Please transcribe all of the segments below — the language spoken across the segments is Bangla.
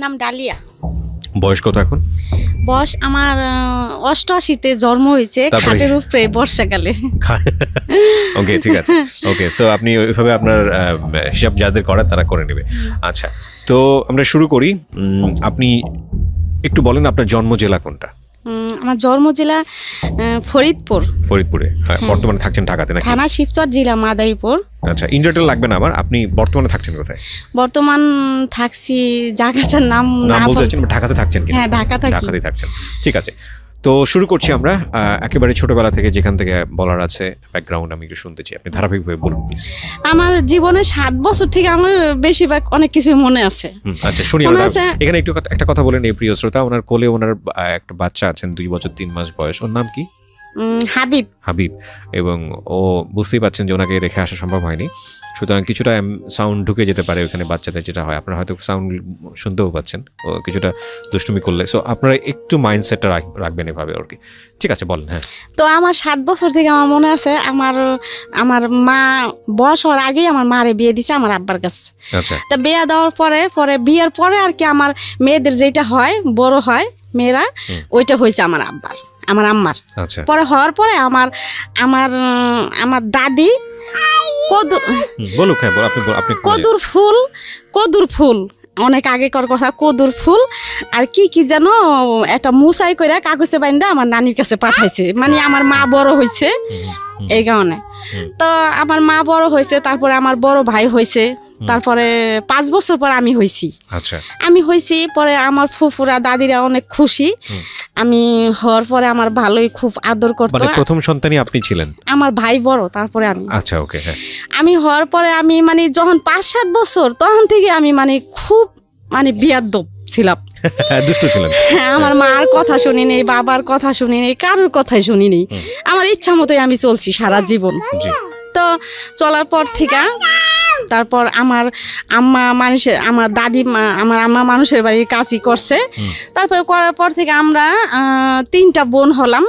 নাম ডালিয়া। বয়স কত এখন? বয়স আমার 88-তে জন্ম হয়েছে, খাটের উপরে বর্ষাকালে। ওকে, ঠিক আছে। ওকে, সো আপনি ওইভাবে আপনার হিসাব যাদের করা তারা করে নেবে। আচ্ছা, তো আমরা শুরু করি। আপনি একটু বলেন আপনার জন্ম জেলা কোনটা? আমার জন্ম জেলা ফরিদপুর। ফরিদপুরে, বর্তমানে থাকছেন ঢাকাতে নাকি? থানা শিবচর, জেলা মাদারীপুর। আচ্ছা, ইন্টারটেল লাগবে না আমার। আপনি বর্তমানে থাকছেন কোথায়? বর্তমান থাকছি জায়গাটার নাম বলতে চাচ্ছেন? ঢাকাতে থাকছেন কি? হ্যাঁ, ঢাকাতেই থাকছেন। ঠিক আছে, তো শুরু করছি আমরা। একেবারে ছোটবেলা থেকে যেখান থেকে বলার আছে ব্যাকগ্রাউন্ড আমি একটু শুনতে চাই, আপনি ধারাবাহিকভাবে বলুন প্লিজ। আমার জীবনে 7 বছর থেকে আমার বেশিরভাগ অনেক কিছু মনে আছে। আচ্ছা, শুনি। এখানে একটু একটা কথা বলেন এই প্রিয় শ্রোতা, ওনার কোলে ওনার একটা বাচ্চা আছেন 2 বছর 3 মাস বয়স। ওর নাম কি? হাবিব। এবং ও বুঝতেই পাচ্ছেন যে ওনাকে রেখে আসা সম্ভব হয়নি, সুতরাং কিছুটা সাউন্ড ঢুকে যেতে পারে ওখানে বাচ্চাদের, যেটা হয় আপনারা হয়তো সাউন্ড শুনতেও পাচ্ছেন ও কিছুটা দুষ্টুমি করলে। সো আপনারা একটু মাইন্ডসেটটা রাখবেন এভাবে আর কি। ঠিক আছে, বলেন। হ্যাঁ, তো আমার 7 বছর থেকে আমার মনে আছে, আমার মা বয়স হওয়ার আগেই আমার মারে বিয়ে দিছে আমার আব্বার কাছে। আচ্ছা, তা বিয়ে দেওয়ার পরে বিয়ের পরে আর কি আমার মেয়েদের যেটা হয়, বড় হয় মেয়েরা, ওইটা হয়েছে আমার আম্মার। আচ্ছা, পরে হওয়ার পরে আমার দাদি কদুর ফুল অনেক আগেকার কথা, কদুর ফুল আর কি যেন একটা মুসাই করে কাগজে বাইন্দা আমার নানির কাছে পাঠাইছে। মানে আমার মা বড় হয়েছে এই কারণে। তো আমার মা বড় হয়েছে, তারপরে আমার বড় ভাই হয়েছে, তারপরে 5 বছর পর আমি হয়েছি। পরে আমার ফুফুরা দাদিরা অনেক খুশি। আমি হওয়ার পরে আমার ভালোই খুব আদর করতো। মানে প্রথম সন্তানই আপনি ছিলেন? আমার ভাই বড়, তারপরে আমি। আচ্ছা, ওকে, হ্যাঁ। আমি হওয়ার পরে আমি মানে যখন 5-7 বছর, তখন থেকে আমি মানে খুব বিয়াদ্দব ছিলাম। দুষ্ট ছিলেন। হ্যাঁ, আমার মার কথা শুনি নেই, বাবার কথা শুনি নেই, কারোর কথাই শুনি নেই। আমার ইচ্ছা মতোই আমি চলছি সারা জীবন। তো চলার পর থেকে তারপর আমার আম্মা মানুষের বাড়ির কাজই করছে। তারপরে করার পর থেকে আমরা 3টা বোন হলাম।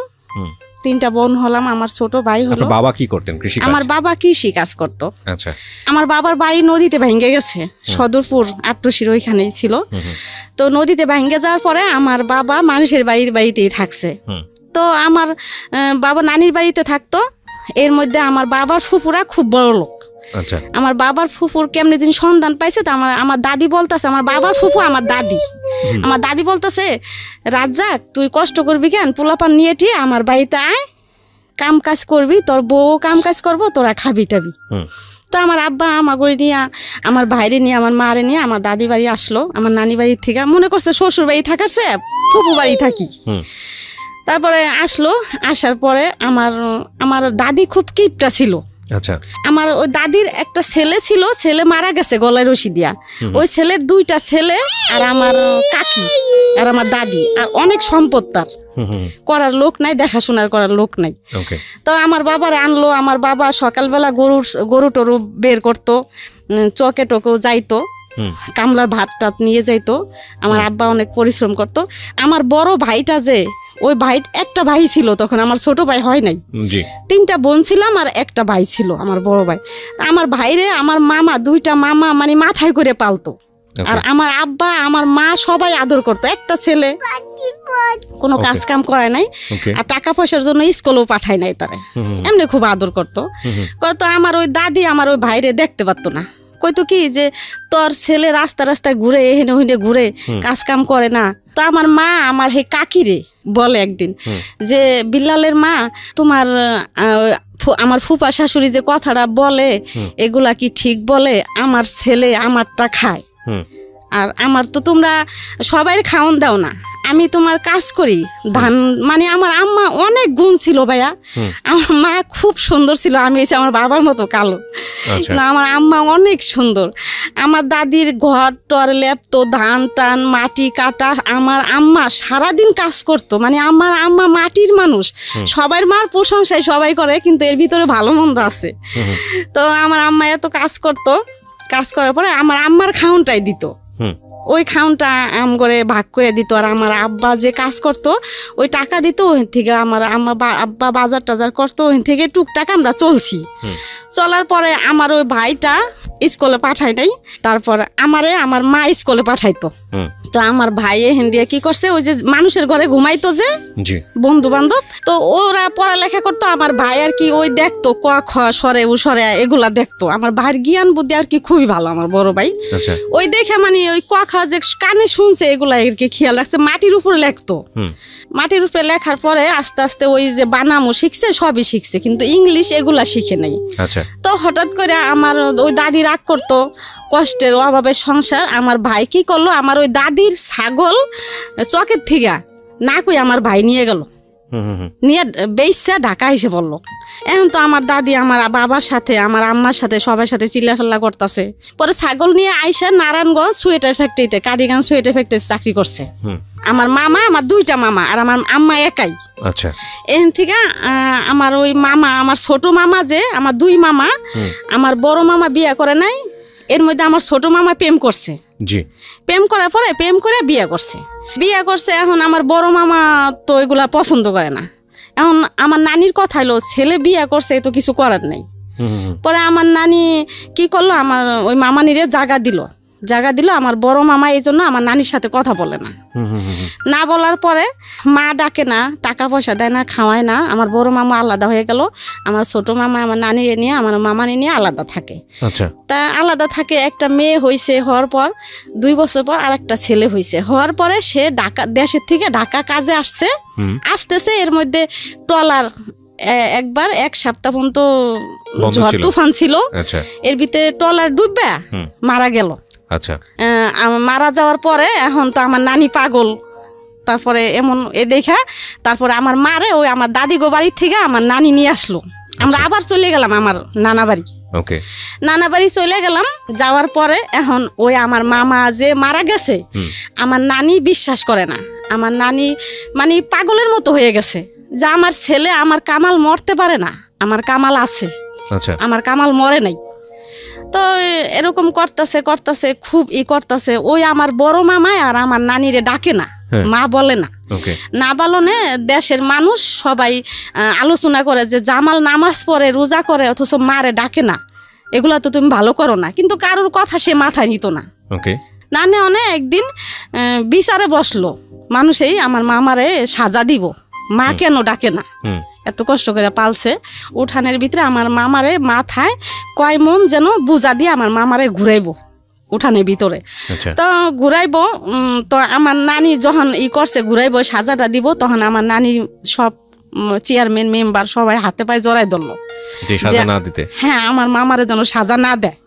আমার ছোট ভাই হলো। বাবা কি করতেন? কৃষি? আমার বাবা কৃষি কাজ করতো। আচ্ছা, আমার বাবার বাড়ি নদীতে ভেঙে গেছে, সদরপুর আট্টশির ওইখানেই ছিল। তো নদীতে ভেঙে যাওয়ার পরে আমার বাবা মানুষের বাড়িতেই থাকছে। তো আমার বাবা নানির বাড়িতে থাকতো। এর মধ্যে আমার বাবার ফুফুরা খুব বড় লোক। আচ্ছা, আমার বাবার ফুফুর কেমনে দিন সন্ধান পাইছে, তো আমার দাদি বলতেছে, আমার বাবার ফুফু আমার দাদি বলতেছে, রাজ্জাক তুই কষ্ট করবি কেন, পোলাপান নিয়ে টিয়ে আমার বাড়িতে আয়, কাম কাজ করবি, তোর বউ কাম কাজ করবো, তোরা খাবি টাবি। তো আমার আব্বা আমাকে নিয়ে, আমার ভাইরে নিয়ে, আমার মারে নিয়ে আমার দাদি বাড়ি আসলো। আমার নানি বাড়ির থেকে মনে করছে শ্বশুর বাড়ি থাকার চেয়ে ফুফু বাড়ি থাকি। তারপরে আসার পরে আমার দাদি খুব কিপটা ছিল। আচ্ছা, আমার ওই দাদির একটা ছেলে ছিল, ছেলে মারা গেছে গলায় রশি দিয়া। ওই ছেলের 2টা ছেলে আর আমার কাকি আর আমার দাদি, আর অনেক সম্পদ তার, করার লোক নাই, দেখাশোনার করার লোক নাই। তো আমার বাবার আনলো। আমার বাবা সকালবেলা গরু টরু বের করতো, চকে টোকেও যাইতো, কামলার ভাত টাত নিয়ে যাইতো। আমার আব্বা অনেক পরিশ্রম করতো। আমার বড় ভাইটা যে, ওই একটা ভাই ছিল তখন, আমার ছোট ভাই হয় নাই। 3টা বোন ছিলাম আর একটা ভাই ছিল আমার বড় ভাই। আমার ভাইরে আমার মামা 2টা মামা মানে মাথায় করে পালতো। আর আমার আব্বা আমার মা সবাই আদর করতো। একটা ছেলে কোনো কাজ কাম করায় নাই, আর টাকা পয়সার জন্য স্কুলেও পাঠায় নাই তারে, এমনি খুব আদর করতো। আমার ওই দাদি আমার ওই ভাইরে দেখতে পারতো না, কইতো কি যে তোর ছেলে রাস্তায় ঘুরে, এহেনে ওহেনে ঘুরে, কাজ কাম করে না। তো আমার মা আমার হে কাকিরে বলে একদিন যে, বিল্লালের মা, তোমার আমার ফুপা শাশুড়ি যে কথাটা বলে এগুলা কি ঠিক বলে? আমার ছেলে আমারটা খায়, আর আমার তো তোমরা সবাই খাওয়ান দাও না, আমি তোমার কাজ করি ধান। মানে আমার আম্মা অনেক গুণ ছিল ভাইয়া। আমার মা খুব সুন্দর ছিল, আমি এসে আমার বাবার মতো কালো না, আমার আম্মা অনেক সুন্দর। আমার দাদির ঘর টর লেপতো, ধান টান মাটি কাটা। আমার আম্মা সারাদিন কাজ করতো। মানে আমার আম্মা মাটির মানুষ। সবার মার প্রশংসায় সবাই করে, কিন্তু এর ভিতরে ভালো মন্দ আছে। তো আমার আম্মা এত কাজ করতো, কাজ করার পরে আমার আম্মার খাওনটাই দিত ওই খাউনটা আম করে ভাগ করে দিত। আর আমার আব্বা যে কাজ করতো ওই টাকা দিত, ওই থেকে আমার আব্বা বাজার টাজার করতো, ওই থেকে টুকটাক আমরা চলছি। চলার পরে আমার ওই ভাইটা স্কুলে পাঠায় নাই, তারপর আমার মা স্কুলে পাঠাইতো। তো আমার ভাই এখান দিয়ে কি করছে, ওই যে মানুষের ঘরে ঘুমাইতো যে বন্ধু বান্ধব, তো ওরা পড়ালেখা করতো। আমার ভাই আর কি ওই দেখতো ক খ সরে উ সরে এগুলা দেখতো। আমার ভাইয়ের জ্ঞান বুদ্ধি আর কি খুবই ভালো, আমার বড় ভাই। ওই দেখে মানে ওই ক খ যে কানে শুনছে এগুলা আর কি খেয়াল রাখছে। মাটির উপরে লেখতো, মাটির উপরে লেখার পরে আস্তে আস্তে ওই যে বানামও শিখছে, সবই শিখছে, কিন্তু ইংলিশ এগুলা শিখে নাই। তো হঠাৎ করে আমার ওই দাদি রাগ করতো, কষ্টের অভাবের সংসার। আমার ভাই কি করলো, আমার ওই দাদির ছাগল চকের থেকে না কই আমার ভাই নিয়ে গেল, নিয়ে বেইসা ঢাকা এসে বললো। এখন তো আমার দাদি আমার বাবার সাথে আমার আম্মার সাথে সবার সাথে চিল্লাফেল্লা করতেছে। পরে ছাগল নিয়ে আইসা নারায়ণগঞ্জ সোয়েটার ফ্যাক্টরিতে, কাটিগান সোয়েটার ফ্যাক্টরিতে চাকরি করছে। আমার মামা, আমার দুইটা মামা, আর আমার আম্মা একাই। আচ্ছা, এখান থেকে আমার ওই মামা, আমার ছোট মামা যে আমার দুই মামা, আমার বড় মামা বিয়ে করে নাই, এর মধ্যে আমার ছোট মামা প্রেম করছে। প্রেম করার পরে প্রেম করে বিয়ে করছে। এখন আমার বড় মামা তো এগুলা পছন্দ করে না। এখন আমার নানির কথা হলো, ছেলে বিয়ে করছে তো কিছু করার নাই। পরে আমার নানি কি করলো, আমার ওই মামানিরে জায়গা দিল আমার বড় মামা। এই জন্য আমার নানির সাথে কথা বলে না বলার পরে মা ডাকে না, টাকা পয়সা দেয় না, খাওয়ায় না। আমার বড় মামা আলাদা হয়ে গেল, আমার ছোট মামা আমার নানি নিয়ে আমার মামানি নিয়ে আলাদা থাকে। তা আলাদা থাকে, একটা মেয়ে হয়েছে, হওয়ার পর 2 বছর পর আর একটা ছেলে হয়েছে। হওয়ার পরে সে দেশের থেকে ঢাকা কাজে আসতেছে। এর মধ্যে ট্রলার একবার 1 সপ্তাহ পর্যন্ত ঝড় তুফান ছিল, এর ভিতরে ট্রলার ডুববে মারা গেল। মারা যাওয়ার পরে এখন তো আমার নানি পাগল, তারপরে এমন দেখা তারপরে আমার মারে ওই আমার দাদি গো বাড়ির থেকে আমার নানি নিয়ে আসলো। আমরা আবার চলে গেলাম আমার নানা বাড়ি চলে গেলাম। যাওয়ার পরে এখন ওই আমার মামা যে মারা গেছে, আমার নানি বিশ্বাস করে না। আমার নানি মানে পাগলের মতো হয়ে গেছে যে আমার ছেলে, আমার কামাল মরতে পারে না, আমার কামাল আছে, আমার কামাল মরে নাই। তো এরকম করতেছে খুব করতেছে। ওই আমার বড় মামায় আর আমার নানিরে ডাকে না, মা বলে না বলনে দেশের মানুষ সবাই আলোচনা করে যে জামাল নামাজ পড়ে, রোজা করে, অথচ মারে ডাকে না, এগুলা তো তুমি ভালো করো না। কিন্তু কারোর কথা সে মাথায় নিত না। না অনেক একদিন বিচারে বসলো, মানুষই আমার মামারে সাজা দিব, মা কেন ডাকে না, এত কষ্ট করে পালছে। উঠানের ভিতরে আমার মামারে মাথায় কয় মন যেন বুঝা দিয়ে আমার মামারে ঘুরাইবো উঠানের ভিতরে। তো ঘুরাইবো, তো আমার নানি যখন করছে ঘুরাইবো, সাজাটা দিব, তখন আমার নানি সব চেয়ারম্যান মেম্বার সবাই হাতে পায়ে জড়াই ধরলো, হ্যাঁ আমার মামারে যেন সাজা না দেয়।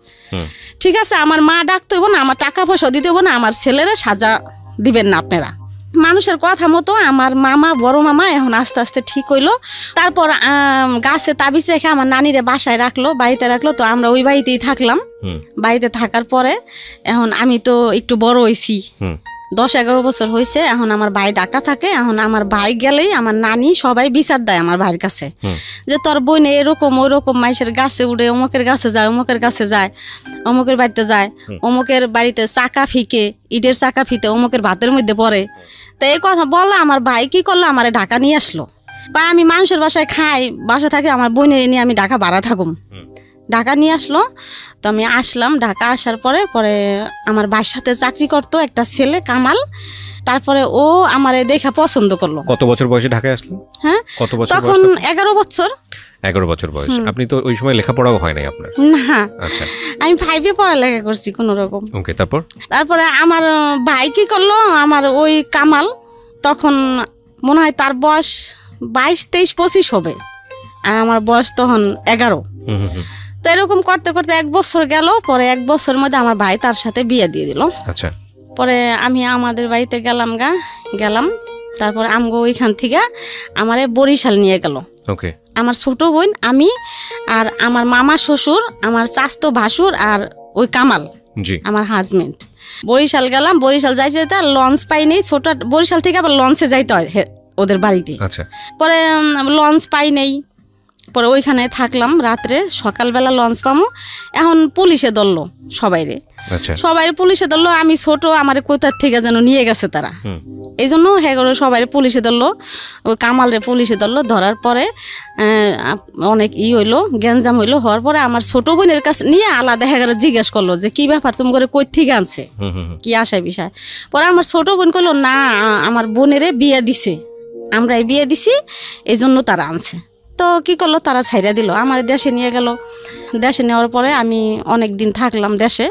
ঠিক আছে, আমার মা ডাকতে হইব না, আমার টাকা পয়সা দিতে হইব না, আমার ছেলেরা সাজা দিবেন না আপনারা। মানুষের কথা মতো আমার মামা, বড় মামা এখন আস্তে আস্তে ঠিক হইলো। তারপর গাছে তাবিজ রেখে আমার নানিরে বাসায় রাখলো, বাড়িতে রাখলো। তো আমরা ওই বাড়িতেই থাকলাম। বাড়িতে থাকার পরে এখন আমি তো একটু বড় হয়েছি, 10-11 বছর হয়েছে। এখন আমার ভাই ঢাকা থাকে। এখন আমার ভাই গেলেই আমার নানি সবাই বিচার দেয় আমার ভাইয়ের কাছে, যে তোর বোন এরকম ওইরকম মাইসের গাছে উঠে, অমুকের গাছে যায়, অমুকের গাছে যায়, অমুকের বাড়িতে যায়, অমুকের বাড়িতে চাকা ফিকে, ইটের চাকা ফিতে অমুকের ভাতের মধ্যে পড়ে। তো এই কথা বললো। আমার ভাই কি করলো, আমার ঢাকা নিয়ে আসলো। বা আমি মানুষের বাসায় খাই, বাসা থাকি, আমার বোনের নিয়ে আমি ঢাকা ভাড়া থাকুম। ঢাকা নিয়ে আসলো। তো আমি আসলাম। ঢাকা আসার পরে আমার ভাইয়ের সাথে চাকরি করতো একটা ছেলে কামাল। তারপরে ও আমারে দেখা পছন্দ করলো। কত বছর বয়সে ঢাকায় আসলো? হ্যাঁ, কত বছর? তখন 11 বছর। 11 বছর বয়স। আপনি তো ওই সময় লেখাপড়াও হয় নাই আপনার? না। আচ্ছা, আমি 5 এ পড়ালেখা করছি কোন রকম। ওকে, তারপরে আমার ভাই কি করলো, আমার ওই কামাল তখন মনে হয় তার বয়স 22, 23, 25 হবে, আর আমার বয়স তখন 11। তো এরকম করতে করতে 1 বছর গেল। পরে 1 বছরের মধ্যে আমার ভাই তার সাথে বিয়ে দিয়ে দিল। আচ্ছা, পরে আমি আমাদের বাড়িতে গেলাম। তারপরে আমগো ওইখান থেকে আমারে বরিশাল নিয়ে গেল। ওকে, আমার ছোট বোন, আমি আর আমার মামা শ্বশুর, আমার চাচতো ভাসুর আর ওই কামাল আমার হাজবেন্ড। বরিশাল গেলাম। বরিশাল যাইতে লঞ্চ পাইনি, ছোট বরিশাল থেকে আবার লঞ্চে যাইতে হয় ওদের বাড়িতে। আচ্ছা, পরে লঞ্চ পাই নেই। পরে ওইখানে থাকলাম রাত্রে, সকালবেলা লঞ্চ পামো। এখন পুলিশে ধরলো সবাইরে। আচ্ছা সবাই পুলিশে ধরলো, আমি ছোট, আমার কোথার থেকে যেন নিয়ে গেছে তারা, এই জন্য হ্যাঁ সবাই পুলিশে ধরলো, ওই কামালরে পুলিশে ধরলো। ধরার পরে অনেক হইলো, গ্যাঞ্জাম হইলো। হওয়ার পরে আমার ছোট বোনের কাছে নিয়ে আলাদা হয়ে গেল, জিজ্ঞেস করলো যে কি ব্যাপার, তুমি করে কই থেকে আনছে, কি আশায় বিষয়। পরে আমার ছোট বোন করলো না, আমার বোনেরে বিয়ে দিছে, আমরা বিয়ে দিছি, এই জন্য তারা আনছে। তো কি করলো, তারা ছাইরা দিল, আমার দেশে নিয়ে গেল। দেশে নেওয়ার পরে আমি অনেক দিন থাকলাম দেশে।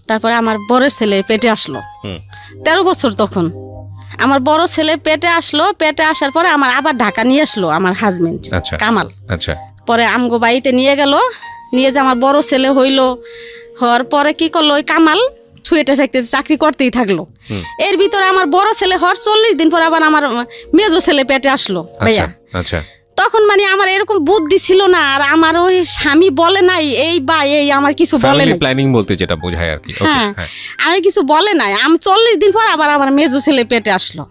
তারপরে আমার বড় ছেলে পেটে আসলো, 13 বছর তখন আমার বড় ছেলে পেটে আসলো। পেটে আসার পরে আমার আবার ঢাকা নিয়ে আসলো আমার হাজবেন্ড কামাল। আচ্ছা পরে আমগো বাড়িতে নিয়ে গেল, নিয়ে যে আমার বড় ছেলে হইলো। হওয়ার পরে কি করলো, ওই কামাল সুয়েটা ফ্যাক্টরিতে চাকরি করতেই থাকলো। এর ভিতরে আমার বড় ছেলে হওয়ার 40 দিন পর আবার আমার মেজো ছেলে পেটে আসলো ভাইয়া। আচ্ছা তখন মানে আমার এরকম বুদ্ধি ছিল না, আর আমার ওই স্বামী বলে নাই এই বা এই, আমার কিছু বলে নাই, প্ল্যানিং বলতে যেটা বোঝায় আর কি। হ্যাঁ আমি কিছু বলে নাই। আমি 40 দিন পর আবার আমার মেজো ছেলে পেটে আসলো।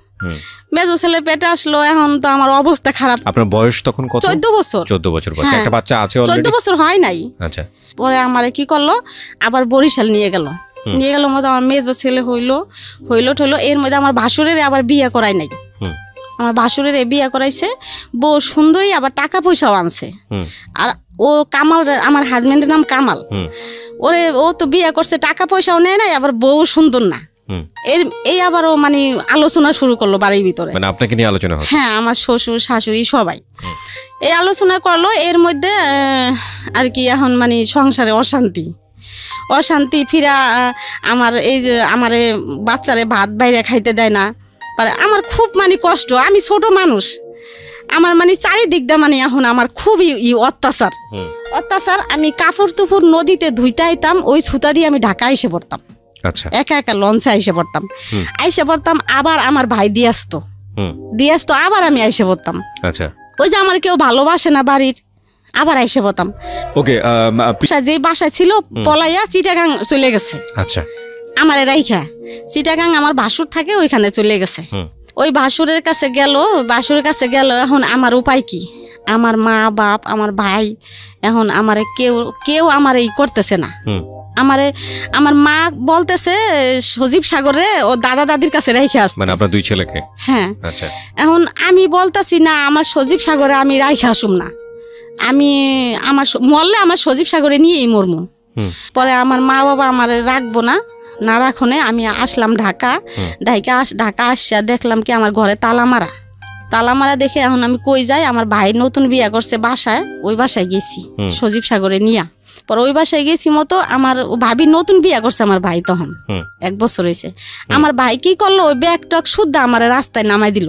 মেজো ছেলে পেটে আসলো, এখন তো আমার অবস্থা খারাপ। আপনার বয়স তখন কত? 14 বছর। 14 বছর বয়স, একটা বাচ্চা আছে অলরেডি? 14 বছর হয় নাই। আচ্ছা পরে আমারে কি করলো, আবার বরিশাল নিয়ে গেল। নিয়ে গেল মধ্যে আমার মেজো ছেলে হইলো। এর মধ্যে আমার ভাসুরের আবার বিয়ে করাই নাই। আমার ভাসুরের বিয়ে করাইছে, বউ সুন্দরী, আবার টাকা পয়সাও আনছে। আর ও কামাল, আমার হাজবেন্ডের নাম কামাল, ও তো বিয়ে করছে, টাকা পয়সাও নেয় নাই, আবার বউ সুন্দর না। এই আবার ও মানে আলোচনা শুরু করলো বাড়ির ভিতরে, মানে আপনাকে নিয়ে আলোচনা হলো। হ্যাঁ, আমার শ্বশুর শাশুড়ি সবাই এই আলোচনা করলো। এর মধ্যে আর কি এখন মানে সংসারে অশান্তি ফিরা। আমার এই যে আমার বাচ্চারে ভাত বাইরে খাইতে দেয় না, আমার খুব মানে কষ্ট। আমি ছোট মানুষ, আমার মানে চারিদিক দিয়ে মানে এখন আমার খুবই অত্যাচার। আমি কাপড় তুপুর নদীতে ধুইতে আইতাম, ওই ছুতা দিয়ে আমি ঢাকা এসে পড়তাম। আচ্ছা, একা লঞ্চে আইসে পড়তাম। আবার আমার ভাই দিয়ে আসতো, আবার আমি আইসে পড়তাম। আচ্ছা, ওই যে আমার কেউ ভালোবাসে না বাড়ির, আবার আইসে পড়তাম। ওকে, যে বাসায় ছিল পলাইয়া চিটাগাং চলে গেছে। আচ্ছা, আমার রাইখা চিটাগাং আমার ভাসুর থাকে, ওইখানে চলে গেছে। ওই ভাসুরের কাছে গেল। এখন আমার উপায় কি? আমার মা বাপ, আমার ভাই, এখন আমার কেউ আমার এই করতেছে না। আমার মা বলতেছে সজীব সাগরে ও দাদা দাদির কাছে রেখে আসতে, মানে আপনার 2 ছেলেকে। হ্যাঁ, আচ্ছা। এখন আমি বলতাছি না, আমার সজীব সাগরে আমি রাইখে আসুম না, আমি মরলে আমার সজীব সাগরে নিয়েই মরমু। পরে আমার মা বাবা আমার রাখবো না রাখনে আমি আসলাম ঢাকা আসা দেখলাম কি আমার ঘরে তালা মারা দেখে এখন আমি কই যাই, আমার ভাই নতুন বিয়ে করছে বাসায়, ওই বাসায় গেছি সজীব সাগরে নিয়া। পরে ওই বাসায় গেছি মতো, আমার ভাবি নতুন বিয়ে করছে আমার ভাই, তখন 1 বছর হয়েছে। আমার ভাই কি করলো, ওই ব্যাগ টক শুদ্ধ আমার রাস্তায় নামাই দিল,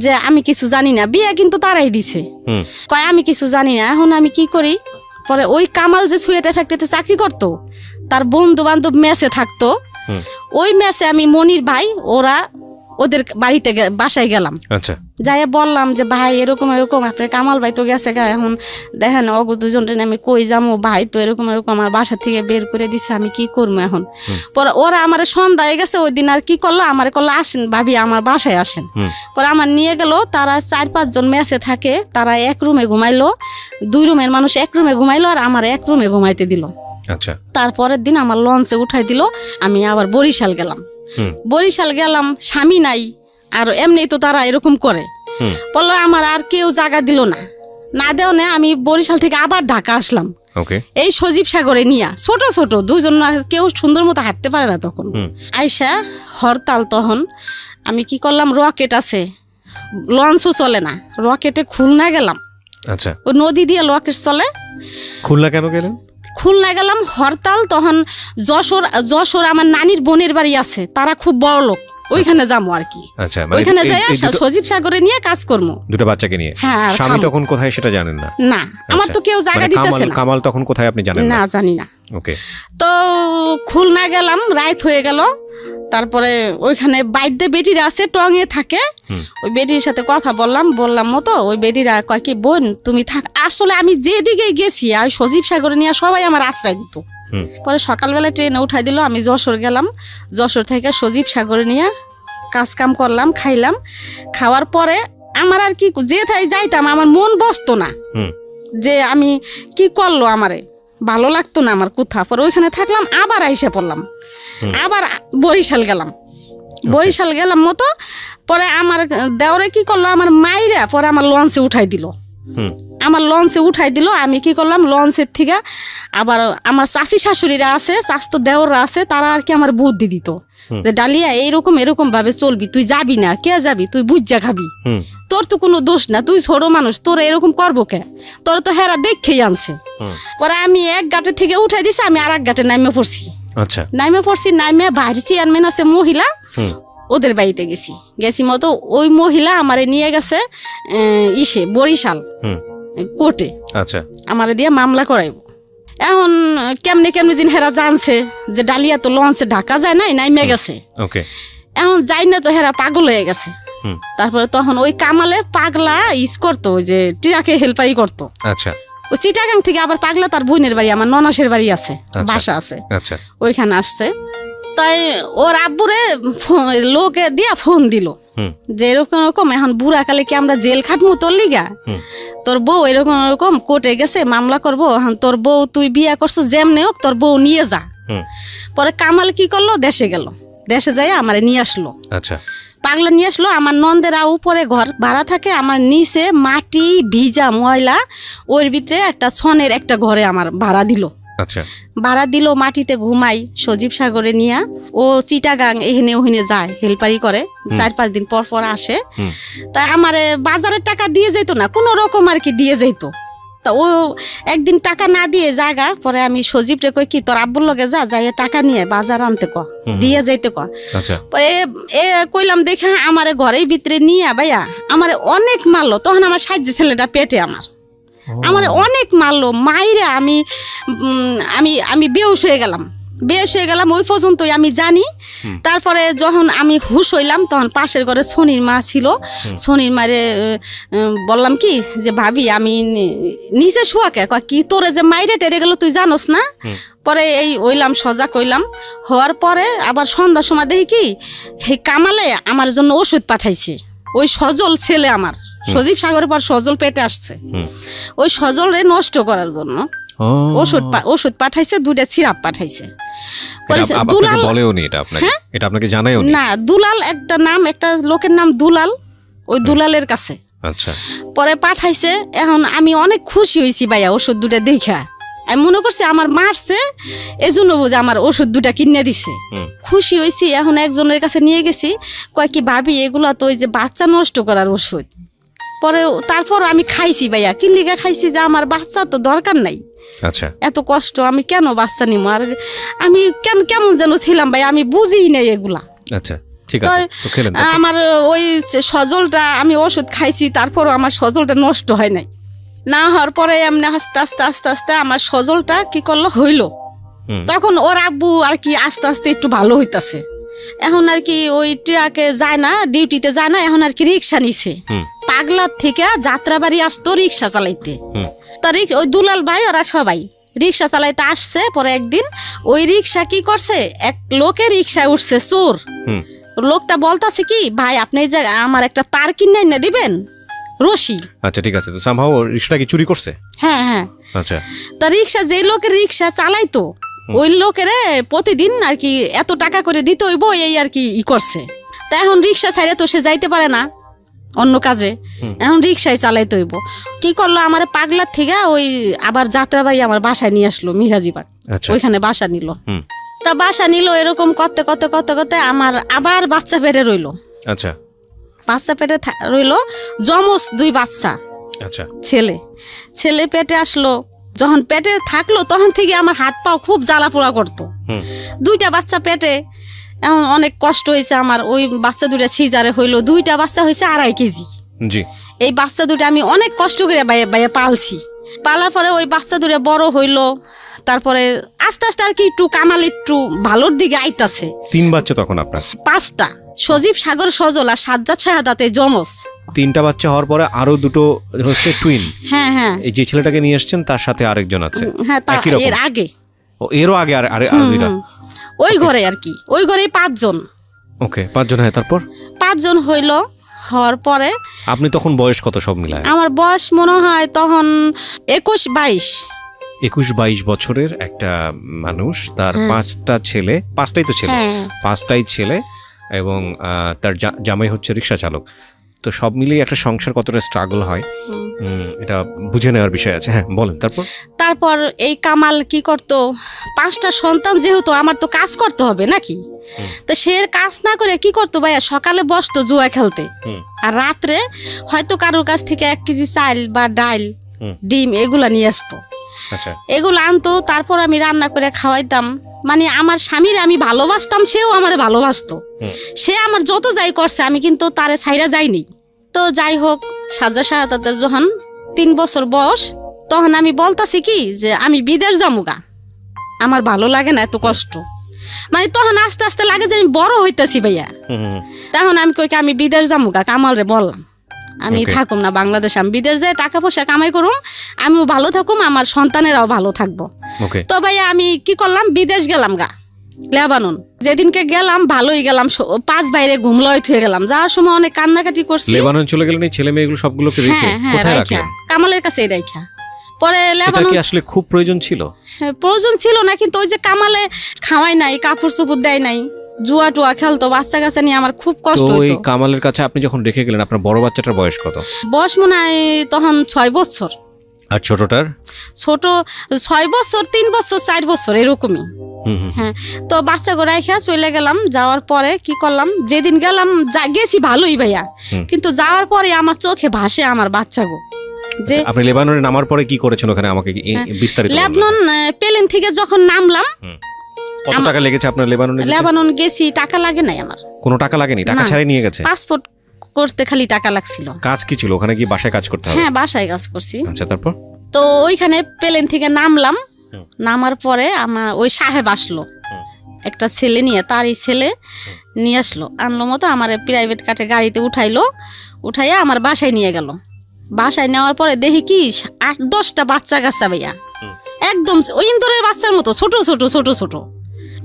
যে আমি কিছু জানি না। বিয়ে কিন্তু তারাই দিছে, কয় আমি কিছু জানি না। এখন আমি কি করি? পরে ওই কামাল যে সুয়েটার ফ্যাক্টরিতে চাকরি করতো, তার বন্ধু বান্ধব মেসে থাকতো, ওই মেসে আমি মনির ভাই ওদের বাড়িতে বাসায় গেলাম। আচ্ছা, যাই বললাম যে ভাই এরকম আপনার কামাল ভাই তো গেছে গা, এখন দেখেন অগো 2 জনের আমি কই যাবো, ভাই তো এরকম আমার বাসা থেকে বের করে দিছে, আমি কি করবো এখন? পরে ওরা আমার সন্ধ্যায় গেছে ওই দিন, আর কি করলো, আমার করলো আসেন ভাবি আমার বাসায় আসেন। পরে আমার নিয়ে গেল, তারা 4-5 জন মেসে থাকে, তারা 1 রুমে ঘুমাইলো, 2 রুমের মানুষ 1 রুমে ঘুমাইলো, আর আমার 1 রুমে ঘুমাইতে দিল। আচ্ছা, তারপরের দিন আমার লঞ্চে উঠাই দিল, আমি আবার বরিশাল গেলাম। স্বামী নাই, আর এমনি তো তারা এরকম করে। বললো আমার আর কেউ জায়গা দিল না দেও না, আমি বরিশাল থেকে আবার ঢাকা আসলাম। এই সজীব সাগরে নিয়া, ছোট 2 জন, কেউ সুন্দর মতো হাঁটতে পারে না তখন। আইসা হরতাল, তখন আমি কি করলাম, রকেট আছে, লঞ্চও চলে না, রকেটে খুলনা গেলাম। আচ্ছা, ওই নদী দিয়ে রকেট চলে। খুলনা কেন গেলেন? খুলনা গেলাম হরতাল, তখন যশোর আমার নানির বোনের বাড়ি আছে, তারা খুব বড় লোক, ওইখানে যাবো আর কি। আচ্ছা, ওইখানে যাই সজীব সাগরে নিয়ে কাজ করবো, 2টা বাচ্চাকে নিয়ে। হ্যাঁ, স্বামী তখন কোথায় সেটা জানেন না? না, আমার তো কেউ জায়গা দিতেছে না। কামাল তখন কোথায় আপনি জানেন না? জানি না। ওকে, তো খুলনা গেলাম, রাত হয়ে গেল। তারপরে ওইখানে বাইদ্যে বেটিরা আছে, টঙে থাকে, ওই বেটির সাথে কথা বললাম মতো, ওই বেটিরা কয় কি বোন তুমি থাক। আসলে আমি যেদিকে গেছি আর সজীব সাগরে নিয়ে সবাই আমার আশ্রয় দিত। পরে সকালবেলা ট্রেনে উঠাই দিল, আমি যশোর গেলাম, যশোর থেকে সজীব সাগরে নিয়ে কাজ কাম করলাম, খাইলাম। খাওয়ার পরে আমার আর কি যাইতাম, আমার মন বসতো না যে আমি কি করলো আমারে, ভালো লাগতো না আমার কোথা। পরে ওইখানে থাকলাম, আবার আইসা পড়লাম, আবার বরিশাল গেলাম। বরিশাল গেলাম মতো, পরে আমার দেওরে কি করলো, আমার মাইরা পরে আমার লঞ্চে উঠাই দিল। আমার লঞ্চে উঠাই দিল, আমি কি করলাম, লঞ্চের থেকে আবার আমার চাচি শাশুড়িরা আছে, চাচতো দেওররা আছে, তারা আর কি আমার বুদ্ধি দিত যে ডালিয়া এইরকম এরকম ভাবে চলবি, তুই যাবি না, কে যাবি, তুই বুঝা খাবি, তোর তো কোনো দোষ না, তুই ছোট মানুষ, তোর এরকম করবো কে, তোর তো হেরা দেখেই আনছে। পরে আমি এক ঘাটে থেকে উঠাই দিছি, আমি আর এক ঘাটে নামে পড়ছি। আচ্ছা, নামে পড়ছি, নামে বাইরে চেয়ারম্যান আছে মহিলা, ওদের বাড়িতে গেছি মতো ওই মহিলা আমারে নিয়ে গেছে বরিশাল কোর্টে। আচ্ছা, আমারে দিয়ে মামলা করাইব। এখন কেমনে কেমনে দিন হেরা জানছে যে ডালিয়া তো লঞ্চে ঢাকা যায় নাই, নাইমে গেছে। ওকে, এখন যাই না তো হেরা পাগল হয়ে গেছে। তারপরে তখন ওই কামালে পাগলা করতো, ওই যে ট্রাকে হেল্পারি করতো। আচ্ছা, ওই চিটাগাং থেকে আবার পাগলা তার বোনের বাড়ি, আমার ননাসের বাড়ি আছে, বাসা আছে, ওইখানে আসছে। তাই ওর আব্বুরে লোকে দিয়া ফোন দিল যে এরকম এরকম এখন বুড়া কালে কি আমরা জেল খাটমু তোর লিগা, তোর বউ এরকম এরকম কোর্টে গেছে, মামলা করবো, এখন তোর বউ তুই বিয়া করছো, যেমনি হোক তোর বউ নিয়ে যা। পরে কামাল কি করলো, দেশে গেল, দেশে যাই আমারে নিয়ে আসলো। আচ্ছা, পাগলা নিয়ে আসলো। আমার নন্দেরা উপরে ঘর ভাড়া থাকে, আমার নিচে মাটি ভিজা ময়লা, ওর ভিতরে একটা ছনের একটা ঘরে আমার ভাড়া দিল। আচ্ছা, ভাড়া দিল, মাটিতে ঘুমাই সজীব সাগরে নিয়া। ও চিটাগাং এখানে ওখানে যায়, হেল্পারি করে, 4-5 দিন পর পর আসে। তা আমারে বাজারের টাকা দিয়ে যেত না, কোনো রকম আর কি দিয়ে যেত। তা ও একদিন টাকা না দিয়ে জায়গা, পরে আমি সজীব রে কই কি তোর আব্বুর লগে যা, যাই টাকা নিয়ে বাজার আনতে ক, দিয়ে যাইতে ক। এ কইলাম দেখা আমারে ঘরের ভিতরে নিয়ে ভাইয়া আমারে অনেক মারলো। তখন আমার সাহায্য ছেলেটা পেটে আমার অনেক মারলো, মাইরে আমি আমি আমি বেহুশ হয়ে গেলাম। ওই পর্যন্তই আমি জানি। তারপরে যখন আমি হুশ হইলাম, তখন পাশের ঘরে ছনির মা ছিল। ছনির মারে বললাম কি যে ভাবি আমি নিচে শোয়াকে, কি তোরে যে মাইরে টেরে গেল তুই জানোস না। পরে এই ওইলাম সজাগ হইলাম। হওয়ার পরে আবার সন্ধ্যার সময় দেখি কি এই কামালে আমার জন্য ওষুধ পাঠাইছে। ওই সজল ছেলে আমার, সজীব সাগরের পর সজল পেটে আসছে, ওই সজলরে নষ্ট করার জন্য ওষুধ পাঠাইছে, 2টা সিরাপ পাঠাইছে। না, দুলাল একটা নাম, একটা লোকের নাম দুলাল, ওই দুলালের কাছে। আচ্ছা, পরে পাঠাইছে। এখন আমি অনেক খুশি হয়েছি ভাইয়া ওষুধ 2টা দেখা। আমি মনে করছি আমার মারছে, এই জন্য বুঝে আমার ওষুধ 2টা কিনে দিছে, খুশি হয়েছি। এখন একজনের কাছে নিয়ে গেছি, কয় কি ভাবি এগুলা তো ওই যে বাচ্চা নষ্ট করার ওষুধ। পরে তারপর আমি খাইছি ভাইয়া, কি লিগা খাইছি যে আমার বাচ্চা তো দরকার নাই। আচ্ছা, এত কষ্ট আমি কেন বাচ্চা নিব, আর আমি কেমন যেন ছিলাম ভাই, আমি বুঝি নাই এগুলা। আচ্ছা, ঠিক আছে। আমার ওই সজলটা আমি ওষুধ খাইছি, তারপরও আমার সজলটা নষ্ট হয় নাই। না হওয়ার পরে এমনি আস্তে আস্তে আস্তে আস্তে আমার সজলটা কি করলো হইলো। তখন ওর আব্বু আর কি আস্তে আস্তে একটু ভালো হইতাছে। এখন আর কি ওই ট্রাকে যায় না, ডিউটিতে যায় না, এখন আর কি রিক্সা নিছে। পাগলার থেকে যাত্রাবাড়ি আসতো রিক্সা চালাইতে। তার ওই দুলাল ভাই ওরা সবাই রিক্সা চালাইতে আসছে। পরে একদিন ওই রিক্সা কি করছে, এক লোকের রিক্সায় উঠছে চোর। লোকটা বলতাছে কি ভাই আপনি যে আমার একটা তার কিনে এনে দিবেন, রশি। আচ্ছা, ঠিক আছে। তো সামহাও রিক্সাটা কি চুরি করছে? হ্যাঁ হ্যাঁ। আচ্ছা, তা রিক্সা যে লোকের রিক্সা চালাইতো ওই লোকের প্রতিদিন আর কি এত টাকা করে দিতে হইব, এই আর কি করছে। তা এখন রিক্সা ছাড়ে তো সে যাইতে পারে না অন্য কাজে, এখন রিক্সায় চালাইতে হইব। কি করলো, আমার পাগলার থেকে ওই আবার যাত্রাবাড়ি আমার বাসায় নিয়ে আসলো, মিরাজিবাগ, ওইখানে বাসা নিল। তা বাসা নিল, এরকম করতে করতে করতে করতে আমার আবার বাচ্চা পেটে রইলো। আচ্ছা, বাচ্চা পেটে রইলো, জমজ 2 বাচ্চা। আচ্ছা, ছেলে পেটে আসলো। যখন পেটে থাকলো তখন থেকে আমার হাত পাও খুব জ্বালা পোড়া করতো। 2টা বাচ্চা পেটে, এখন অনেক কষ্ট হয়েছে আমার। ওই বাচ্চা 2টা সিজারে হইলো, 2টা বাচ্চা হয়েছে 2.5 কেজি। এই বাচ্চা 2টা আমি অনেক কষ্ট করে বাইয়ে পালছি। পালার পরে ওই বাচ্চা 2টা বড় হইলো। তারপরে আস্তে আস্তে আর কি একটু কামাল একটু ভালোর দিকে আইতাছে। 3 বাচ্চা তখন আপনার? 5টা, সজীব সাগর সজল আর সাজ্জাদ শাহাদাতে জমজ। 3টা বাচ্চা হওয়ার পরে আরো 2টো হচ্ছে টুইন। হ্যাঁ হ্যাঁ, এই যে ছেলেটাকে নিয়ে আসছেন তার সাথে আরেকজন আছে। হ্যাঁ, এর আগে, এরও আগে আর 2টা ওই ঘরে আর কি, ওই ঘরে 5 জন। ওকে, 5 জন। হ্যাঁ, তারপর 5 জন হইলো। হওয়ার পরে আপনি তখন বয়স কত সব মিলায়? আমার বয়স মনে হয় তখন 21-22। 21-22 বছরের একটা মানুষ, তার 5টা ছেলে, 5টাই তো ছেলে, 5টাই ছেলে, এবং তার জামাই হচ্ছে রিক্সা চালক। তো সব মিলিয়ে একটা সংসার কতটা স্ট্রাগল হয় এটা বুঝে নেওয়ার বিষয় আছে। হ্যাঁ বলেন। তারপর এই কামাল কি করতো, 5টা সন্তান যেহেতু, আমার তো কাজ করতে হবে নাকি, তো সে কাজ না করে কি করতো ভাইয়া, সকালে বসতো জুয়া খেলতে, আর রাত্রে হয়তো কারোর কাছ থেকে 1 কেজি চাল বা ডাল, ডিম এগুলা নিয়ে আসতো। এগুলো আনতো, তারপর আমি রান্না করে খাওয়াইতাম। মানে আমার স্বামীর আমি ভালোবাসতাম, সেও আমার ভালোবাসতো। সে আমার যত যাই করছে, আমি কিন্তু তারে ছাইরা যাইনি। তো যাই হোক, সাজ্জা শাহাদাতের যখন 3 বছর বয়স, তখন আমি বলতাছি কি যে আমি বিদেশ যামুগা, আমার ভালো লাগে না এত কষ্ট। মানে তখন আস্তে আস্তে লাগে যে আমি বড় হইতেছি ভাইয়া। তখন আমি কই আমি বিদেশ যামুগা, কামালরে বললাম আমি থাকুম না বাংলাদেশে, আমি বিদেশ যাই টাকা পয়সা কামাই করুম, আমিও ভালো থাকুম, আমার সন্তানেরাও ভালো থাকবো। তো ভাইয়া আমি কি করলাম, বিদেশ গেলাম গা, লেবানন। যেদিনকে গেলাম ভালোই গেলাম, 5 বাইরে ঘুমলয় থুয়ে গেলাম। যাওয়ার সময় অনেক কান্নাকাটি করছি। লেবানন চলে গেলেন এই ছেলে মেয়েগুলো সবগুলোকে রেখে? কোথায় রাখলেন? কামালের কাছে রাখা। পরে লেবানন কি আসলে খুব প্রয়োজন ছিল? প্রয়োজন ছিল না, কিন্তু ওই যে কামালে খাওয়াই নাই, কাপড় চোপড় দেয় নাই, জুয়া টুয়া খেলতো, বাচ্চা কাচ্চা নিয়ে আমার খুব কষ্ট হতো। ওই কামালের কাছে আপনি যখন রেখে গেলেন, আপনার বড় বাচ্চাটার বয়স কত? বয়স মনে হয় তখন 6 বছর। আর ছোটটার? ছোট 6 বছর, 3 বছর, 4 বছর এরকমই। হ্যাঁ, তো বাচ্চা গো রাইখা চলে গেলাম। যাওয়ার পরে কি করলাম, যেদিন গেলাম গেছি ভালোই ভাইয়া, কিন্তু যাওয়ার পরে আমার চোখে ভাসে আমার বাচ্চা গো। যে আপনি লেবাননে নামার পরে কি করেছেন ওখানে, আমাকে বিস্তারিত বলুন। লেবানন প্লেন থেকে যখন নামলাম, কত টাকা লেগেছে আপনার লেবাননে? লেবানন গেছি, টাকা লাগে নাই আমার। কোনো টাকা লাগেনি? টাকা ছাড়াই নিয়ে গেছে? পাসপোর্ট করতে খালি টাকা লাগছিল। কাজ কি ছিল ওখানে? কি বাসায় কাজ করতে হবে? হ্যাঁ, বাসায় কাজ করছি। আচ্ছা, তারপর? তো ওইখানে প্লেন থেকে নামলাম। নামার পরে আমার ওই সাহেব আসলো একটা ছেলে নিয়ে, তার এই ছেলে নিয়ে আসলো, আনলো মতো আমার প্রাইভেট কাটে গাড়িতে উঠাইলো, উঠাইয়া আমার বাসায় নিয়ে গেল। বাসায় নেওয়ার পরে দেখি কি 8-10টা বাচ্চা কাচ্চা ভাইয়া, একদম ওই ইন্দোরের বাচ্চার মতো ছোট ছোট ছোট ছোট।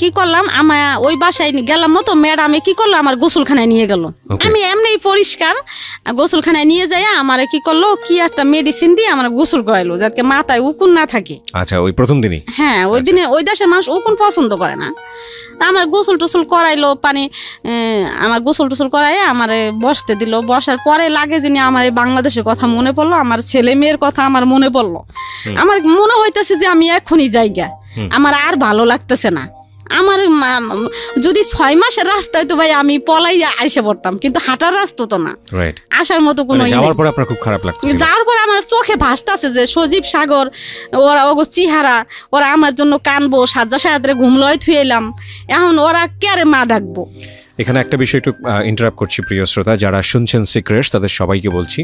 কি করলাম, আমার ওই বাসায় গেলাম মতো ম্যাডামে কি করলো, আমার গোসলখানায় নিয়ে গেল। আমি এমনি পরিষ্কার গোসলখানায় নিয়ে যাই, আমার কি করলো, কি একটা মেডিসিন দিয়ে আমার গোসল করাইলো, যাতে মাথায় উকুন না থাকে। আচ্ছা, ওই প্রথম দিনই? হ্যাঁ, ওই দিনে ওই দেশের মানুষ উকুন পছন্দ করে না। আমার গোসল টোসল করাইলো, আমার গোসল টোসল করাই আমার বসতে দিল। বসার পরে লাগে যিনি আমার বাংলাদেশের কথা মনে পড়লো, আমার ছেলে মেয়ের কথা আমার মনে পড়লো। আমার মনে হইতেছে যে আমি এখনই যাইগা, আমার আর ভালো লাগতেছে না। আমার যদি 6 মাসের রাস্তা হইতো ভাই, আমি পলাই আইসে পড়তাম, কিন্তু হাঁটার রাস্তা তো না, আসার মতো কোনো। যাওয়ার পরে আপনার খুব খারাপ লাগছে? যাওয়ার পরে আমার চোখে ভাসতেছে যে সজীব সাগর, ওরা ওগো চেহারা, ওরা আমার জন্য কানবো, সাজ্জা সাহায্যে ঘুমলয় থুয়ে এলাম, এখন ওরা কেরে মা ডাকবো। এখানে একটা বিষয় একটু ইন্টারাপ্ট করছি প্রিয় শ্রোতা, যারা শুনছেন সিক্রেটস তাদের সবাইকে বলছি,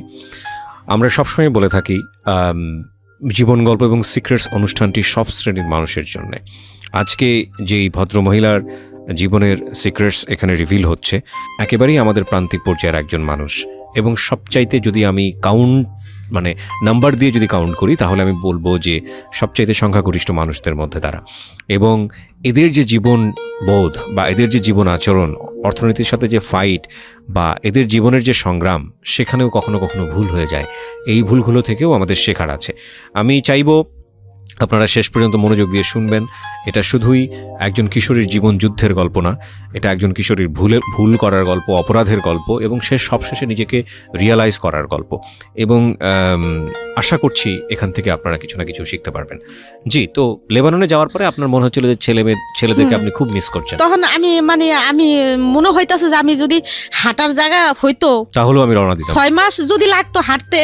আমরা সবসময় বলে থাকি জীবন গল্প এবং সিক্রেটস অনুষ্ঠানটি সব শ্রেণীর মানুষের জন্য। আজকে যেই ভদ্রমহিলার জীবনের সিক্রেটস এখানে রিভিল হচ্ছে, একেবারেই আমাদের প্রান্তিক পর্যায়ের একজন মানুষ, এবং সবচাইতে যদি আমি নাম্বার দিয়ে যদি কাউন্ট করি, তাহলে আমি বলবো যে সবচাইতে সংখ্যাগরিষ্ঠ মানুষদের মধ্যে তারা। এবং এদের যে জীবন বোধ বা এদের যে জীবন আচরণ, অর্থনীতির সাথে যে ফাইট বা এদের জীবনের যে সংগ্রাম, সেখানেও কখনো কখনো ভুল হয়ে যায়। এই ভুলগুলো থেকেও আমাদের শেখার আছে। আমি চাইবো আপনারা শেষ পর্যন্ত মনোযোগ দিয়ে শুনবেন। এটা শুধুই একজন কিশোরীর জীবন যুদ্ধের গল্প না, এটা একজন কিশোরীর ভুল করার গল্প, অপরাধের গল্প, এবং সে সবশেষে নিজেকে রিয়ালাইজ করার গল্প। এবং আশা করছি এখান থেকে আপনারা কিছু না কিছু শিখতে পারবেন। জি, তো লেবাননে যাওয়ার পরে আপনার মনে হচ্ছিল যে ছেলেদেরকে আপনি খুব মিস করছেন? তখন আমি মনে হইতাছে যে আমি যদি হাঁটার জায়গা হইতো তাহলেও আমি রওনা দিতাম। 6 মাস যদি লাগতো হাঁটতে,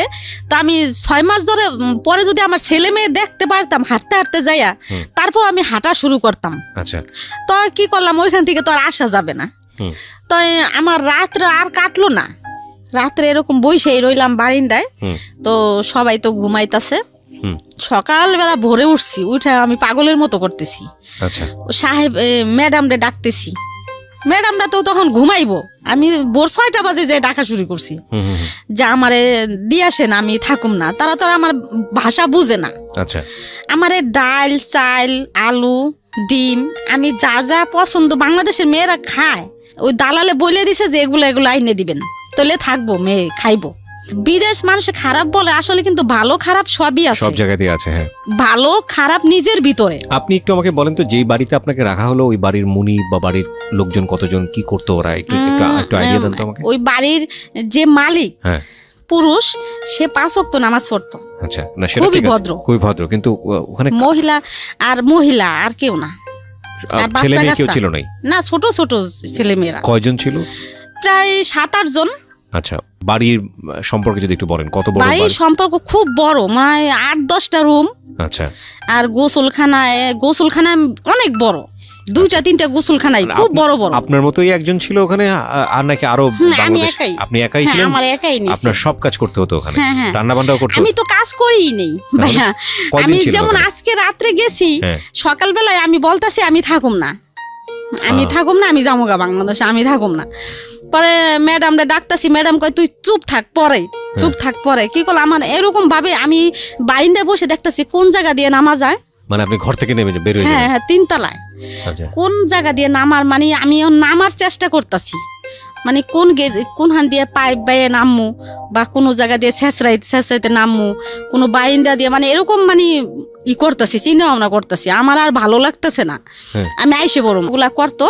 তো আমি 6 মাস ধরে পরে যদি আমার ছেলে মেয়ে দেখতে পারতাম হাঁটতে হাঁটতে যাইয়া, তারপর আমি হাঁটা শুরু করতাম। আচ্ছা, তো কি করলাম, ওইখান থেকে তো আর আসা যাবে না। তো আমার রাত্রে আর কাটলো না, রাত্রে এরকম বইসেই রইলাম বারিন্দায়। তো সবাই তো ঘুমাইতেছে, সকালবেলা ভোরে উঠছি, উঠে আমি পাগলের মতো করতেছি। আচ্ছা, সাহেব ম্যাডামরে ডাকতেছি, ম্যাডামরা তো তখন ঘুমাইবো, আমি ভোর 6টা বাজে যে ডাকা শুরু করছি যে আমারে দিয়ে আসেন, আমি থাকুম না। তারা তো আমার ভাষা বুঝে না। আচ্ছা, আমারে ডাল, চাল, আলু, ডিম, আমি যা যা পছন্দ বাংলাদেশের মেয়েরা খায়, ওই দালালে বলে দিছে যে এগুলো আইনে দিবেন, তাহলে থাকবো, মেয়ে খাইবো। বিদেশ মানুষে খারাপ বলে, আসলে কিন্তু ভালো খারাপ সবই আছে, সব জায়গাতেই আছে। হ্যাঁ, ভালো খারাপ নিজের ভিতরে। আপনি একটু আমাকে বলেন তো, যেই বাড়িতে আপনাকে রাখা হলো ওই বাড়ির মুনি বা বাড়ির লোকজন কতজন, কি করতো ওরা, একটু আইডিয়া দেন তো আমাকে। ওই বাড়ির যে মালিক, হ্যাঁ, পুরুষ, সে 5 ওয়াক্ত নামাজ পড়তো। আচ্ছা, না সেটা ঠিক আছে, খুবই ভদ্র, কিন্তু ওখানে মহিলা আর কেউ না, ছেলে মেয়ে কেউ ছিল না, ছোট ছোট ছেলে মেয়েরা। কয়জন ছিল? প্রায় 7-8 জন। আচ্ছা, বাড়ির সম্পর্কে যদি একটু বলেন, কত বড় বাড়ি? বাড়ির সম্পর্ক খুব বড়, মানে 8-10টা রুম। আচ্ছা, আর গোসলখানা অনেক বড়, 2-3টা গোসলখানাই খুব বড় বড়। আপনার মতোই একজন ছিল ওখানে, আর নাকি আরো? আপনি একাই ছিলেন? আমার একাই নিছি। আপনার সব কাজ করতে হতো ওখানে, রান্না বান্নাও করতে? আমি তো কাজ করিই নেই ভাইয়া। আমি যেমন আজকে রাত্রে গেছি, সকালবেলায় আমি বলতাছি আমি থাকুম না, আমি যামুগা বাংলাদেশে, আমি থাকুম না। পরে ম্যাডামরা ডাকতাছি, ম্যাডাম কয় তুই চুপ থাক পরে। কি করল, আমার এরকম ভাবে আমি বারিন্দায় বসে দেখতাছি কোন জায়গা দিয়ে নামা যায়। মানে আপনি ঘর থেকে নেমে বের হয়ে? হ্যাঁ, 3 তলায়। কোন জায়গা দিয়ে নামার, মানে আমি নামার চেষ্টা করতেছি, মানে কোন হান দিয়ে পাইপ বাইয়ে নামমু, বা কোনো জায়গা দিয়ে ছেঁচড়াইতে নামমু, কোনো বারিন্দা দিয়ে, মানে এরকম মানে করতেছি, চিন্তা ভাবনা করতেছি। আমার আর ভালো লাগতেছে না, আমি আইসে বড় ওগুলা করতো।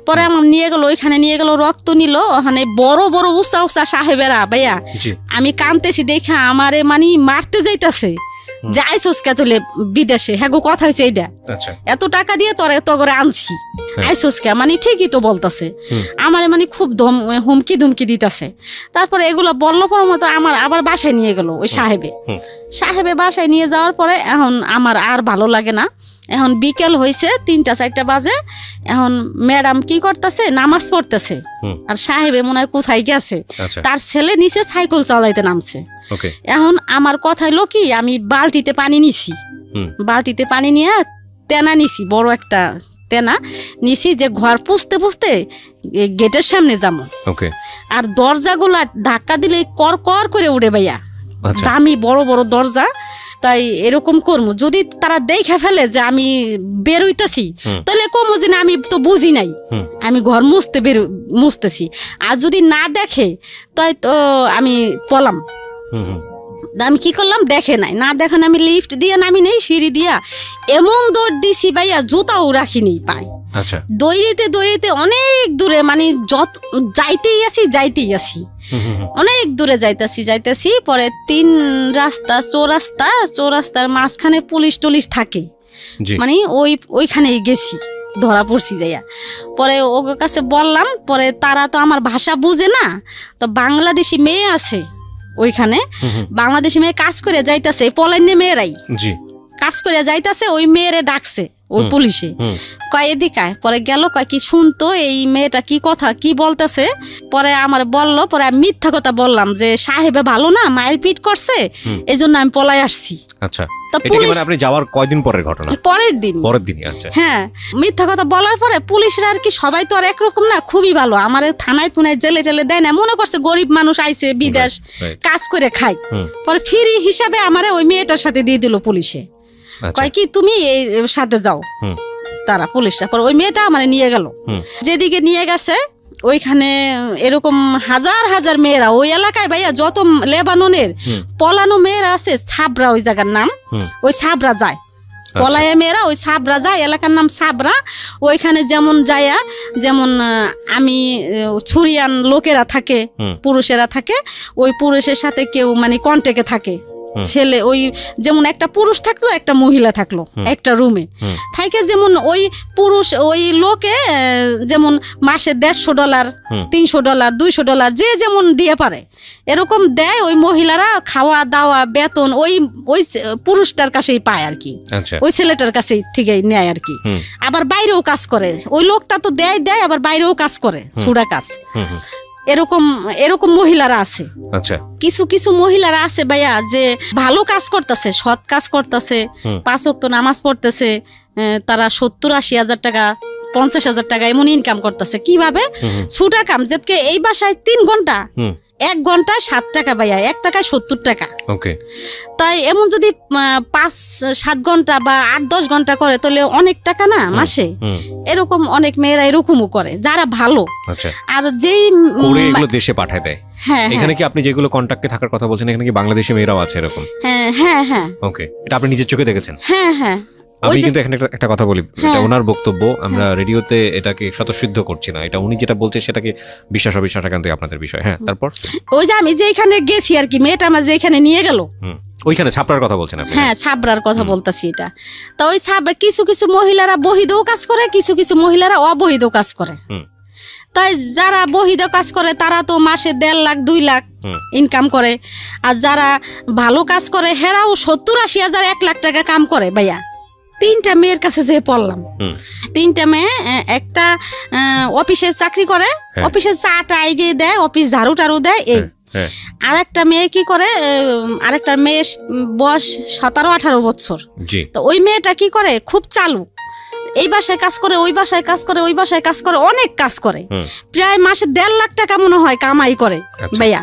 পরে আমার ওইখানে নিয়ে গেল, রক্ত নিল, ওখানে বড় বড় উঁচা সাহেবেরা ভাইয়া। আমি কানতেছি দেখা আমারে মানে মারতে যাইতেছে, যাইছস কে তুলে বিদেশে, হ্যাঁ গো কথা হয়েছে এইটা, এত টাকা দিয়ে তোর এত করে আনছি, আইছস কে, মানে ঠিকই তো বলতেছে আমারে, মানে খুব হুমকি ধুমকি দিতেছে। তারপরে এগুলো বললো পর মতো আমার আবার বাসায় নিয়ে গেল ওই সাহেবে বাসায় নিয়ে যাওয়ার পরে এখন আমার আর ভালো লাগে না। এখন বিকেল হয়েছে, 3-4টা বাজে। এখন ম্যাডাম কি করতেছে, নামাজ পড়তেছে, আর সাহেবে মনে হয় কোথায় গেছে, তার ছেলে নিচে সাইকেল চালাইতে নামছে। এখন আমার কথা হলো কি, আমি বালতিতে পানি নিয়ে তেনা নিছি, বড় একটা তেনা নিছি, যে ঘর পুষতে গেটের সামনে যাবো, আর দরজাগুলা ধাক্কা দিলে কর কর করে উঠে ভাইয়া, দামি বড় বড় দরজা। তাই এরকম করবো, যদি তারা দেখে ফেলে যে আমি বের হইতেছি, তাহলে কমো যে না আমি তো বুঝি নাই, আমি ঘর মুছতেছি। আর যদি না দেখে তাই তো আমি পলাম। আমি কি করলাম, দেখে নাই, না দেখেন আমি লিফট দিয়ে নামি নেই, সিঁড়ি দিয়া এমন দৌড় দিছি ভাইয়া, জুতাও রাখিনি পাই। দৌড়িতে অনেক দূরে, মানে যাইতেই আসি অনেক দূরে যাইতেছি। পরে 3 রাস্তা চৌরাস্তার মাঝখানে পুলিশ টুলিশ থাকে, মানে ওইখানেই গেছি, ধরা পড়ছি যাইয়া। পরে ওর কাছে বললাম, পরে তারা তো আমার ভাষা বুঝে না, তো বাংলাদেশি মেয়ে আছে ওইখানে, বাংলাদেশি মেয়ে কাজ করে যাইতেছে, পলাইনে মেয়েরাই কাজ করে যাইতেছে, ওই মেয়েরে ডাকছে ওই পুলিশে, কয় এদিকায়। পরে গেল, কয় কি শুনতো এই মেয়েটা কি কথা কি বলতেছে। পরে আমার বললো, পরে আমি মিথ্যা কথা বললাম যে সাহেবে ভালো না, মায়ের পিট করছে, এই জন্য আমি পলাই আসছি। আচ্ছা, আপনি যাওয়ার কয়দিন পরের ঘটনা? পরের দিন। আচ্ছা, হ্যাঁ, মিথ্যা কথা বলার পরে পুলিশরা আর কি, সবাই তো আর একরকম না, খুবই ভালো, আমার থানায় জেলে টেলে দেয় না, মনে করছে গরিব মানুষ আইছে বিদেশ কাজ করে খায়। পরে ফ্রি হিসাবে আমারে ওই মেয়েটার সাথে দিয়ে দিল পুলিশে, কয় কি তুমি এই সাথে যাও, তারা পুলিশরা। পরে ওই মেয়েটা আমার নিয়ে গেল, যেদিকে নিয়ে গেছে ওইখানে এরকম হাজার হাজার মেয়েরা, ওই এলাকায় ভাইয়া যত লেবাননের পলানো মেয়েরা আছে, ছাবরা ওই জায়গার নাম, ওই ছাবরা যায়, পলায়া মেয়েরা ওই ছাবরা যায়, এলাকার নাম ছাবরা। ওইখানে যেমন আমি ছুরিয়ান লোকেরা থাকে, পুরুষেরা থাকে, ওই পুরুষের সাথে কেউ মানে কন্টেক্টে থাকে, ছেলে ওই যেমন একটা পুরুষ থাকলো একটা মহিলা থাকলো একটা রুমে থাকে, যেমন ওই পুরুষ ওই লোকে যেমন মাসে $150, $300, $200 যে যেমন দিয়ে পারে এরকম দেয়। ওই মহিলারা খাওয়া দাওয়া বেতন ওই পুরুষটার কাছেই পায় আর কি, ওই ছেলেটার কাছে থেকে নেয় আর কি। আবার বাইরেও কাজ করে, ওই লোকটা তো দেয় আবার বাইরেও কাজ করে, ছুড়া কাজ। এরকম মহিলারা আছে। আচ্ছা, কিছু মহিলারা আছে ভাইয়া যে ভালো কাজ করতেছে, সৎ কাজ করতেছে, 5 ওয়াক্ত নামাজ পড়তেছে, তারা 70-80 হাজার টাকা 50,000 টাকা এমন ইনকাম করতেছে। কিভাবে? ছুটা কাম, যেতে এই বাসায় 3 ঘন্টা 1 ঘন্টায় 7 টাকা ভাইয়া, 1 টাকায় 70 টাকা। ওকে, তাই এমন যদি 5-7 ঘন্টা বা 8-10 ঘন্টা করে তাহলে অনেক টাকা না মাসে। এরকম অনেক মেয়েরা এরকমও করে যারা ভালো। আচ্ছা, আর যেই করে এগুলো দেশে পাঠায় দেয়। হ্যাঁ, এখানে কি আপনি যেগুলো কন্টাক্টে থাকার কথা বলছেন, এখানে কি বাংলাদেশি মেয়েরাও আছে এরকম? হ্যাঁ হ্যাঁ হ্যাঁ। ওকে, এটা আপনি নিজের চোখে দেখেছেন? হ্যাঁ হ্যাঁ। আমি কিন্তু এখানে একটা কথা বলি, এটা ওনার বক্তব্য, আমরা রেডিওতে এটাকে স্বতঃসিদ্ধ করছি না, এটা উনি যেটা বলছে সেটাকে বিশ্বাস অবিশ্বাস একান্ত আপনাদের বিষয়। হ্যাঁ, তারপর ওই যে আমি যে এখানে গেছি আর কি, মেয়েটা আমার যে এখানে নিয়ে গেল, ওইখানে ছাপড়ার কথা বলছেন আপনি? হ্যাঁ, ছাপড়ার কথা বলতেছি। এটা তো ওই কিছু কিছু মহিলারা বহিদেও কাজ করে, কিছু কিছু মহিলারা অবহিদেও কাজ করে। তাই যারা বহিদ কাজ করে তারা তো মাসে 1.5 লাখ 2 লাখ ইনকাম করে, আর যারা ভালো কাজ করে হেরাও 70-80 হাজার 1 লাখ টাকা কাম করে ভাইয়া। 3টা মেয়ের কাছে যে পড়লাম, 3টা মেয়ে, একটা অফিসে চাকরি করে, অফিসে চাটা এগিয়ে দেয়, অফিস ঝাড়ু টাড়ু দেয়, এই। আর একটা মেয়ে কি করে, আরেকটা মেয়ে বয়স 17-18 বছর। তো ওই মেয়েটা কি করে, খুব চালু, এই বাসায় কাজ করে, ওই বাসায় কাজ করে, ওই বাসায় কাজ করে, অনেক কাজ করে, প্রায় মাসে 1.5 লাখ টাকা মনে হয় কামাই করে ভাইয়া।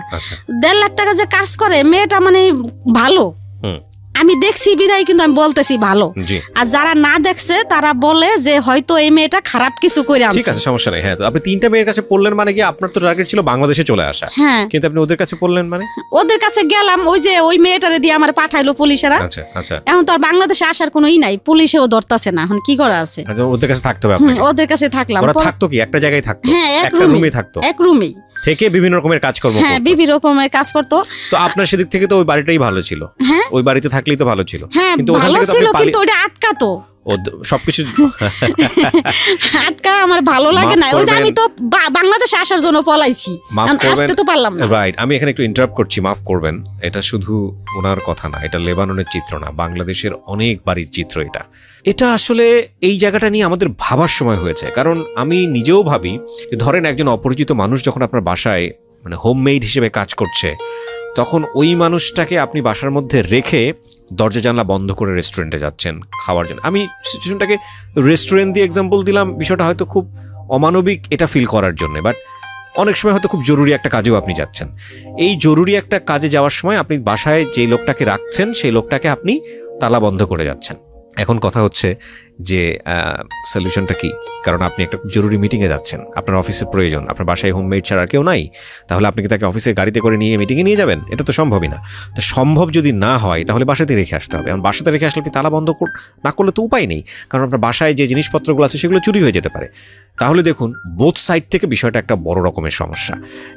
1.5 লাখ টাকা যে কাজ করে, মেয়েটা মানে ভালো, আমি দেখছি বিদায় কিন্তু আমি বলতেছি ভালো। আর যারা না দেখছে তারা বলে যে হয়তো এই মেয়েটা খারাপ কিছু করে আনছে। ঠিক আছে, সমস্যা নেই। হ্যাঁ, তো আপনি 3টা মেয়ের কাছে পড়লেন মানে কি আপনার তো টার্গেট ছিল বাংলাদেশে চলে আসা, কিন্তু আপনি ওদের কাছে পড়লেন মানে? ওদের কাছে গেলাম, ওই যে ওই মেয়েটারে দিয়ে আমার পাঠাইলো পুলিশেরা। আচ্ছা আচ্ছা। এখন তো আর বাংলাদেশে আসার কোনো ই নাই, পুলিশেও ধরতাছে না, এখন কি করা আছে? ওদের কাছে থাকতে হবে আপনাকে? ওদের কাছে থাকলাম। ওরা থাকতো কি একটা জায়গায় থাকতো? হ্যাঁ, একটা রুমে থাকতো। এক রুমেই থেকে বিভিন্ন রকমের কাজকর্ম করতো। হ্যাঁ, বিভিন্ন রকমের কাজ করতো। তো আপনার সেদিক থেকে তো ওই বাড়িটাই ভালো ছিল, ওই বাড়িতে থাকলেই তো ভালো ছিল। কিন্তু ভালো ছিল, কিন্তু ওটা আটকাতো সবকিছু আটকা আমার ভালো লাগে না। ওই যে আমি তো বাংলাদেশে আসার জন্য পলাইছি, আসতে তো পারলাম না। রাইট, আমি এখানে একটু ইন্টারাপ্ট করছি, মাফ করবেন। এটা শুধু ওনার কথা না, এটা লেবাননের চিত্র না, বাংলাদেশের অনেক বাড়ির চিত্র এটা। এটা আসলে এই জায়গাটা নিয়ে আমাদের ভাবার সময় হয়েছে, কারণ আমি নিজেও ভাবি যে ধরেন একজন অপরিচিত মানুষ যখন আপনার বাসায় মানে হোমমেড হিসেবে কাজ করছে, তখন ওই মানুষটাকে আপনি বাসার মধ্যে রেখে দরজা জানলা বন্ধ করে রেস্টুরেন্টে যাচ্ছেন খাওয়ার জন্য। আমি সিচুয়েশনটাকে রেস্টুরেন্ট দিয়ে এক্সাম্পল দিলাম, বিষয়টা হয়তো খুব অমানবিক এটা ফিল করার জন্য, বাট অনেক সময় হয়তো খুব জরুরি একটা কাজেও আপনি যাচ্ছেন। এই জরুরি একটা কাজে যাওয়ার সময় আপনি বাসায় যে লোকটাকে রাখছেন সেই লোকটাকে আপনি তালা বন্ধ করে যাচ্ছেন। এখন কথা হচ্ছে যে সলিউশনটা কি? কারণ আপনি একটা জরুরি মিটিংয়ে যাচ্ছেন, আপনার অফিসে প্রয়োজন, আপনার বাসায় হোমমেড ছাড়া কেউ নাই, তাহলে আপনি কি তাকে অফিসে গাড়িতে করে নিয়ে মিটিংয়ে নিয়ে যাবেন? এটা তো সম্ভবই না। তো সম্ভব যদি না হয় তাহলে বাসাতে রেখে আসতে হবে। এখন বাসাতে রেখে আসলে আপনি তালা বন্ধ না করলে তো উপায় নেই, কারণ আপনার বাসায় যে জিনিসপত্রগুলো আছে সেগুলো চুরি হয়ে যেতে পারে। তাহলে দেখুন, বোথ সাইড থেকে বিষয়টা একটা বড় রকমের সমস্যা,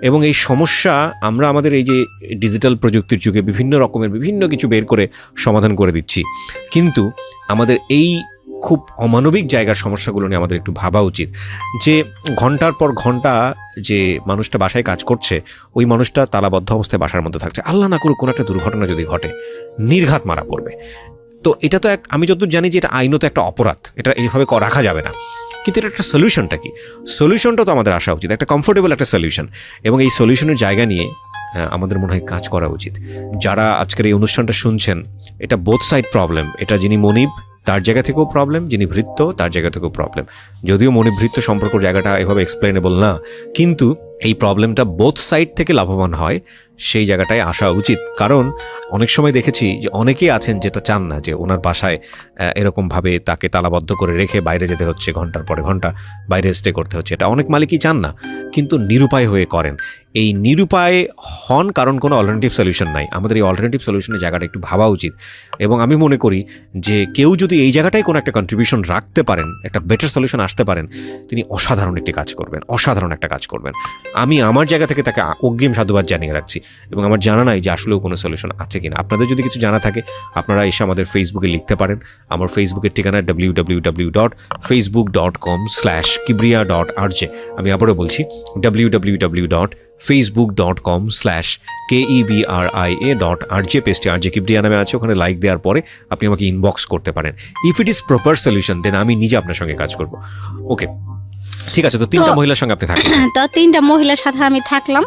এবং এই সমস্যা আমরা আমাদের এই যে ডিজিটাল প্রযুক্তির যুগে বিভিন্ন রকমের বিভিন্ন কিছু বের করে সমাধান করে দিচ্ছি, কিন্তু আমাদের এই খুব অমানবিক জায়গার সমস্যাগুলো নিয়ে আমাদের একটু ভাবা উচিত। যে ঘন্টার পর ঘন্টা যে মানুষটা বাসায় কাজ করছে, ওই মানুষটা তালাবদ্ধ অবস্থায় বাসার মধ্যে থাকছে, আল্লাহ না করুক কোনো একটা দুর্ঘটনা যদি ঘটে, নির্ঘাত মারা পড়বে। তো এটা তো আমি যতদূর জানি যে এটা আইনত একটা অপরাধ, এটা এইভাবে রাখা যাবে না। কিন্তু এটা একটা সলিউশনটা কি? সলিউশনটা তো আমাদের আসা উচিত, একটা কমফোর্টেবল একটা সলিউশন, এবং এই সলিউশনের জায়গা নিয়ে আমাদের মনে হয় কাজ করা উচিত। যারা আজকের এই অনুষ্ঠানটা শুনছেন, এটা বোথ সাইড প্রবলেম। এটা যিনি মনিব তার জায়গা থেকেও প্রবলেম, যিনি ভৃত্য তার জায়গা থেকেও প্রবলেম। যদিও মনিব ভৃত্য সম্পর্ক জায়গাটা এভাবে এক্সপ্লেনেবল না, কিন্তু এই প্রবলেমটা বোথ সাইড থেকে লাভবান হয় সেই জায়গাটায় আসা উচিত। কারণ অনেক সময় দেখেছি যে অনেকেই আছেন যেটা চান না যে ওনার বাসায় এরকমভাবে তাকে তালাবদ্ধ করে রেখে বাইরে যেতে হচ্ছে, ঘন্টার পরে ঘন্টা বাইরে স্টে করতে হচ্ছে, এটা অনেক মালিকই চান না, কিন্তু নিরুপায় হয়ে করেন। এই নিরুপায় হন কারণ কোনো অল্টারনেটিভ সলিউশন নাই। আমাদের এই অল্টারনেটিভ সলিউশনের জায়গাটা একটু ভাবা উচিত, এবং আমি মনে করি যে কেউ যদি এই জায়গাটায় কোনো একটা কন্ট্রিবিউশন রাখতে পারেন, একটা বেটার সলিউশন আসতে পারেন, তিনি অসাধারণ একটি কাজ করবেন, অসাধারণ একটা কাজ করবেন। আমি আমার জায়গা থেকে তাকে অগ্রিম সাধুবাদ জানিয়ে রাখছি, এবং আমার জানা নাই যে আসলেও কোনো সলিউশন আছে কিনা। আপনাদের যদি কিছু জানা থাকে আপনারা এসে আমাদের ফেসবুকে লিখতে পারেন। আমার ফেসবুকের ঠিকানা www.facebook.com/kibriya.rj। আমি আবারও বলছি www.facebook.com/KEBRIA.RJ, পেজটি RJ কিবরিয়া নামে আছে, ওখানে লাইক দেওয়ার পরে আপনি আমাকে ইনবক্স করতে পারেন। If it is proper solution then আমি নিজে আপনার সঙ্গে কাজ করব। ওকে, ঠিক আছে। তো 3টা মহিলার সঙ্গে আপনি থাকলেন? তো 3টা মহিলার সাথে আমি থাকলাম।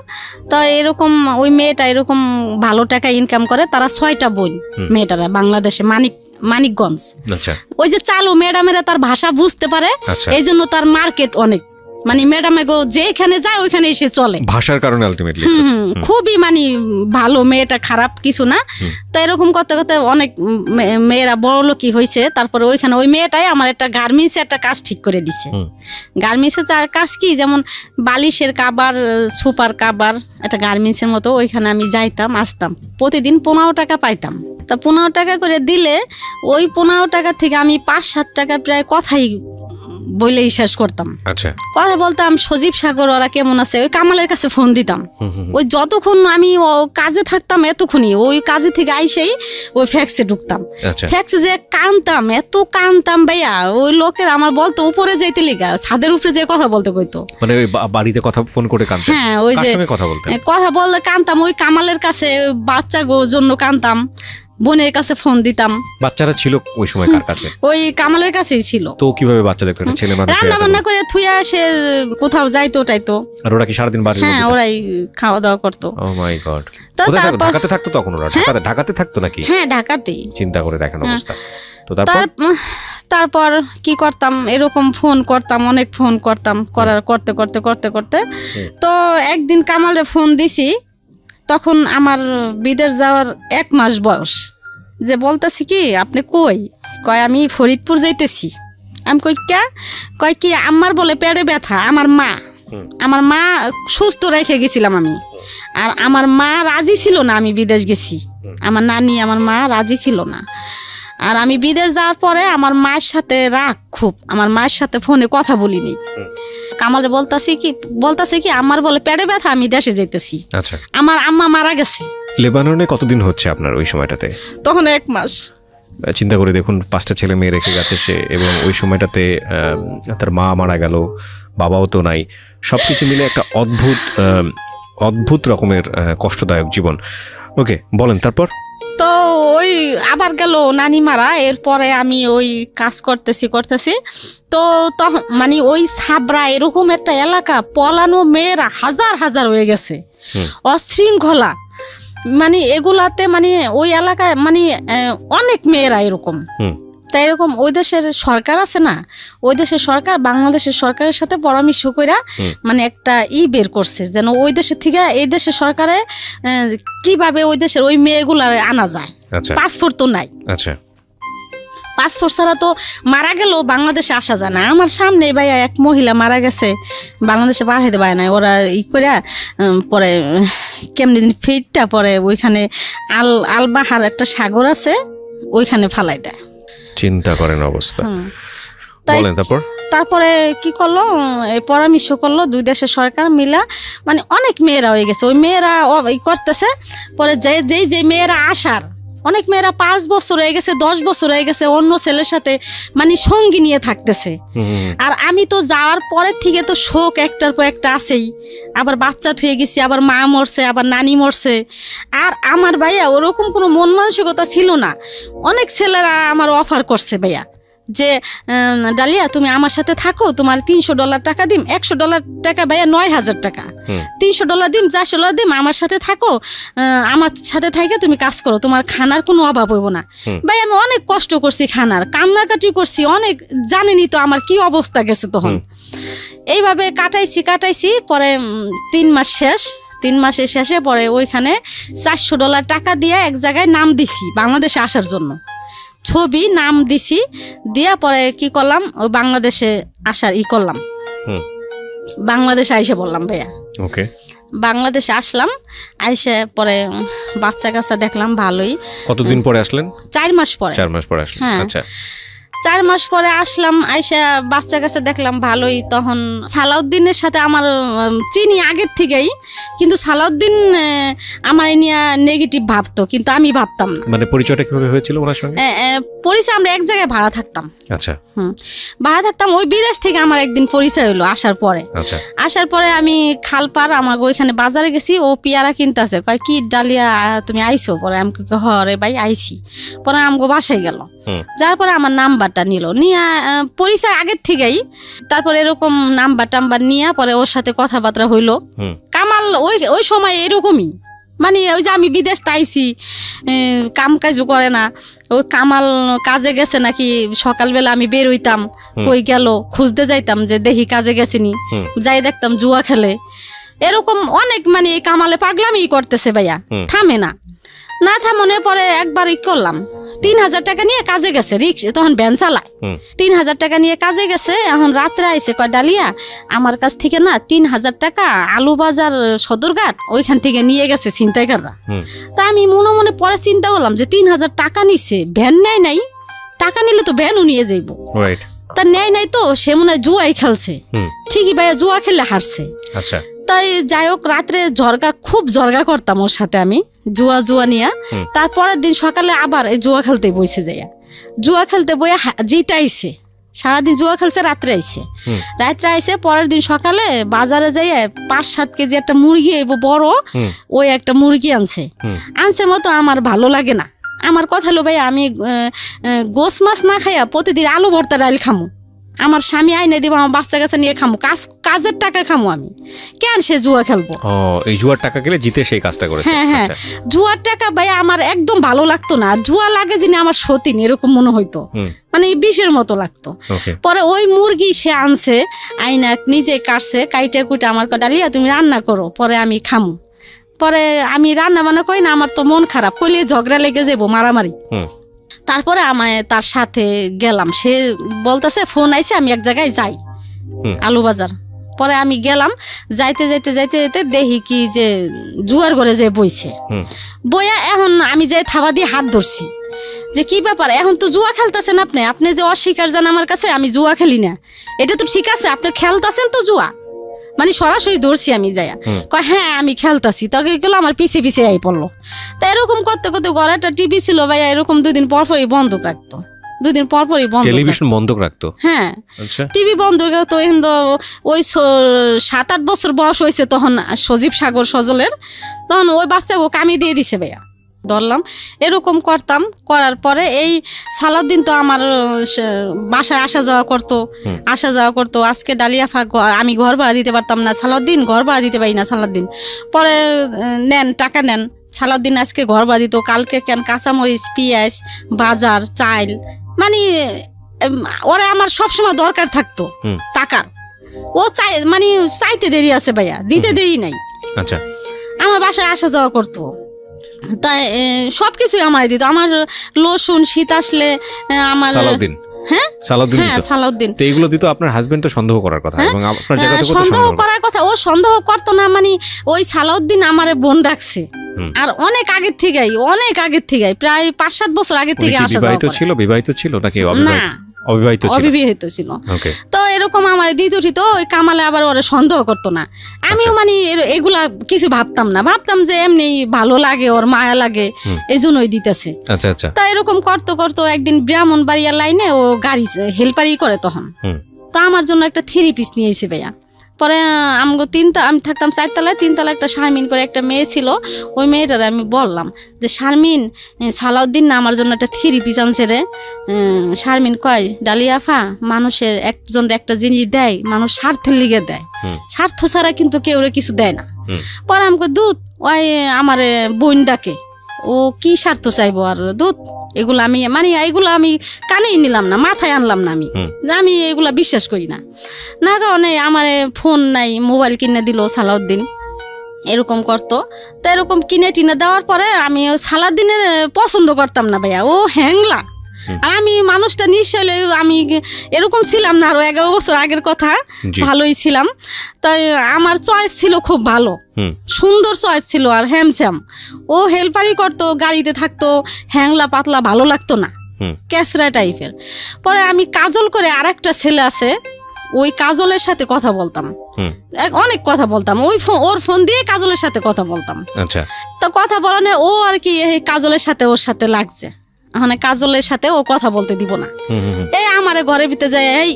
তো এরকম ওই মেয়েটা এরকম ভালো টাকা ইনকাম করে, তারা 6টা বোন, মেয়েটারা বাংলাদেশে মানিকগঞ্জ। আচ্ছা। ওই যে চালু ম্যাডামেরা তার ভাষা বুঝতে পারে, এই জন্য তার মার্কেট অনেক। মানে ম্যাডাম গো যেখানে যায় ওইখানে এসে চলে, ভাষার কারণে আলটিমেটলি খুবই মানে ভালো, মেয়েটা খারাপ কিছু না। তো এরকম করতে করতে অনেক মেয়েরা বড় লোকই হয়েছে। তারপরে ওইখানে ওই মেয়েটাই আমার একটা গার্মেন্টসে একটা কাজ ঠিক করে দিছে। গার্মেন্টসের কাজ কি, যেমন বালিশের কাবার, সুপার কাবার, একটা গার্মেন্টসের মতো। ওইখানে আমি যাইতাম আসতাম, প্রতিদিন 15 টাকা পাইতাম। তা 15 টাকা করে দিলে ওই 15 টাকা থেকে আমি 5-7 টাকা প্রায় কথাই বলেই শেষ করতাম। আচ্ছা, কথা বলতাম, সজীব সাগর ওরা কেমন আছে, ওই কামালের কাছে ফোন দিতাম। ওই যতক্ষণ আমি কাজে থাকতাম এতক্ষণই ওই কাজে থেকে আইসেই ওই ফ্যাক্সে ঢুকতাম। ফ্যাক্সে যে কানতাম, এত কানতাম ভাইয়া, ওই লোকের আমার বলতো উপরে যাইতে লিগা, ছাদের উপরে যে কথা বলতে কইতো, মানে ওই বাড়িতে কথা ফোন করে কানতাম। হ্যাঁ, ওই যে কথা বললে কানতাম, ওই কামালের কাছে বাচ্চা জন্য কানতাম, বোনের কাছে ফোন দিতাম। বাচ্চারা ছিল ওই সময় কার কাছে? ওই কামালের কাছেই ছিল। তো কিভাবে বাচ্চা দেখতো? ছেলে মানুষ রান্না বান্না করে থুইয়া সে কোথাও যাইতো টাইতো। আর ওরা কি সারাদিন বাড়ির মধ্যে? হ্যাঁ, ওরাই খাওয়া দাওয়া করতো। ও মাই গড। ঢাকাতে থাকতো তখন ওরা? ঢাকাতে থাকতো নাকি? হ্যাঁ, ঢাকাতেই। চিন্তা করে দেখেন অবস্থা। তো তারপর কি করতাম, এরকম ফোন করতাম, অনেক ফোন করতাম, করতে করতে করতে করতে তো একদিন কামালে ফোন দিছি, তখন আমার বিদেশ যাওয়ার 1 মাস বয়স। যে বলতেছি কি আপনি কই? কয় আমি ফরিদপুর যাইতেছি। আমি কই কে? কয় কি আমার বলে পেটে ব্যথা, আমার মা সুস্থ রেখে গেছিলাম আমি। আর আমার মা রাজি ছিল না আমি বিদেশ গেছি, আমার নানি আমার মা রাজি ছিল না। আর আমি বিদেশ যাওয়ার পরে আমার মায়ের সাথে রাগ খুব, আমার মায়ের সাথে ফোনে কথা বলিনি। কামালে বলতাছে কি আমার বলে পেটে ব্যথা, আমি দেশে যাইতেছি। আচ্ছা, আমার আম্মা মারা গেছে। লেবাননে কতদিন হচ্ছে আপনার ওই সময়টাতে? তখন 1 মাস। চিন্তা করে দেখুন, 5টা ছেলে মেয়ে রেখে গেছে সে, এবং ওই সময়টাতে তার মা মারা গেল, বাবাও তো নাই, সবকিছু মিলে একটা অদ্ভুত রকমের কষ্টদায়ক জীবন। ওকে, বলেন তারপর। তো ওই আবার গেল নানি মারা, এরপরে আমি ওই কাজ করতেছি তো মানে ওই সাবরা এরকম একটা এলাকা, পলানো মেয়েরা হাজার হয়ে গেছে, অশৃঙ্খলা, মানে এগুলাতে মানে ওই এলাকায় মানে অনেক মেয়েরা এরকম। তাই এরকম ওই দেশের সরকার আছে না, ওই দেশের সরকার বাংলাদেশের সরকারের সাথে পরামর্শ করে মানে একটা বের করছে, যেন ওই দেশের থেকে এই দেশের সরকারে কিভাবে ওই দেশের ওই মেয়েগুলা আনা যায়। পাসপোর্ট তো নাই। আচ্ছা, পাসপোর্ট ছাড়া তো মারা গেলেও বাংলাদেশে আসা যায় না। আমার সামনে ভাইয়া এক মহিলা মারা গেছে, বাংলাদেশে পাঠাইতে পারে না, ওরা করে পরে কেমনি ফিটটা পরে ওইখানে আলবাহার একটা সাগর আছে, ওইখানে ফালাই দেয়। চিন্তা করেন অবস্থা। বলেন তারপরে কি করলো, পরামর্শ করলো 2 দেশের সরকার মিলা, মানে অনেক মেয়েরা হয়ে গেছে, ওই মেয়েরা করতেছে। পরে যে মেয়েরা আসার, অনেক মেয়েরা 5 বছর হয়ে গেছে, 10 বছর হয়ে গেছে অন্য ছেলের সাথে মানে সঙ্গী নিয়ে থাকতেছে। আর আমি তো যাওয়ার পরের থেকে তো শোক একটার পর একটা আছেই, আবার বাচ্চা থুয়ে গেছি, আবার মা মরছে, আবার নানি মরছে। আর আমার ভাইয়া ওরকম কোনো মন মানসিকতা ছিল না। অনেক ছেলেরা আমার অফার করছে ভাইয়া যে ডালিয়া তুমি আমার সাথে থাকো, তোমার $300 টাকা দিম, $100 টাকা ভাইয়া 9000 টাকা, $300 দিম, $400 দিম, আমার সাথে থাকো, আমার সাথে থাইকে তুমি কাজ করো, তোমার খানার কোনো অভাব হইব না। ভাই আমি অনেক কষ্ট করছি, খানার কান্নাকাটি করছি অনেক, জানেনি তো আমার কি অবস্থা গেছে তখন। এইভাবে কাটাইছি। পরে 3 মাস শেষ, 3 মাসের শেষে পরে ওইখানে $400 টাকা দিয়ে এক জায়গায় নাম দিছি বাংলাদেশে আসার জন্য, ছবি নাম দিছি, দিয়া পরে কি করলাম, ওই বাংলাদেশে আসার করলাম। বাংলাদেশে আইসে বললাম ভাইয়া, ওকে, বাংলাদেশে আসলাম, আইসে পরে বাচ্চা কাচ্চা দেখলাম ভালোই। কতদিন পরে আসলেন? 4 মাস পরে। 4 মাস পরে আসলেন। আচ্ছা, 4 মাস পরে আসলাম, আইসা বাচ্চা কাছে দেখলাম ভালোই। তখন সালাউদ্দিনের সাথে আমার চিনি আগের থেকেই, কিন্তু সালাউদ্দিন আমার নিয়ে নেগেটিভ ভাবতো, কিন্তু আমি ভাবতাম না। মানে পরিচয়টা কিভাবে হয়েছিল ওনার সঙ্গে? পরিচয় আমরা এক জায়গায় ভাড়া থাকতাম। আচ্ছা, ভাড়া থাকতাম। ওই বিদেশ থেকে আমার একদিন পরিচয় হলো আসার পরে। আচ্ছা, আসার পরে আমি খালপার আমার ওইখানে বাজারে গেছি, ও পেয়ারা কিনতে আছে, কয় কি ডালিয়া তুমি আইসো? পরে আমি হরে ভাই আইসি। পরে আমগো বাসায় গেল, যার পরে আমার নাম্বারটা নিল, নিয়ে পরিচয় আগের থেকেই। তারপরে এরকম নাম্বার টাম্বার নিয়ে পরে ওর সাথে কথাবার্তা হইলো। কামাল ওই সময় এরকমই, মানে ওই যে আমি বিদেশ তাইছি, কাম কাজও করে না, ওই কামাল কাজে গেছে নাকি, সকালবেলা আমি বের হইতাম, কই গেল খুঁজতে যাইতাম যে দেখি কাজে গেছিনি, যাই দেখতাম জুয়া খেলে, এরকম অনেক মানে কামালে পাগলামি করতেছে ভাইয়া, থামে না। না থামনে পরে একবার করলাম, 3000 টাকা নিয়ে কাজে গেছে, রিক্সা তখন ভ্যান চালায়, 3000 টাকা নিয়ে কাজে গেছে। এখন রাত্রে আইসে কয় ডালিয়া আমার কাছ থেকে না 3000 টাকা আলু বাজার সদরঘাট ওইখান থেকে নিয়ে গেছে ছিনতাইকাররা। তা আমি মনে মনে পরে চিন্তা করলাম যে 3000 টাকা নিছে, ভ্যান নেয় নাই, টাকা নিলে তো ভ্যানও নিয়ে যাইব, তা নেয় নাই তো সে মনে হয় জুয়াই খেলছে। ঠিকই ভাইয়া জুয়া খেলে হারছে। আচ্ছা, তাই যাই হোক রাত্রে খুব জর্গা করতাম ওর সাথে আমি, জুয়া নিয়ে। তারপরের দিন সকালে আবার এই জুয়া খেলতে বইছে যাইয়া, জুয়া খেলতে বইয়া জিতে আইছে, সারাদিন জুয়া খেলছে, রাত্রে আইছে। পরের দিন সকালে বাজারে যাইয়া 5-7 কেজি একটা মুরগি বড়, ওই একটা মুরগি আনছে মতো আমার ভালো লাগে না। আমার কথা হলো ভাই আমি গোস মাছ না খাইয়া প্রতিদিন আলু ভর্তা ডাল খামু, আমার স্বামী আইনে দিব, আমার বাচ্চা কাছে নিয়ে খামু, কাজের টাকা খামু, আমি কেন সে জুয়া খেলবো? এই জুয়ার টাকা গেলে জিতে সেই কাজটা করেছে। হ্যাঁ, জুয়ার টাকা ভাই আমার একদম ভালো লাগতো না, জুয়া লাগে যিনি আমার সতীন এরকম মনে হইতো, মানে বিষের মতো লাগতো। পরে ওই মুরগি সে আনছে, আইনা নিজে কাটছে, কাইটে কুইটে আমার ডালিয়া তুমি রান্না করো, পরে আমি খামু। পরে আমি রান্না বান্না করি না, আমার তো মন খারাপ, কইলে ঝগড়া লেগে যাবো, মারামারি। তারপরে আমায় তার সাথে গেলাম, সে বলতেছে ফোন আইছে আমি এক জায়গায় যাই আলু বাজার। পরে আমি গেলাম, যাইতে দেখি কি যে জুয়ার ঘরে যে বইছে, বইয়া এখন আমি যাই থাবা দিয়ে হাত ধরছি যে কি ব্যাপার, এখন তো জুয়া খেলতেছেন আপনি যে অস্বীকার জান আমার কাছে আমি জুয়া খেলি না, এটা তো ঠিক আছে, আপনি খেলতেছেন তো জুয়া, মানে সরাসরি ধরছি আমি যাইয়া, কয় হ্যাঁ আমি খেলতাছি। তবে গেলো আমার পিছে আই পড়লো। তা এরকম করতে ঘরে একটা টিভি ছিল ভাইয়া, এরকম 2 দিন পরপরই বন্ধ রাখতো, 2 দিন পরপরই টেলিভিশন বন্ধ রাখতো। হ্যাঁ, টিভি বন্ধ রাখতো। এখন তো ওই 7-8 বছর বয়স হয়েছে তখন সজীব সাগর সজলের, তখন ওই বাচ্চাকে কামি দিয়ে দিছে ভাইয়া, ধরলাম। এরকম করতাম, করার পরে এই সালাউদ্দিন তো আমার বাসায় আসা যাওয়া করতো। আজকে ডালিয়া আমি ঘর ভাড়া দিতে পারতাম না, সালাউদ্দিন ঘর ভাড়া দিতে পারি না। সালাউদ্দিন পরে টাকা নেন, সালাউদ্দিন আজকে ঘর ভাড়া দিত, কালকে কেন কাঁচামরিচ, পেঁয়াজ, বাজার, চাল, মানে ওরা আমার সবসময় দরকার থাকতো টাকার। ও মানে চাইতে দেরি আছে ভাইয়া, দিতে দেরি নাই। আচ্ছা, আমার বাসায় আসা যাওয়া করতো, তাই সবকিছুই আমার দিত। আমার লসুন শীত আসলে আমার সালাউদ্দিন, হ্যাঁ সালাউদ্দিন, তো এইগুলো দিত। আপনার হাজবেন্ড তো সন্দেহ করার কথা, এবং আপনার জায়গাতে সন্দেহ করার কথা, ও সন্দেহ করতো না, মানে ওই সালাউদ্দিন আমারে বোন রাখছে, আর অনেক আগের থেকে প্রায় 5-7 বছর আগের থেকে আসা যাওয়া করে। বিবাহিত ছিল নাকি অবিবাহিত ছিল? তো এরকম আমার দ্বিতীয় তো ওই কামালে আবার ওরা সন্দেহ করতো না। আমিও মানে এগুলা কিছু ভাবতাম না, ভাবতাম যে এমনি ভালো লাগে, ওর মায়া লাগে, এই জন্যই দিতেছে। তা এরকম করতো একদিন ব্রাহ্মণবাড়িয়া লাইনে ও গাড়ি হেল্পারি করে, তখন তো আমার জন্য একটা 3 পিস নিয়ে এসে ভাইয়া। পরে আমি থাকতাম 4 তলায়, 3 তলায় একটা শারমিন করে একটা মেয়ে ছিল, ওই মেয়েটার আমি বললাম যে শারমিন, সালাউদ্দিন না আমার জন্য একটা 3 পিস আনছে রে। শারমিন কয় ডালিয়া আফা, মানুষের একজন একটা জিনিস দেয় মানুষ স্বার্থের লিগে দেয়, স্বার্থ ছাড়া কিন্তু কেউ কিছু দেয় না। পরে আমাকে দুধ ওই আমার বোন ডাকে, ও কি স্বার্থ চাইবো আর দুধ, এগুলো আমি মানে এগুলো আমি কানেই নিলাম না, মাথায় আনলাম না, আমি এগুলা বিশ্বাস করি না। না কারণে আমার ফোন নাই, মোবাইল কিনে দিল সালাউদ্দিন, এরকম করতো। তো এরকম কিনে টিনে দেওয়ার পরে আমি সালাউদ্দিনের পছন্দ করতাম না ভাইয়া, ও হ্যাংলা। আর আমি মানুষটা নিশ্চয় আমি এরকম ছিলাম না, আরো 11 বছর আগের কথা, ভালোই ছিলাম। তাই আমার চয়েস ছিল খুব ভালো, সুন্দর চয়েস ছিল, আর হ্যামস্যাম। ও হেল্পারি করতো, গাড়িতে থাকতো, হ্যাংলা পাতলা ভালো লাগতো না, ক্যাসরা টাইপের। পরে আমি কাজল করে আরেকটা ছেলে আছে, ওই কাজলের সাথে কথা বলতাম, অনেক কথা বলতাম, ওর ফোন দিয়ে কাজলের সাথে কথা বলতাম। তো কথা বলানে ও আর কি কাজলের সাথে ওর সাথে লাগছে, মানে কাজলের সাথে ও কথা বলতে দিব না। এই আমারে ঘরের ভিতরে যায়, এই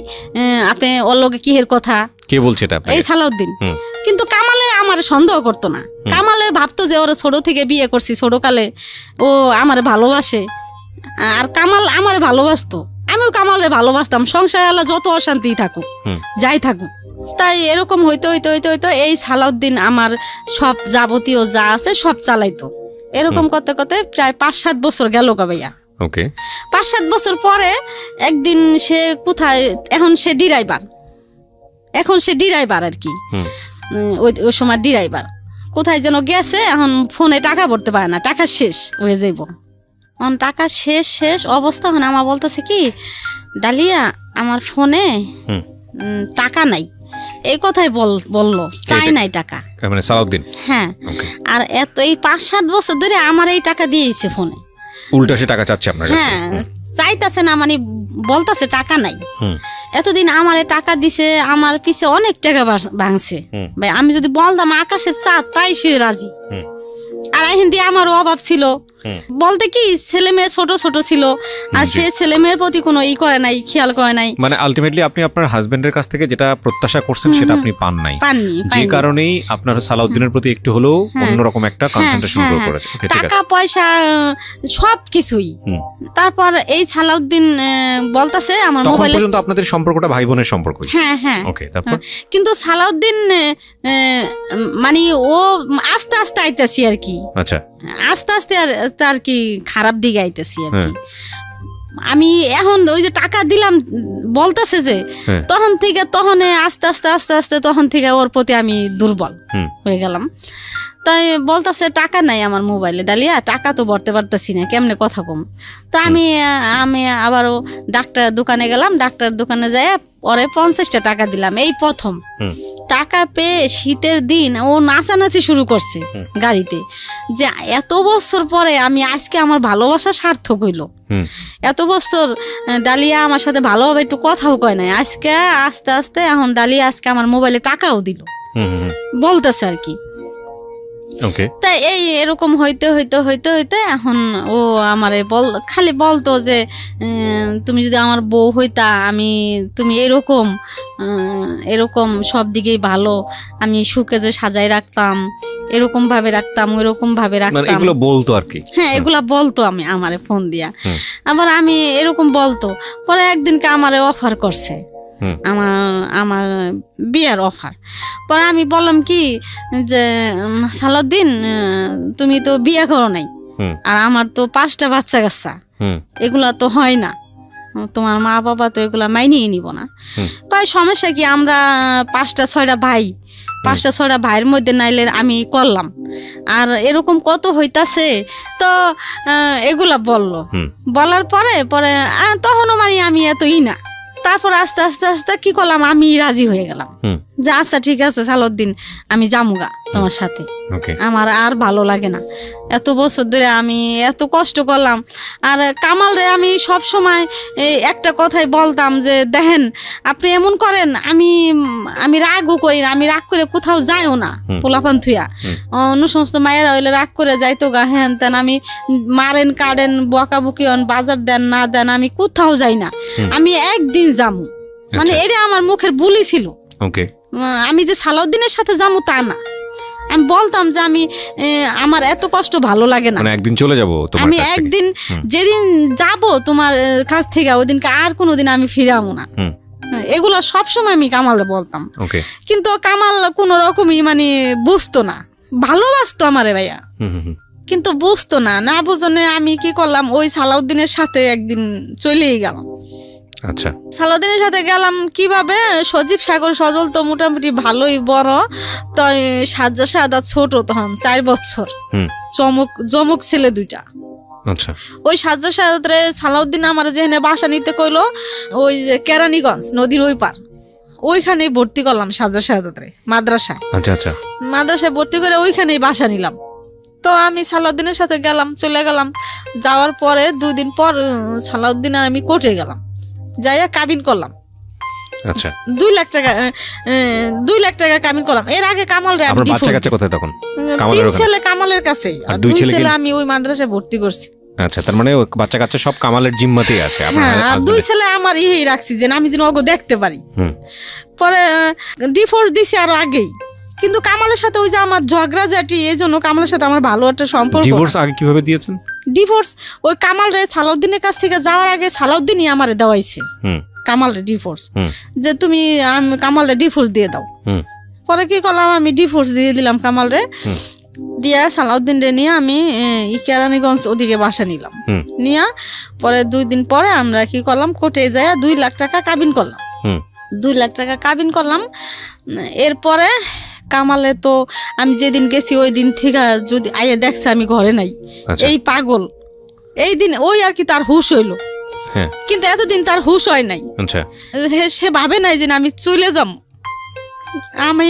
আপনি ওর লগে কিহের কথা, কে বলছে এটা? এই সালাউদ্দিন। কিন্তু কামালে আমার সন্দেহ করতো না, কামালে ভাবতো যে ওরা ছোট থেকে বিয়ে করছি, ছোটকালে ও আমারে ভালোবাসে, আর কামাল আমারে ভালোবাসতো, আমিও কামালে ভালোবাসতাম। সংসারে আল্লাহ যত অশান্তি থাকুক, যাই থাকুক, তাই এরকম হইতে হইতে হইতে হইতে এই সালাউদ্দিন আমার সব যাবতীয় যা আছে সব চালাইতো। এরকম করতে করতে প্রায় 5-7 বছর গেল গা ভাইয়া। ওকে, 5-7 বছর পরে একদিন সে কোথায়, এখন সে ড্রাইভার আর কি, ওই সময় ড্রাইভার কোথায় যেন গেছে, এখন ফোনে টাকা ভরতে পারে না, টাকা শেষ হয়ে যাইব। এখন টাকা শেষ অবস্থা, এখন আমার বলতেছে কি, ডালিয়া আমার ফোনে টাকা নাই, এই কথাই বললো, চাই নাই টাকা, মানে সালাউদ্দিন। হ্যাঁ, আর এই 5-7 বছর ধরে আমার এই টাকা দিয়েছে ফোনে, উল্টা সে টাকা চাচ্ছে আপনার কাছে। হ্যাঁ, চাইতাছে না, মানে বলতাছে টাকা নাই। এতদিন আমারে টাকা দিছে, আমার পিছে অনেক টাকা ভাঙছে ভাই। আমি যদি বলতাম আকাশের চাঁদ, তাই সে রাজি। আর এখন দিয়ে আমারও অভাব ছিল, বলতে কি ছেলে মেয়ে ছোট ছোট ছিল, আর সে ছেলে মেয়ের প্রতি কোনো করে নাই, খেয়াল করে নাই। মানে আলটিমেটলি আপনি আপনার হাজবেন্ডের কাছ থেকে যেটা প্রত্যাশা করছেন সেটা আপনি পাননি, যে কারণেই আপনার সালাউদ্দিনের প্রতি একটু হলেও অন্যরকম একটা কনসেন্ট্রেশন গ্রো করেছে। টাকা পয়সা সব কিছুই। তারপর এই সালাউদ্দিন বলতাছে আমার মোবাইলে, তখন পর্যন্ত আপনাদের সম্পর্কটা ভাই বোনের সম্পর্ক। হ্যাঁ, ওকে। তারপর কিন্তু সালাউদ্দিন মানে ও আস্তে আস্তে আইতাছি আর কি। আচ্ছা, আস্তে আস্তে আর কি খারাপ দিকে আইতেছি আর কি। আমি এখন ওই যে টাকা দিলাম বলতেছে যে, তখন থেকে আস্তে আস্তে তখন থেকে ওর প্রতি আমি দুর্বল হয়ে গেলাম। তাই বলতেছে টাকা নাই আমার মোবাইলে, ডালিয়া টাকা তো ভরতে পারতেছি না, কেমনে কথা কম। তা আমি আবারও ডাক্তার দোকানে গেলাম, ডাক্তার দোকানে যাই পরে 50টা টাকা দিলাম। এই প্রথম টাকা পেয়ে শীতের দিন ও নাচানাচি শুরু করছে গাড়িতে, যে এত বছর পরে আমি আজকে আমার ভালোবাসা সার্থক হইল। এত বছর ডালিয়া আমার সাথে ভালোভাবে একটু কথাও কয় নাই, আজকে আস্তে আস্তে এখন ডালিয়া আজকে আমার মোবাইলে টাকাও দিল বলতেছে আর কি। তাই এই এরকম হইতে এখন ও আমারে খালি বলতো যে তুমি যদি আমার বউ হইতা, তুমি এরকম সব দিকেই ভালো, আমি সুখে যে সাজাই রাখতাম, এরকম ভাবে রাখতাম, ওইরকম ভাবে রাখতাম, এগুলো বলতো আর কি। হ্যাঁ, এগুলা বলতো আমারে ফোন দিয়া। আবার আমি এরকম বলতো। পরে একদিনকে আমারে অফার করছে, আমার বিয়ার অফার। পরে আমি বললাম কি যে, সালাউদ্দিন তুমি তো বিয়ে করো নাই, আর আমার তো 5টা বাচ্চা কাচ্চা, এগুলা তো হয় না, তোমার মা বাবা তো এগুলা মাইনেই নিব না। কয় সমস্যা কি, আমরা 5-6টা ভাই, 5-6টা ভাইয়ের মধ্যে নাইলে আমি করলাম, আর এরকম কত হইতাছে। তো এগুলা বলার পরে তখনও মানে আমি এতই না। তারপর আস্তে আস্তে কি করলাম, আমি রাজি হয়ে গেলাম যে আচ্ছা ঠিক আছে সালাউদ্দিন, আমি যামুগা তোমার সাথে, আমার আর ভালো লাগে না। এত বছর ধরে আমি এত কষ্ট করলাম। আর কামাল রে আমি সব সময় একটা কথাই বলতাম যে, দেখেন আপনি এমন করেন, আমি রাগও করি না, আমি রাগ করে কোথাও যাইও না, পোলাপান থুয়া। অন্য সমস্ত মায়েরা হইলে রাগ করে যাইতো গা, হ্যান তেন, আমি মারেন কাটেন বকাবকি বাজার দেন না দেন, আমি কোথাও যাই না, আমি একদিন যামু। মানে এটা আমার মুখের বুলি ছিল। আমি যে সালাউদ্দিনের সাথে যামু তা না, আমি বলতাম যে আমার এত কষ্ট ভালো লাগে না, একদিন চলে যাবো, আমি একদিন যেদিন যাব তোমার কাছ থেকে ওই দিনকে আর কোনোদিন আমি ফিরাবো না। এগুলো সবসময় আমি কামালে বলতাম। কিন্তু কামাল কোন রকমই মানে বুঝতো না, ভালোবাসতো আমারে ভাইয়া, কিন্তু বুঝতো না বুঝনে আমি কি করলাম, ওই সালাউদ্দিনের সাথে একদিন চলেই গেলাম। আচ্ছা, সালাউদ্দিনের সাথে গেলাম কিভাবে, সজীব সাগর সজল তো মোটামুটি ভালোই বড়, তো সাজ্জা ছোট, তখন 4 বছর, জমক ছেলে 2টা। আচ্ছা, ওই সাজ্জা সাদারে সালাউদ্দিন আমার যেখানে বাসা নিতে কইলো, ওই যে কেরানীগঞ্জ নদীর ওই পার, ওইখানেই ভর্তি করলাম সাজ্জা সাদারে মাদ্রাসায়। আচ্ছা, মাদ্রাসায় ভর্তি করে ওইখানেই বাসা নিলাম। তো আমি সালাউদ্দিনের সাথে চলে গেলাম। যাওয়ার পরে 2 দিন পর সালাউদ্দিন আর আমি কোর্টে গেলাম, যাইয়া কাবিন করলাম। আচ্ছা, 2 লাখ টাকা কাবিন করলাম। এর আগে কামাল রে আমি বাচ্চা কাচ্চা কোথায় তখন? 3 ছেলে কামালের কাছে, আর 2 ছেলে আমি ওই মাদ্রাসায় ভর্তি করছি। আচ্ছা, তার মানে বাচ্চা কাচ্চা সব কামালের জিম্মাতেই আছে। আর 2 ছেলে আমার রাখছি যে আমি যেন ওগো দেখতে পারি। পরে ডিভোর্স দিছি আরো আগেই, কিন্তু কামালের সাথে ওই যে আমার ঝগড়াঝাটি, এই জন্য কামালের সাথে আমার ভালো একটা সম্পর্ক। ডিভোর্স আগে কিভাবে দিয়েছেন? ডিভোর্স ওই কামাল রে সালাউদ্দিনের কাছ থেকে যাওয়ার আগে সালাউদ্দিনই আমারে দেওয়াইছে কামালের ডিভোর্স, যে তুমি কামালের ডিভোর্স দিয়ে দাও। পরে কি করলাম, আমি ডিভোর্স দিয়ে দিলাম কামালরে, দিয়া সালাউদ্দিন রে নিয়ে আমি কেরানীগঞ্জ ওদিকে বাসা নিলাম। নিয়া পরে 2 দিন পরে আমরা কি করলাম, কোর্টে যায় 2 লাখ টাকা কাবিন করলাম। 2 লাখ টাকা কাবিন করলাম। এরপরে কামালে তো আমি যেদিন গেছি ওই দিন থেকে যদি আইয়ে দেখছে আমি ঘরে নাই, এই পাগল, এই দিন ওই আর কি তার হুশ হইলো, কিন্তু এতদিন তার হুশ হয় নাই। সে ভাবে নাই যে আমি চলে যাম, আমি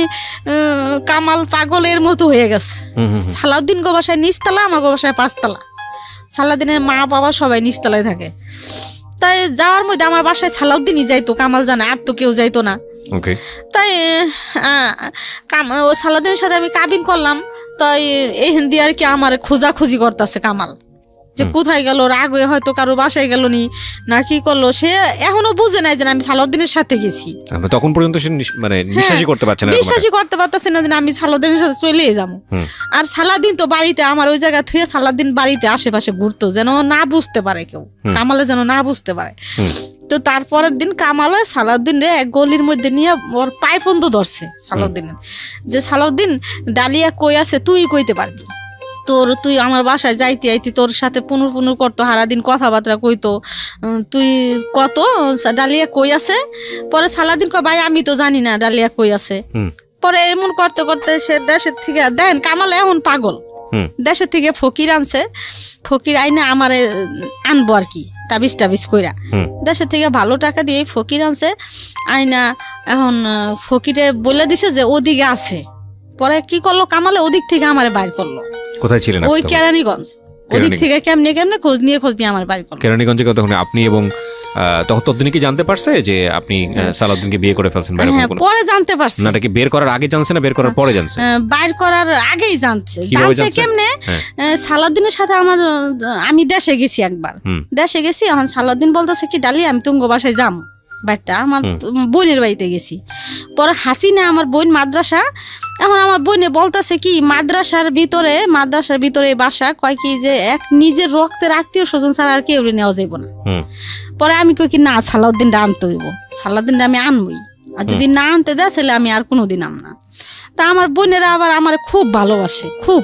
কামাল পাগলের মতো হয়ে গেছে। সালাউদ্দিন গো বাসায় নিচতলা, আমার গো বাসায় 5 তলা। সালাউদ্দিনের মা বাবা সবাই নিচতলায় থাকে। তাই যাওয়ার মধ্যে আমার বাসায় সালাউদ্দিনই যাইতো, কামাল জানে, আর তো কেউ যাইতো না। তাই ও সালাউদ্দিনের সাথে আমি কাবিন করলাম। তাই এই হিন্দি আর কি আমার খোঁজাখুঁজি করতেছে কামাল, যে কোথায় গেল, রাগ হয়ে হয়তো কারো বাসায় গেল নি না কি করলো, সে এখনো বুঝে নাই যে আমি সালাউদ্দিনের সাথে গেছি। তখন পর্যন্ত সে মানে বিশ্বাসই করতে পারছে না, বিশ্বাসই করতে পারতেছে না যে আমি সালাউদ্দিনের সাথে চলে যাবো। আর সালাউদ্দিন তো বাড়িতে, আমার ওই জায়গা থুয়ে সালাউদ্দিন বাড়িতে আশেপাশে ঘুরতো, যেন না বুঝতে পারে কেউ, কামালে যেন না বুঝতে পারে। তো তারপরের দিন কামাল সালাউদ্দিন রে এক গলির মধ্যে নিয়ে ওর পায়ে ফন্দ ধরছে সালাউদ্দিনের, যে সালাউদ্দিন ডালিয়া কই আছে তুই কইতে পারবি, তুই আমার বাসায় যাইতে আইতি, তোর সাথে পুনুর পুনুর করতো, সারাদিন কথাবার্তা কইতো, তুই কত ডালিয়া কই আছে। পরে সালাউদ্দিন কয় ভাই আমি তো জানি না ডালিয়া কই আছে। পরে এমন করতে করতে সে দেশের থেকে দেখেন কামাল এখন পাগল, দেশের থেকে ফকির আনছে, ফকির আইনে আমার আনবো আর কি তাবিজ কইরা, দেশের থেকে ভালো টাকা দিয়ে ফকির আনছে আইনা। এখন ফকিরে বলে দিছে যে ওদিকে আছে। পরে কি করলো কামালে, ওদিক থেকে আমার বাইর করলো। কোথায় ছিলেন? ওই কেরানীগঞ্জ, ওদিক থেকে কেমনে কেমনে খোঁজ নিয়ে আমার বাইর করলো। কেরানীগঞ্জে তখন আপনি এবং ততদিনে কি জানতে পারছে যে আপনি সালাউদ্দিনকে বিয়ে করে ফেলছেন? হ্যাঁ, পরে জানতে পারছে। না, কি বের করার আগে জানছে না বের করার পরে জানছে? বাইর করার আগেই জানছে। কেমনে? সালাউদ্দিনের সাথে আমি দেশে গেছি একবার, দেশে গেছি। এখন সালাউদ্দিন বলতেছে কি ডালি আমি তুমি বাসায় যাম, বাড়িতে আমার বোনের বাড়িতে গেছি। পরে হাসিনা আমার বোন মাদ্রাসা, এখন আমার বোনে বলতেছে কি মাদ্রাসার ভিতরে বাসা, কয় কি যে এক নিজের রক্তের আত্মীয় স্বজন ছাড়া আর কেউ নেওয়া যাইব না। পরে আমি কই কি না সালাউদ্দিনটা আনতে হইব, সালাউদ্দিনটা আমি আনবই, আর যদি না আনতে দেয় তাহলে আমি আর কোনোদিন আম না। তা আমার বোনেরা আবার আমার খুব ভালোবাসে, খুব।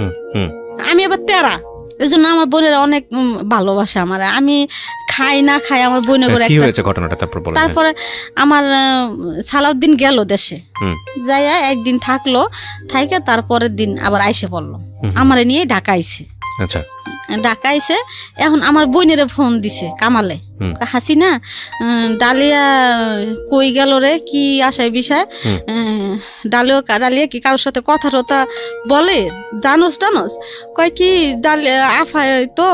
আমি আবার তেরা, এই জন্য আমার বোনেরা অনেক ভালোবাসে আমার। আমি খাই না খাই আমার বোনে করে। তারপরে আমার সালাউদ্দিন গেল দেশে, যাইয়া একদিন থাকলো, থাইকা তারপরের দিন আবার আইসে পড়লো, আমার নিয়ে ঢাকাইছে। ঢাকাইছে। এখন আমার বোনেরে ফোন দিছে কামালে, হাসিনা ডালিয়া কই গেল রে, কি আশায় বিষয়, ডালিয়া কি কারোর সাথে কথা টথা বলে, জানোস কয় কি ডালিয়া আফায় তো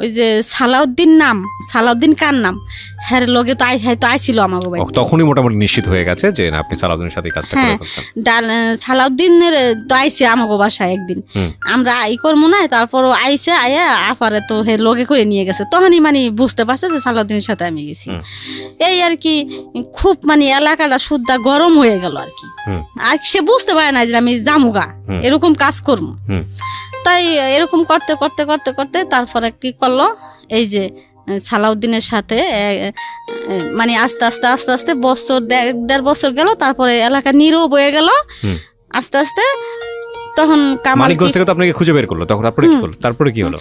ওই যে সালাউদ্দিন কার নাম, হ্যাঁ লগে তো আইছিল আমার বাড়ি। তখনই মোটামুটি নিশ্চিত হয়ে গেছে যে আপনি সালাউদ্দিনের সাথে কাজটা করে ফেলছেন। সালাউদ্দিনের তো আইছে আমাকে বাসায় একদিন, আমরা আই করবো না, তারপর আইছে আয়া আফারে তো হে লগে করে নিয়ে গেছে। তখনই মানে বুঝতে পারছে যে সালাউদ্দিনের সাথে আমি গেছি। এই আর কি খুব মানে এলাকাটা সুদ্ধা গরম হয়ে গেল আর কি। আর সে বুঝতে পারে না যে আমি জামুগা এরকম কাজ করবো। তাই এরকম করতে করতে করতে করতে তারপরে কি করলো, এই যে সালাউদ্দিনের সাথে মানে আস্তে আস্তে আস্তে আস্তে বছর 1.5 বছর গেল, তারপরে এলাকা নীরব হয়ে গেল আস্তে আস্তে। তখন মানিকগঞ্জ থেকে তো আপনাকে খুঁজে বের করলো, তখন তারপরে কি হলো?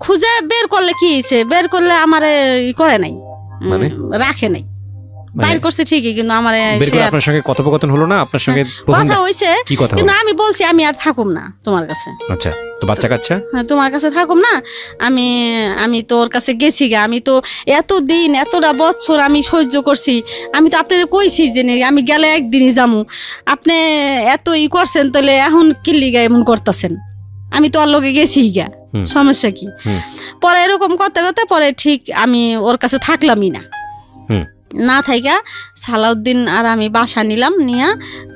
খুঁজে বের করলে কি হয়েছে, বের করলে আমারে করে নাই, মানে রাখে নাই, বাইর করছে ঠিকই, কিন্তু আমার আপনার সঙ্গে কথোপকথন হলো না, আপনার সঙ্গে কথা হইছে, কিন্তু আমি বলছি আমি আর থাকুম না তোমার কাছে। আচ্ছা, তো বাচ্চা কাচ্চা? হ্যাঁ, তোমার কাছে থাকুম না, আমি তোর কাছে গেছি গা, আমি তো এতদিন এতটা বছর আমি সহ্য করছি, আমি তো আপনার কইছি যে আমি গেলে একদিনই যাবো, আপনি এত করছেন, তাহলে এখন কিল্লি গা এমন করতেছেন, আমি তো ওর লগে গেছি গা, সমস্যা কি? পরে এরকম করতে করতে পরে ঠিক আমি ওর কাছে থাকলামই না থাইকা সালাউদ্দিন আর আমি বাসা নিলাম, নিয়া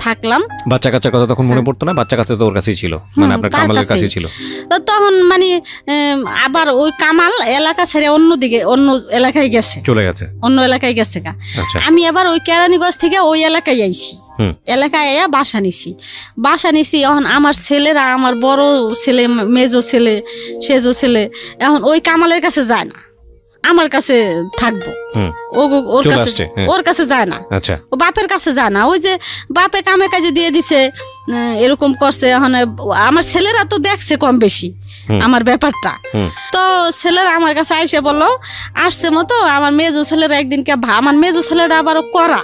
থাকলাম। বাচ্চা কাচ্চার কথা তখন মনে পড়তো না? বাচ্চা কাচ্চা তো ওর কাছেই ছিল, মানে আপনার কামালের কাছেই ছিল। তখন মানে আবার ওই কামাল এলাকা ছেড়ে অন্য এলাকায় গেছে, চলে গেছে, অন্য এলাকায় গেছে গা। আমি আবার ওই কেরানীগঞ্জ থেকে ওই এলাকায় আইছি, এলাকায় আয়া বাসা নিছি। এখন আমার ছেলেরা, আমার বড় ছেলে, মেজো ছেলে, সেজো ছেলে এখন ওই কামালের কাছে যায় না, আমার কাছে থাকবো, ওর কাছে যায় না, ও বাপের কাছে যায় না। ওই যে বাপে কামে কাজে দিয়ে দিছে, এরকম করছে। এখন আমার ছেলেরা তো দেখছে কম বেশি আমার ব্যাপারটা, তো ছেলেরা আমার কাছে আইসে বললো আসছে মতো। আমার মেজো ছেলেরা একদিনকে, আমার মেজো ছেলেরা আবারও করা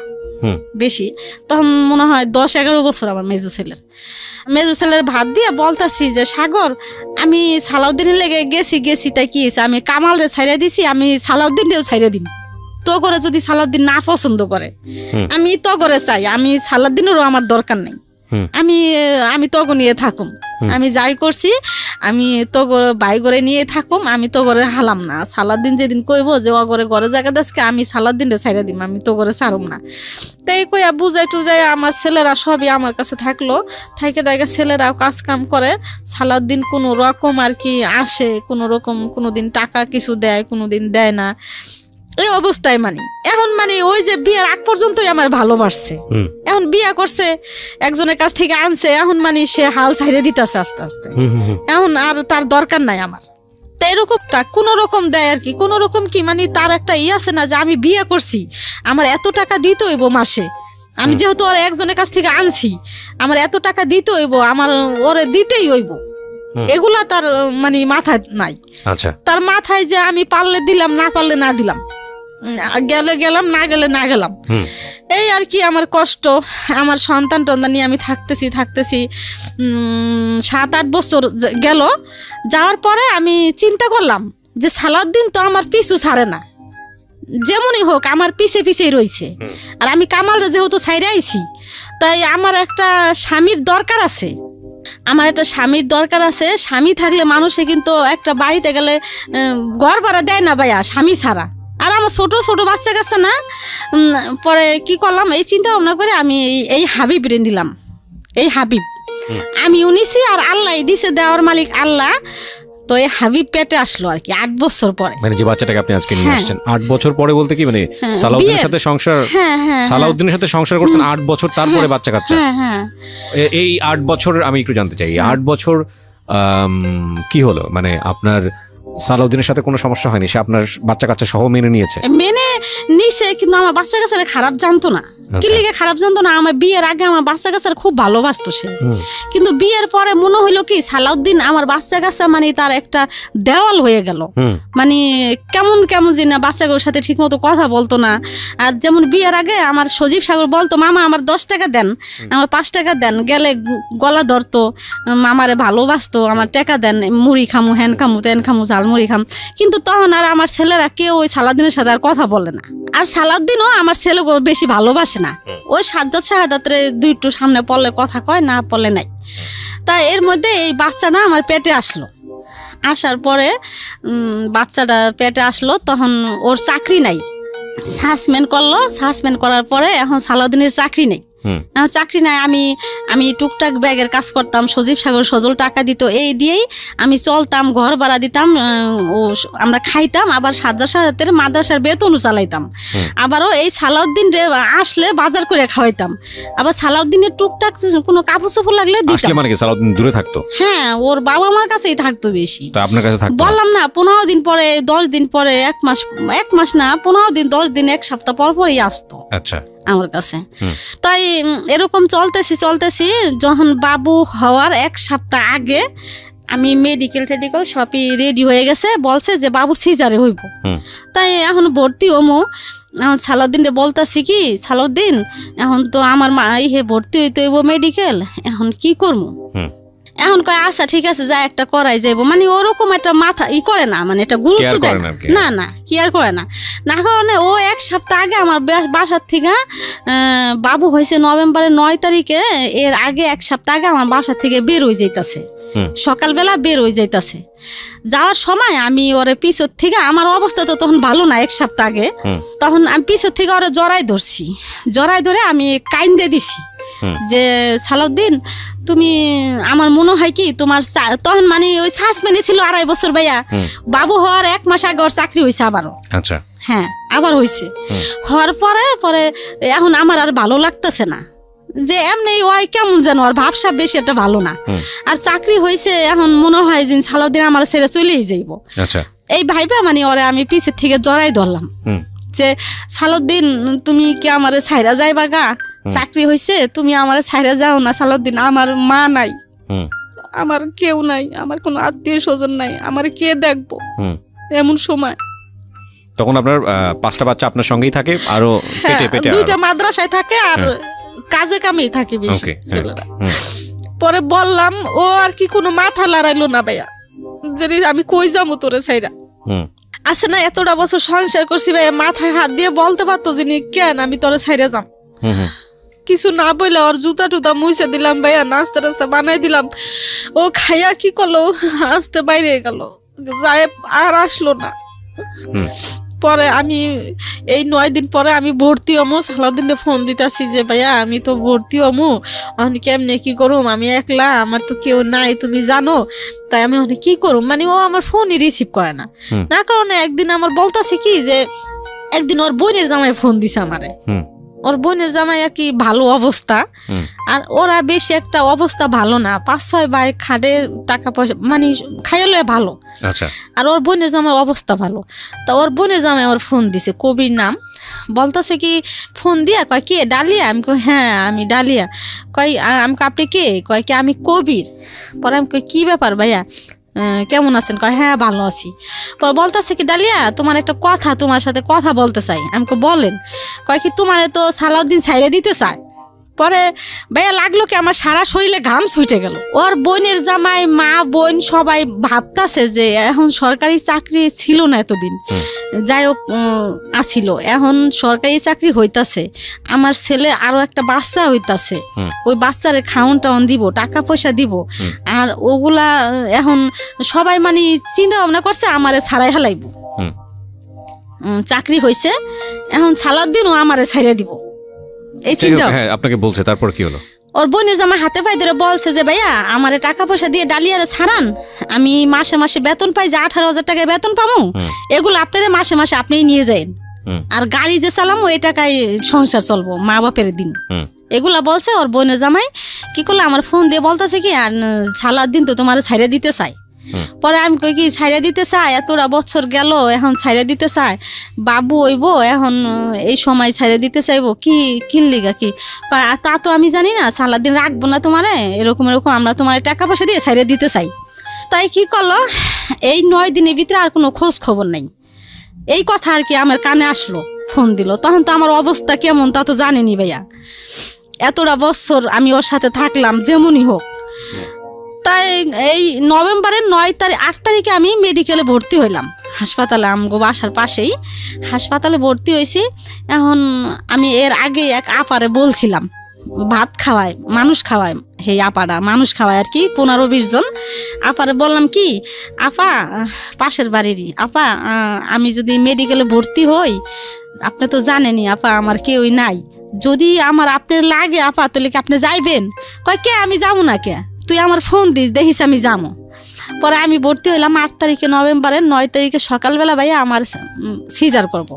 বেশি, তখন মনে হয় 10-11 বছর আমার মেজো ছেলের ভাত দিয়ে বলতাছি যে সাগর, আমি সালাউদ্দিনের লেগে গেছি তাই কি আমি কামাল রে ছাইড়া দিছি, আমি সালাউদ্দিনরেও ছাইড়া দিম। তো করে যদি সালাউদ্দিন না পছন্দ করে, আমি তো করে চাই, আমি সালাউদ্দিনেরও আমার দরকার নেই, আমি তগো নিয়ে থাকুম, আমি যাই করছি আমি তো বাই করে নিয়ে থাকুম, আমি তো করে হালাম না। সালাউদ্দিন যেদিন কইব যে ও করে ঘরে জায়গা দেশকে, আমি সালাউদ্দিনরে ছাইড়া দিম, আমি তো করে ছাড়ুম না। তাই কইয়া বুঝাই টুজাই আমার ছেলেরা সবই আমার কাছে থাকলো, থাইকে টাইকে ছেলেরাও কাজ কাম করে। সালাউদ্দিন কোনো রকম আর কি আসে, কোনো রকম কোনোদিন টাকা কিছু দেয়, কোনোদিন দেয় না, এই অবস্থায় মানে এখন মানে ওই যে বিয়ের আগ পর্যন্তই আমার ভালোবাসছে। এখন বিয়া করছে, একজনের কাছ থেকে আনছে, এখন মানে সে হাল ছাইড়ে দিতেছে আস্তে আস্তে, এখন আর তার দরকার নাই আমার। তো এরকমটা কোনো রকম দেয় আর কি, কোনো রকম কি মানে তার একটা আছে না যে আমি বিয়ে করছি, আমার এত টাকা দিতে হইব মাসে, আমি যেহেতু ওর একজনের কাছ থেকে আনছি, আমার এত টাকা দিতে হইব, আমার ওরে দিতেই হইব, এগুলা তার মানে মাথায় নাই। তার মাথায় যে আমি পারলে দিলাম, না পারলে না দিলাম, গেলে গেলাম, না গেলে না গেলাম, এই আর কি আমার কষ্ট। আমার সন্তান টন্তান নিয়ে আমি থাকতেছি 7-8 বছর গেল। যাওয়ার পরে আমি চিন্তা করলাম যে সালাউদ্দিন তো আমার পিছু ছাড়ে না, যেমনই হোক আমার পিছেই রয়েছে, আর আমি কামাল যেহেতু ছাইড়ে আইছি, তাই আমার একটা স্বামীর দরকার আছে, স্বামী থাকলে মানুষে কিন্তু একটা বাড়িতে গেলে ঘর ভাড়া দেয় না ভাইয়া স্বামী ছাড়া। আর আমার ছোট ছোট বাচ্চা কাছে না, পরে কি করলাম, এই চিন্তা ভাবনা করে আমি এই হাবিব রে নিলাম। এই হাবিব আমি উনিছি, আর আল্লাহ দিছে, দেওয়ার মালিক আল্লাহ। তো এই হাবিব পেটে আসলো আর কি 8 বছর পরে, মানে যে বাচ্চাটাকে আপনি আজকে নিয়ে আসছেন 8 বছর পরে, বলতে কি মানে সালাউদ্দিনের সাথে সংসার, সালাউদ্দিনের সাথে সংসার করছেন 8 বছর, তারপরে বাচ্চা কাচ্চা। এই 8 বছর আমি একটু জানতে চাই, 8 বছর কি হলো, মানে আপনার সালাউদ্দিনের সাথে কোনো সমস্যা হয়নি, সে আপনার বাচ্চা কাচ্চা সহ মেনে নিয়েছে? কিন্তু আমার বাচ্চা কাচ্চারা খারাপ জানতো না। কি লিগে খারাপ জানতো না, আমার বিয়ের আগে আমার বাচ্চা কাচ্চারা খুব ভালোবাসতো সে, কিন্তু বিয়ের পরে মনে হইলো কি সালাউদ্দিন আমার বাচ্চা কাচ্চা মানে তার একটা দেওয়াল হয়ে গেল, মানে কেমন যে না বাচ্চাগুলোর সাথে ঠিক মতো কথা বলতো না। আর যেমন বিয়ের আগে আমার সজীব সাগর বলতো মামা আমার 10 টাকা দেন, আমার 5 টাকা দেন, গেলে গলা ধরতো, মামারে ভালোবাসতো, আমার টাকা দেন, মুড়ি খামু, হ্যান খামু, তেন খামু, ঝালমুড়ি খাম। কিন্তু তখন আর আমার ছেলেরা কেউ ওই সালাউদ্দিনের সাথে আর কথা বলে না, আর সালাউদ্দিনও আমার ছেলে বেশি ভালোবাসে না। ওই সাজ্জাদ শাহাদাতের 2 সামনে পড়লে কথা কয়, না পড়লে নাই। তাই এর মধ্যে এই বাচ্চা না আমার পেটে আসলো, আসার পরে বাচ্চাটা পেটে আসলো, তখন ওর চাকরি নাই, সাসপেন্ড করলো। সাসপেন্ড করার পরে এখন সালাউদ্দিনের চাকরি নেই, চাকরি নাই। আমি টুকটাক ব্যাগের কাজ করতাম, সজীব সাগর সজল টাকা দিত, এই দিয়েই আমি চলতাম, ঘর ভাড়া দিতাম, আমরা খাইতাম, আবার সাজ্জাদ শাহাদাতের মাদ্রাসার বেতনও চালাইতাম। আবারও এই সালাউদ্দিন আসলে বাজার করে খাওয়াইতাম, আবার সালাউদ্দিনের টুকটাক কোনো কাপড় চোপড় লাগলে দিতাম। মানে সালাউদ্দিন দূরে থাকতো? হ্যাঁ, ওর বাবা মার কাছেই থাকতো বেশি। আপনার কাছে থাকতো? বললাম না, 15 দিন পরে, 10 দিন পরে, 1 মাস না, 15 দিন, 10 দিন, 1 সপ্তাহ পরই আসতো। আচ্ছা, আমার কাছে। তাই এরকম চলতেছি, যখন বাবু হওয়ার 1 সপ্তাহ আগে আমি মেডিকেল সবই রেডি হয়ে গেছে, বলছে যে বাবু সিজারে হইব। তাই এখন ভর্তি হমু। এখন সালাউদ্দিনরে বলতাছি কি, সালাউদ্দিন এখন তো আমার মা ভর্তি হইতে হইব মেডিকেল, এখন কি করবো? এখন কয় আচ্ছা ঠিক আছে, যা একটা করাই যাইব, মানে ওরকম একটা মাথা করে না, মানে এটা গুরুত্ব দেয় না, কি আর করে না। না কারণে ও 1 সপ্তাহ আগে আমার বাসার থেকে, বাবু হয়েছে নভেম্বরের 9 তারিখে, এর আগে 1 সপ্তাহ আগে আমার বাসার থেকে বের হয়ে যাইতাছে, সকালবেলা বের হয়ে যাইতাছে। যাওয়ার সময় আমি ওরে পিছর থেকে, আমার অবস্থা তো তখন ভালো না 1 সপ্তাহ আগে, তখন আমি পিছর থেকে ওরে জড়াই ধরে আমি কাইন্দে দিছি যে সালাউদ্দিন তুমি, আমার মনে হয় কি তোমার তখন মানে ওই সাসপেন্ডে ছিল 2.5 বছর ভাইয়া, বাবু হওয়ার 1 মাস আগে ওর চাকরি হয়েছে আবারও। আচ্ছা, হ্যাঁ আবার হয়েছে। হওয়ার পরে এখন আমার আর ভালো লাগতেছে না, যে এমনি ওই কেমন যেন আর ভাবসাব বেশি একটা ভালো না। আর চাকরি হয়েছে, এখন মনে হয় যে সালাউদ্দিন আমার ছেড়ে চলেই যাইব। আচ্ছা, এই ভাইবা মানে ওরে আমি পিছের থেকে জড়াই ধরলাম যে সালাউদ্দিন তুমি কি আমারে ছাইরা যাইবা গা, চাকরি হয়েছে তুমি আমারে ছাইরা যাও না সালাউদ্দিন, আমার মা নাই, আমার কেউ নাই, আমার কোনো আত্মীয় স্বজন নাই, আমার কে দেখবো এমন সময়। তখন আপনার 5টা বাচ্চা আপনার সঙ্গেই থাকে, আরো পেটে পেটে 2টা মাদ্রাসায় থাকে আর কাজে কামেই থাকে বেশি ছেলেরা। পরে বললাম, ও আর কি কোনো মাথা লড়াইলো না ভাইয়া যে আমি কই যাবো তোরে ছাইরা। আছে না এতটা বছর সংসার করছি ভাইয়া, মাথায় হাত দিয়ে বলতে পারতো যে কেন আমি তোরে ছাইরা যাম। কিছু না বললে ওর জুতা টুতা মুছে দিলাম ভাইয়া, নাস্তা টাস্তা বানাই দিলাম। ও খাইয়া কি করলো, আসতে বাইরে গেল, যায় আর আসলো না। পরে আমি এই 9 দিন পরে আমি ভর্তি হমো, সালাউদ্দিনে ফোন দিতেছি যে ভাইয়া আমি তো ভর্তি হমো, আমি কেমনে কি করুম, আমি একলা, আমার তো কেউ নাই তুমি জানো, তাই আমি অনেক কি করুম। মানে ও আমার ফোনই রিসিভ করে না, না কারণে একদিন আমার বলতাছে কি যে একদিন ওর বোনের জামাই ফোন দিছে আমারে, ওর বোনের জামাই আর কি ভালো অবস্থা, আর ওরা বেশি একটা অবস্থা ভালো না, 5-6 ভাই খাটে, টাকা পয়সা মানে খাইলে ভালো, আর ওর বোনের জামাই অবস্থা ভালো। তা ওর বোনের জামাই আমার ফোন দিছে, কবির নাম, বলতেছে কি ফোন দিয়া কয় কে ডালিয়া, আমি কই হ্যাঁ আমি ডালিয়া, কয় আমি আপনি কে, কয় কি আমি কবির। পরে আমি কই কি ব্যাপার ভাইয়া কেমন আছেন, কয় হ্যাঁ ভালো আছি। পরে বলতেছে কি ডালিয়া তোমার একটা কথা, তোমার সাথে কথা বলতে চাই। আমাকে বলেন। কয় কি তোমারে তো সালাউদ্দিন ছাইরে দিতে চায়। পরে ভাইয়া লাগলো কি আমার সারা শরীরে ঘাম ছুটে গেল। ওর বোনের জামাই, মা বোন সবাই ভাবতাছে যে এখন সরকারি চাকরি ছিল না এতদিন, যাই হোক আসিল, এখন সরকারি চাকরি হইতাছে, আমার ছেলে আরো একটা বাচ্চা হইতাছে, ওই বাচ্চারে খাওন টাউন দিব, টাকা পয়সা দিব, আর ওগুলা এখন সবাই মানে চিন্তা ভাবনা করছে আমারে ছাড়াই হেলাইব। চাকরি হয়েছে, এখন সালাউদ্দিনও আমারে ছাইড়া দিব, এই চিন্তা। আপনাকে বলছে, তারপর কি হলো? ওর বোনের জামা হাতে পায়ে ধরে বলছে যে ভাইয়া আমারে টাকা পয়সা দিয়ে ডালিয়ারে ছাড়ান, আমি মাসে মাসে বেতন পাই, যে 18,000 টাকায় বেতন পাবো, এগুলো আপনারা মাসে মাসে আপনিই নিয়ে যান, আর গাড়ি যে চালামো এই টাকায় সংসার চলবো, মা বাপের দিন, এগুলা বলছে। ওর বোনের জামাই কি করলো, আমার ফোন দিয়ে বলতেছে কি আর সালাউদ্দিন তো তোমার ছাইড়া দিতে চাই। পরে আমি কই কি ছাইড়া দিতে চাই, এতটা বছর গেল এখন ছাইড়া দিতে চাই, বাবু হইব এখন এই সময় ছাইড়া দিতে চাইবো, কি কিনলিগা কি, তা তো আমি জানি না, সালাউদ্দিন রাখবো না তোমারে, এরকম এরকম আমরা তোমার টাকা পয়সা দিয়ে ছাইড়া দিতে চাই। তাই কি করলো, এই 9 দিনের ভিতরে আর কোনো খোঁজ খবর নাই, এই কথা আর কি আমার কানে আসলো, ফোন দিল। তখন তো আমার অবস্থা কেমন তা তো জানেনি ভাইয়া, এতটা বছর আমি ওর সাথে থাকলাম যেমনই হোক। তাই এই নভেম্বরের 8 তারিখে আমি মেডিকেলে ভর্তি হইলাম, হাসপাতালে, আমগো বাসার পাশেই হাসপাতালে ভর্তি হয়েছি। এখন আমি এর আগে এক আপারে বলছিলাম ভাত খাওয়ায়, মানুষ খাওয়ায়, হে আপারা মানুষ খাওয়ায় আর কি, 15-20 জন। আপারে বললাম কি আপা, পাশের বাড়িরই আপা, আমি যদি মেডিকেলে ভর্তি হই, আপনি তো জানেনই আপা আমার কেউই নাই, যদি আমার আপনার লাগে আপা তাহলে কি আপনি যাইবেন? কয় কে আমি যাবো না, কে তুই আমার ফোন দিস, দেখিস আমি যাবো। পরে আমি ভর্তি হইলাম 8 তারিখে নভেম্বরের, 9 তারিখে সকালবেলা ভাইয়া আমার সিজার করব।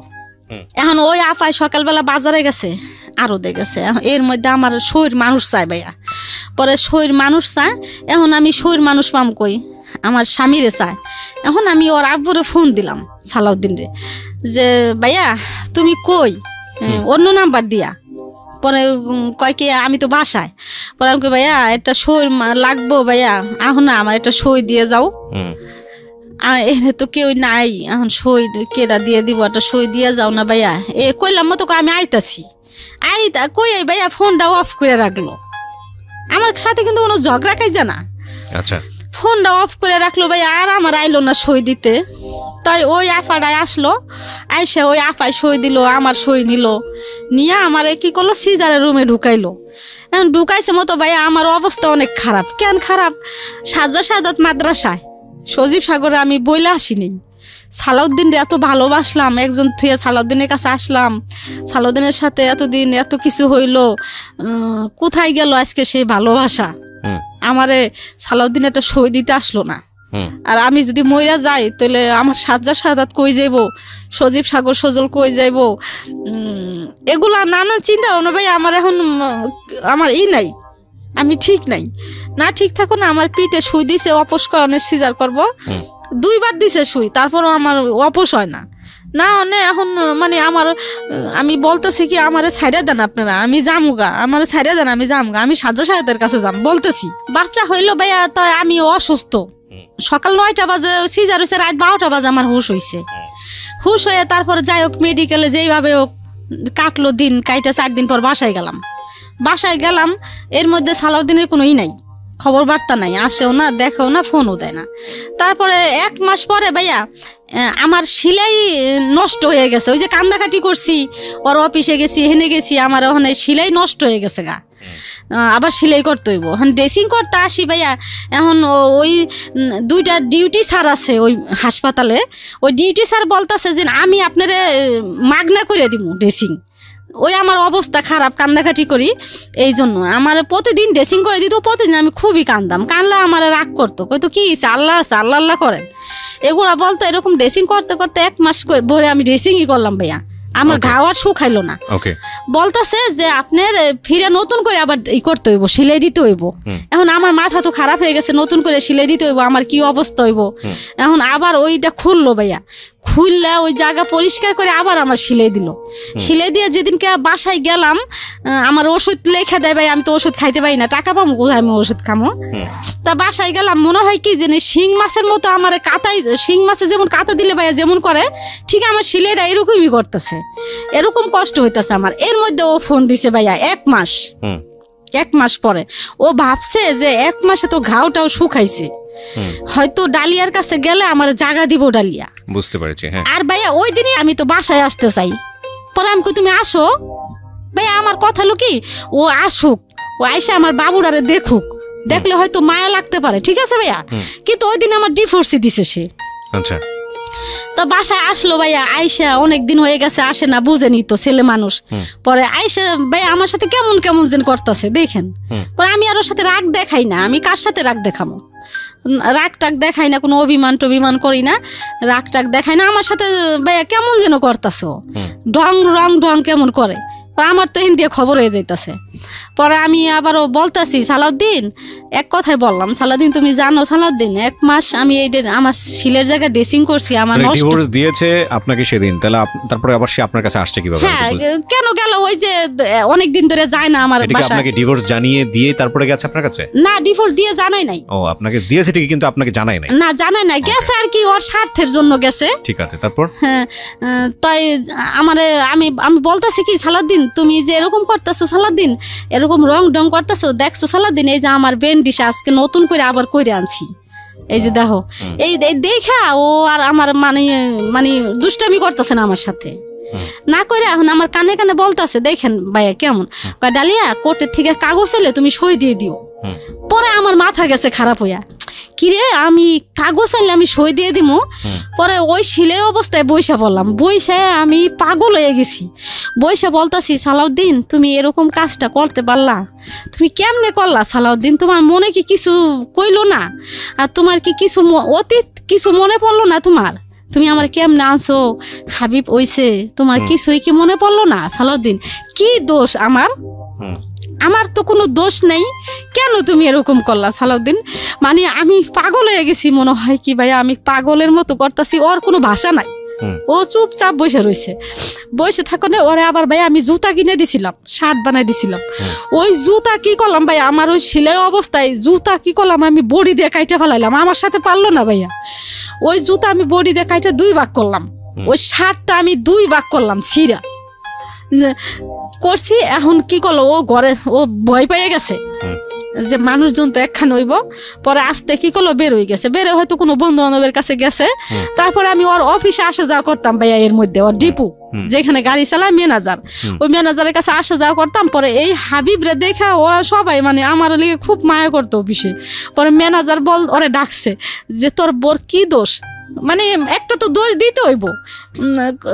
এখন ওই আপায় সকালবেলা বাজারে গেছে, আরো দেখেছে, এর মধ্যে আমার শরীর মানুষ চায় ভাইয়া। পরে শরীর মানুষ চায়, এখন আমি শরীর মানুষ পাম কই, আমার স্বামীরে চায়। এখন আমি ওর আব্বুরে ফোন দিলাম সালাউদ্দিন রে, যে ভাইয়া তুমি কই, অন্য নাম্বার দিয়া। পরে কয় কি আমি তো বাসায়। পরে আমি ভাইয়া একটা সই লাগবো ভাইয়া, এখন না আমার একটা সই দিয়ে যাও, এখানে তো কেউ নাই, এখন সই কেটা দিয়ে দিব, একটা সই দিয়ে যাও না ভাইয়া। এ কইলাম মতো আমি আইতাছি, কই ভাইয়া ফোনটা অফ করে রাখলো, আমার সাথে কিন্তু কোনো ঝগড়া খাই জানা। আচ্ছা, ফোনটা অফ করে রাখলো ভাইয়া, আর আমার আইলো না সই দিতে। তাই ওই আফাটাই আসলো, আইসে ওই আফায় সই দিল, আমার সই নিল, নিয়ে আমার কি করলো, সিজারের রুমে ঢুকাইলো। এখন ঢুকাইছে মতো ভাইয়া আমার অবস্থা অনেক খারাপ। কেন খারাপ, সাজাত মাদ্রাসায় সজীব সাগরে আমি বইলে আসিনি, সালাউদ্দিনরে এত ভালোবাসলাম, একজন থুয়ে সালাউদ্দিনের কাছে আসলাম, সালাউদ্দিনের সাথে এতদিন এত কিছু হইলো, কোথায় গেল আজকে সেই ভালোবাসা? আমারে সালাউদ্দিন একটা সই দিতে আসলো না। আর আমি যদি মইরা যাই তাহলে আমার সাজাত কই যাইব, সজীব সাগর সজল কই যাইব, এগুলা নানা চিন্তা ভাই আমার এখন আমার নাই, আমি ঠিক নাই, না ঠিক থাকো না, আমার পিঠে সুই দিছে, অপস্করণের সিজার করব, 2 বার দিছে সুই, তারপরও আমার অপস হয় না। না মানে এখন মানে আমার আমি বলতেছি কি আমারে ছাইড়া দেন আপনারা, আমি যামুগা, আমার ছাইড়া দেন, আমি যামুগা, আমি সাজ্জা সাহেবের কাছে যাম বলতেছি। বাচ্চা হইলো ভাইয়া, তাই আমি অসুস্থ, সকাল 9টা বাজে সিজার হয়েছে, রাত 12টা বাজে আমার হুশ হয়েছে। হুশ হয়ে তারপরে যাই হোক মেডিকেলে যেইভাবে হোক কাটলো দিন, কাইটা 4 দিন পর বাসায় গেলাম। এর মধ্যে সালাউদ্দিনের কোনো নাই, খবর বার্তা নাই, আসেও না, দেখেও না, ফোনও দেয় না। তারপরে 1 মাস পরে ভাইয়া আমার সেলাই নষ্ট হয়ে গেছে, ওই যে কান্দাকাটি করছি, ওর অফিসে গেছি, হেনে গেছি, আমার ওখানে সেলাই নষ্ট হয়ে গেছে গা, আবার সেলাই করতে হইব। এখন ড্রেসিং করতে আসি ভাইয়া, এখন ওই 2টা ডিউটি স্যার আছে ওই হাসপাতালে, ওই ডিউটি স্যার বলতেছে যে আমি আপনারে মাগনা করে দিব ড্রেসিং। ওই আমার অবস্থা খারাপ, কান্দাকাটি করি, এই জন্য আমার প্রতিদিন ড্রেসিং করে দিত। প্রতিদিন আমি খুবই কানলে আমার রাগ করতো, কইতো কি আল্লাহ আছে, আল্লাহ আল্লাহ করেন, এগুলা বলতো। এরকম ড্রেসিং করতে করতে 1 মাস ভরে আমি ড্রেসিংই করলাম ভাইয়া, আমার ঘাও আর শুকাইলো না। বলতেছে যে আপনার ফিরে নতুন করে আবার করতে হইব, সেলাই দিতে হইব। এখন আমার মাথা তো খারাপ হয়ে গেছে, নতুন করে সেলাই দিতে হইব, আমার কি অবস্থা হইব। এখন আবার ওইটা খুললো ভাইয়া, খুললে ওই জায়গা পরিষ্কার করে আবার আমার সেলাই দিল। সেলাই দিয়ে যেদিনকে বাসায় গেলাম, আমার ওষুধ লেখা দেয় ভাই, আমি তো ওষুধ খাইতে পারি না, টাকা পাবো কোথায় আমি ওষুধ খামো। তা বাসায় গেলাম, মনে হয় কি যে শিং মাছের মতো আমার কাতাই, শিং মাছে যেমন কাতা দিলে ভাইয়া যেমন করে, ঠিক আমার সেলাইটা এরকমই করতেছে, এরকম কষ্ট হইতেছে আমার। এর মধ্যে ও ফোন দিছে ভাইয়া 1 মাস, 1 মাস পরে ও ভাবছে যে 1 মাসে তো ঘাওটাও শুকাইছে, হয়তো ডালিয়ার কাছে গেলে আমার জায়গা দিব ডালিয়া, বুঝতে পেরেছি। আর ভাইয়া ওই দিনই আমি তো বাসায় আসতে চাই, পরে আমি কই তুমি আসো ভাইয়া, আমার কথা হলো কি ও আসুক, ও আইসা আমার বাবুরারে দেখুক, দেখলে হয়তো মায়া লাগতে পারে, ঠিক আছে ভাইয়া। কিন্তু ওই দিন আমার ডিভোর্সই দিছে সে। আচ্ছা, তো বাসায় আসলো ভাইয়া, আইসা অনেক দিন হয়ে গেছে আসে না, বুঝেনি তো ছেলে মানুষ। পরে আইসা ভাইয়া আমার সাথে কেমন কেমন যেন করতেছে দেখেন। পরে আমি আর ওর সাথে রাগ দেখাই না, আমি কার সাথে রাগ দেখামো, রাগ টাগ দেখাই না, কোনো অভিমান টভিমান করি না, রাগ টাগ দেখাই না। আমার সাথে ভাইয়া কেমন যেন করতেছে, রং কেমন করে, আমার তো হিন্দি খবর হয়ে যাইতেছে। পরে আমি আবারও বলতেছি সালাউদ্দিন, এক কথায় বললাম, সালাউদ্দিন তুমি জানো সালাউদ্দিন 1 মাস আমি এই আমার শিলের জায়গায় ড্রেসিং করছি, আমার ডিভোর্স দিয়েছে আপনাকে সেদিন, তাহলে তারপরে আবার সে আপনার কাছে আসছে কিভাবে? হ্যাঁ, কেন গেল, ওই যে অনেক দিন ধরে যায় না আমার বাসায়। আপনাকে ডিভোর্স জানিয়ে দিয়ে তারপরে গেছে আপনার কাছে? না, ডিভোর্স দিয়ে জানাই নাই। ও, আপনাকে দিয়েছে ঠিকই, কিন্তু আপনাকে জানাই নাই? না, জানাই নাই, গেছে আর কি, ওর স্বার্থের জন্য গেছে। ঠিক আছে, তারপর? হ্যাঁ, তাই আমারে আমি বলতেছি কি সালাউদ্দিন তুমি যে এরকম করতেছো, সালাউদ্দিন এরকম রং ঢং করতেছো, দেখছো সালাউদ্দিন এই যে আমার বেন্ডিশ আজকে নতুন করে আবার কইরে আনছি, এই যে দেখো, এই দেখা ও আর আমার মানে দুষ্টামি করতেছে না আমার সাথে, না করে এখন আমার কানে কানে বলতেছে, দেখেন ভাইয়া কেমন, ডালিয়া কোর্টের থেকে কাগজ এলে তুমি সই দিয়ে দিও। পরে আমার মাথা গেছে খারাপ হইয়া, কিরে আমি কাগজ আনলে আমি সই দিয়ে দিব। পরে ওই শিলে অবস্থায় বইসা বললাম, বইসায় আমি পাগল হয়ে গেছি, বইসা বলতাছি সালাউদ্দিন তুমি এরকম কাজটা করতে পারলা, তুমি কেমনে করলা সালাউদ্দিন, তোমার মনে কি কিছু কইলো না, আর তোমার কি কিছু অতীত কিছু মনে পড়লো না তোমার, তুমি আমার কেমনে আনছো, হাবিব ওইছে, তোমার কিছুই কি মনে পড়লো না সালাউদ্দিন, কি দোষ আমার, আমার তো কোনো দোষ নেই, কেন তুমি এরকম করলা সালাউদ্দিন। মানে আমি পাগল হয়ে গেছি, মনে হয় কি ভাইয়া আমি পাগলের মতো করতেছি, ওর কোনো ভাষা নাই, ও চুপচাপ বসে রয়েছে, বসে থাকলে ওরে আবার ভাই আমি জুতা কিনে দিছিলাম, শার্ট বানাই দিছিলাম, ওই জুতা কি করলাম ভাই, আমার ওই সেলাই অবস্থায় জুতা কি করলাম আমি বডি দিয়ে কাইটা ফেলাইলাম, আমার সাথে পারলো না ভাইয়া, ওই জুতা আমি বডি দিয়ে কাইটা 2 ভাগ করলাম, ওই শার্টটা আমি 2 ভাগ করলাম ছিঁড়া করছি। এখন কি করলো, ও ঘরে ও ভয় পেয়ে গেছে যে মানুষজন তো একখান হইব, পরে আসতে কি করলো বের হয়ে গেছে, বেরো হয়তো কোনো বন্ধু বান্ধবের কাছে গেছে। তারপরে আমি ওর অফিসে আসা যাওয়া করতাম ভাইয়া, এর মধ্যে ওর ডিপু যেখানে গাড়ি চালায় ম্যানেজার, ওই ম্যানেজারের কাছে আসা যাওয়া করতাম। পরে এই হাবিবরে দেখা ওরা সবাই মানে আমার লিগে খুব মায়া করতো অফিসে। পরে ম্যানেজার ওরে ডাকছে যে তোর বোর কি দোষ, মানে একটা তো দোষ দিতে হইব,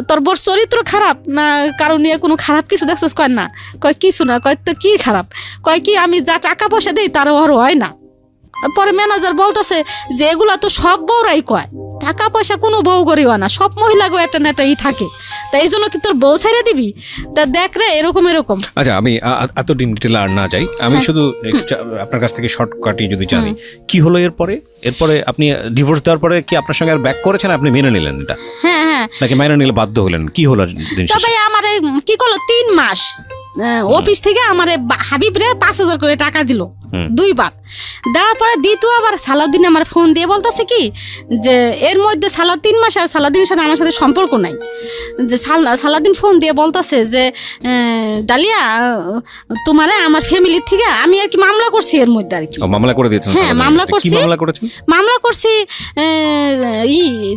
তোর বোর চরিত্র খারাপ না কারণ নিয়ে কোনো খারাপ কিছু দেখছিস, কয় না, কয় কিছু না, কয় তো কি খারাপ, কয় কি আমি যা টাকা পয়সা দিই তার ওর হয় না। পরে ম্যানেজার বলতেছে যে এগুলা তো সব বউরাই কয়, টাকা পয়সা কোনো বউ করিও না, সব মহিলাগো একটা না একটা থাকে, তা এই জন্য কি তোর বউ ছেড়ে দিবি? তা দেখ রে এরকম। আচ্ছা, আমি এত ডিটেইল আর না যাই, আমি শুধু আপনার কাছ থেকে শর্টকাটই যদি জানি, কি হলো এরপরে আপনি ডিভোর্স দেওয়ার পরে কি আপনার সঙ্গে আর ব্যাক করেছেন, আপনি মেনে নিলেন এটা? হ্যাঁ, নাকি মেনে নিলে বাধ্য হলেন, কি হলো দিন শেষে? তবে আমার কি করলো 3 মাস অফিস থেকে আমার হাবিব রে 5,000 করে টাকা দিল 2 বার। দেওয়ার পরে দ্বিতীয়বার সালাউদ্দিন আমার ফোন দিয়ে বলতেছে কি যে এর মধ্যে 3 মাস আর সালাউদ্দিনের সাথে আমার সাথে সম্পর্ক নাই, যে সালাউদ্দিন ফোন দিয়ে বলতেছে যে ডালিয়া তোমারে আমার ফ্যামিলির থেকে আমি আর কি মামলা করছি এর মধ্যে আর কি। মামলা করে দিয়েছেন? হ্যাঁ, মামলা করছি। মামলা করছি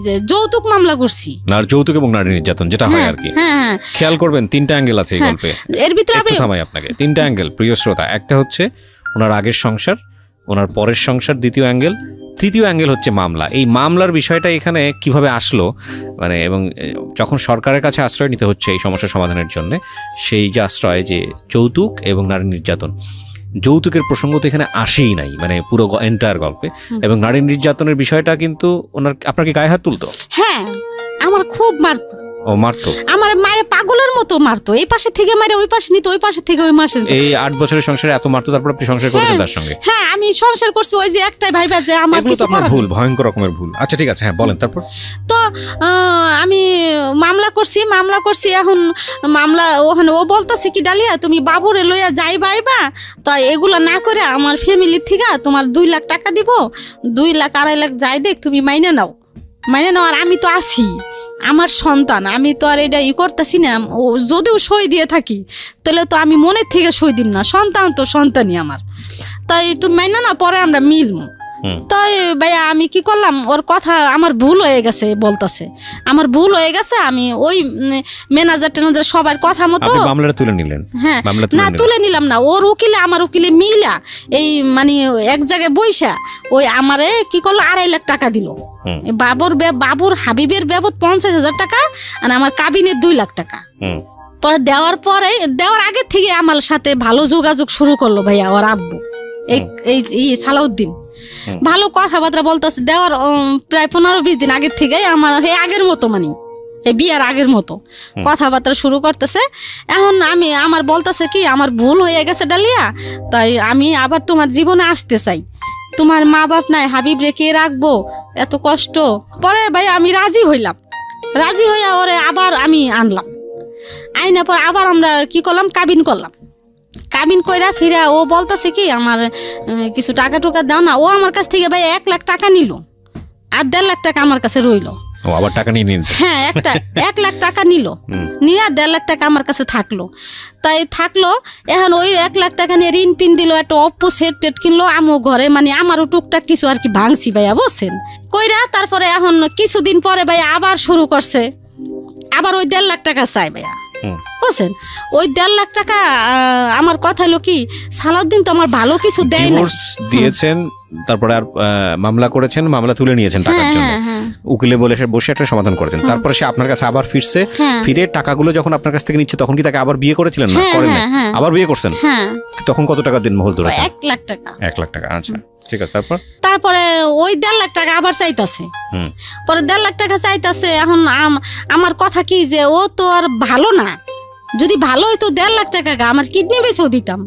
যে যৌতুক মামলা করছি। আর যৌতুক এবং নারী নির্যাতন যেটা হয় আর কি। হ্যাঁ, খেয়াল করবেন 3টা অ্যাঙ্গেল আছে এই গল্পে। এর ভিতরে আমি থামাই আপনাকে, 3টা অ্যাঙ্গেল প্রিয় শ্রোতা। একটা হচ্ছে ওনার আগের সংসার, ওনার পরের সংসার, দ্বিতীয় অ্যাঙ্গেল, তৃতীয় অ্যাঙ্গেল হচ্ছে মামলা। এই মামলার বিষয়টা এখানে কিভাবে আসলো, মানে এবং যখন সরকারের কাছে আশ্রয় নিতে হচ্ছে এই সমস্যা সমাধানের জন্য, সেই যে আশ্রয় যে যৌতুক এবং নারী নির্যাতন, যৌতুকের প্রসঙ্গ তো এখানে আসেই নাই, মানে পুরো এন্টায়ার গল্পে। এবং নারী নির্যাতনের বিষয়টা কিন্তু ওনার, আপনার কি গায়ে হাত তুলতো? হ্যাঁ, আমার খুব মারতো। ও মারতো? আমার মায়ের পাগলের মতো মারতো, এই পাশে থেকে মারে ওই পাশে নিত, ওই পাশে থেকে ওই মাসে। এই 8 বছরের সংসারে এত মারতো, তারপর আপনি সংসার করেছেন তার সঙ্গে? হ্যাঁ, আমি সংসার করছি ওই যে একটাই ভাইবা যে আমার কিছু করার ভুল, ভয়ঙ্কর রকমের ভুল। আচ্ছা ঠিক আছে, হ্যাঁ বলেন তারপর। তো আমি মামলা করছি। এখন মামলা ওখানে ও বলতেছে কি ডালিয়া তুমি বাবুরে লইয়া যাই বাইবা, তো এগুলো না করে আমার ফ্যামিলির থেকে তোমার 2 লাখ টাকা দিব, 2 লাখ 2.5 লাখ যাই দেখ তুমি মাইনে নাও। আর আমি তো আছি, আমার সন্তান, আমি তো আর এটা করতেছি না। ও যদিও সই দিয়ে থাকি তাহলে তো আমি মনের থেকে সই দিব না, সন্তান তো সন্তানই আমার, তাই তুমি মাইনে না, পরে আমরা মিলবো। তাই ভাইয়া আমি কি করলাম, ওর কথা আমার ভুল হয়ে গেছে বলতেছে, আমার ভুল হয়ে গেছে। আমি ওই ম্যানেজার টেনেজার সবার কথা মতো মামলাটা তুলে নিলেন? হ্যাঁ, না তুলে নিলাম না, ওর উকিলে আমার উকিলে মিলা এই মানে এক জায়গায় বইসা ওই আমারে কি করলো 2.5 লাখ টাকা দিল। বাবুর হাবিবের বাবদ 50,000 টাকা আর আমার কাবিনের 2 লাখ টাকা। পরে দেওয়ার আগে থেকে আমার সাথে ভালো যোগাযোগ শুরু করলো ভাইয়া ওর আব্বু, এই সালাউদ্দিন। ভালো কথাবার্তা বলতেছে, দেওয়ার প্রায় 15-20 দিন আগের থেকে আমার আগের মতো, মানে এই বিয়ার আগের মতো কথাবার্তা শুরু করতেছে। এখন আমার বলতেছে কি আমার ভুল হয়ে গেছে ডালিয়া, তাই আমি আবার তোমার জীবনে আসতে চাই, তোমার মা বাপ নাই, হাবিব রেখে রাখবো, এত কষ্ট। পরে ভাই আমি রাজি হইয়া ওরে আবার আমি আনলাম, আইনা পর আবার আমরা কি করলাম, কাবিন কইরা ফিরা ও বলতেছে কি আমার কিছু টাকা টুকা দাও না। ও আমার কাছ থেকে ভাই 1 লাখ টাকা নিল আর 1.5 লাখ টাকা আমার কাছে রইল। ও আবার টাকা নিয়ে নিয়েছে? হ্যাঁ, 1 লাখ টাকা নিল, নিয়ে 1.5 লাখ টাকা আমার কাছে থাকলো। এখন ওই 1 লাখ টাকা নিয়ে ঋণ পিন দিল, একটা অপ্পো সেট টেট কিনলো আমো ঘরে, মানে আমারও টুকটাক কিছু আর কি ভাঙছি ভাইয়া, বুঝছেন কইরা। তারপরে এখন কিছুদিন পরে ভাইয়া আবার শুরু করছে, আবার ওই 1.5 লাখ টাকা চাই ভাইয়া, বুঝছেন। ওই 1.5 লাখ টাকা আমার কথা হলো কি সালাউদ্দিন তো আমার ভালো কিছু দেয় না। দিয়েছেন, তারপরে আর মামলা করেছেন, মামলা তুলে নিয়েছেন টাকার জন্য, উকিলে বসে একটা সমাধান করেছেন। তারপরে সে আপনার কাছে আবার ফিরে টাকাগুলো যখন আপনার কাছ থেকে নিচ্ছে, তখন কি তাকে আবার বিয়ে করেছিলেন? না, করেন না, আবার বিয়ে করছেন। তখন কত টাকা দিন মহল ধরেছেন? 1 লাখ টাকা। 1 লাখ টাকা, আচ্ছা ঠিক আছে। তারপরে ওই 1.5 লাখ টাকা আবার চাইতাছে, পরে 1.5 লাখ টাকা চাইতাছে। এখন আমার কথা কি যে ও তো আর ভালো না, যদি ভালো হইতো 1.5 লাখ টাকা আমার কিডনি বেচেও দিতাম।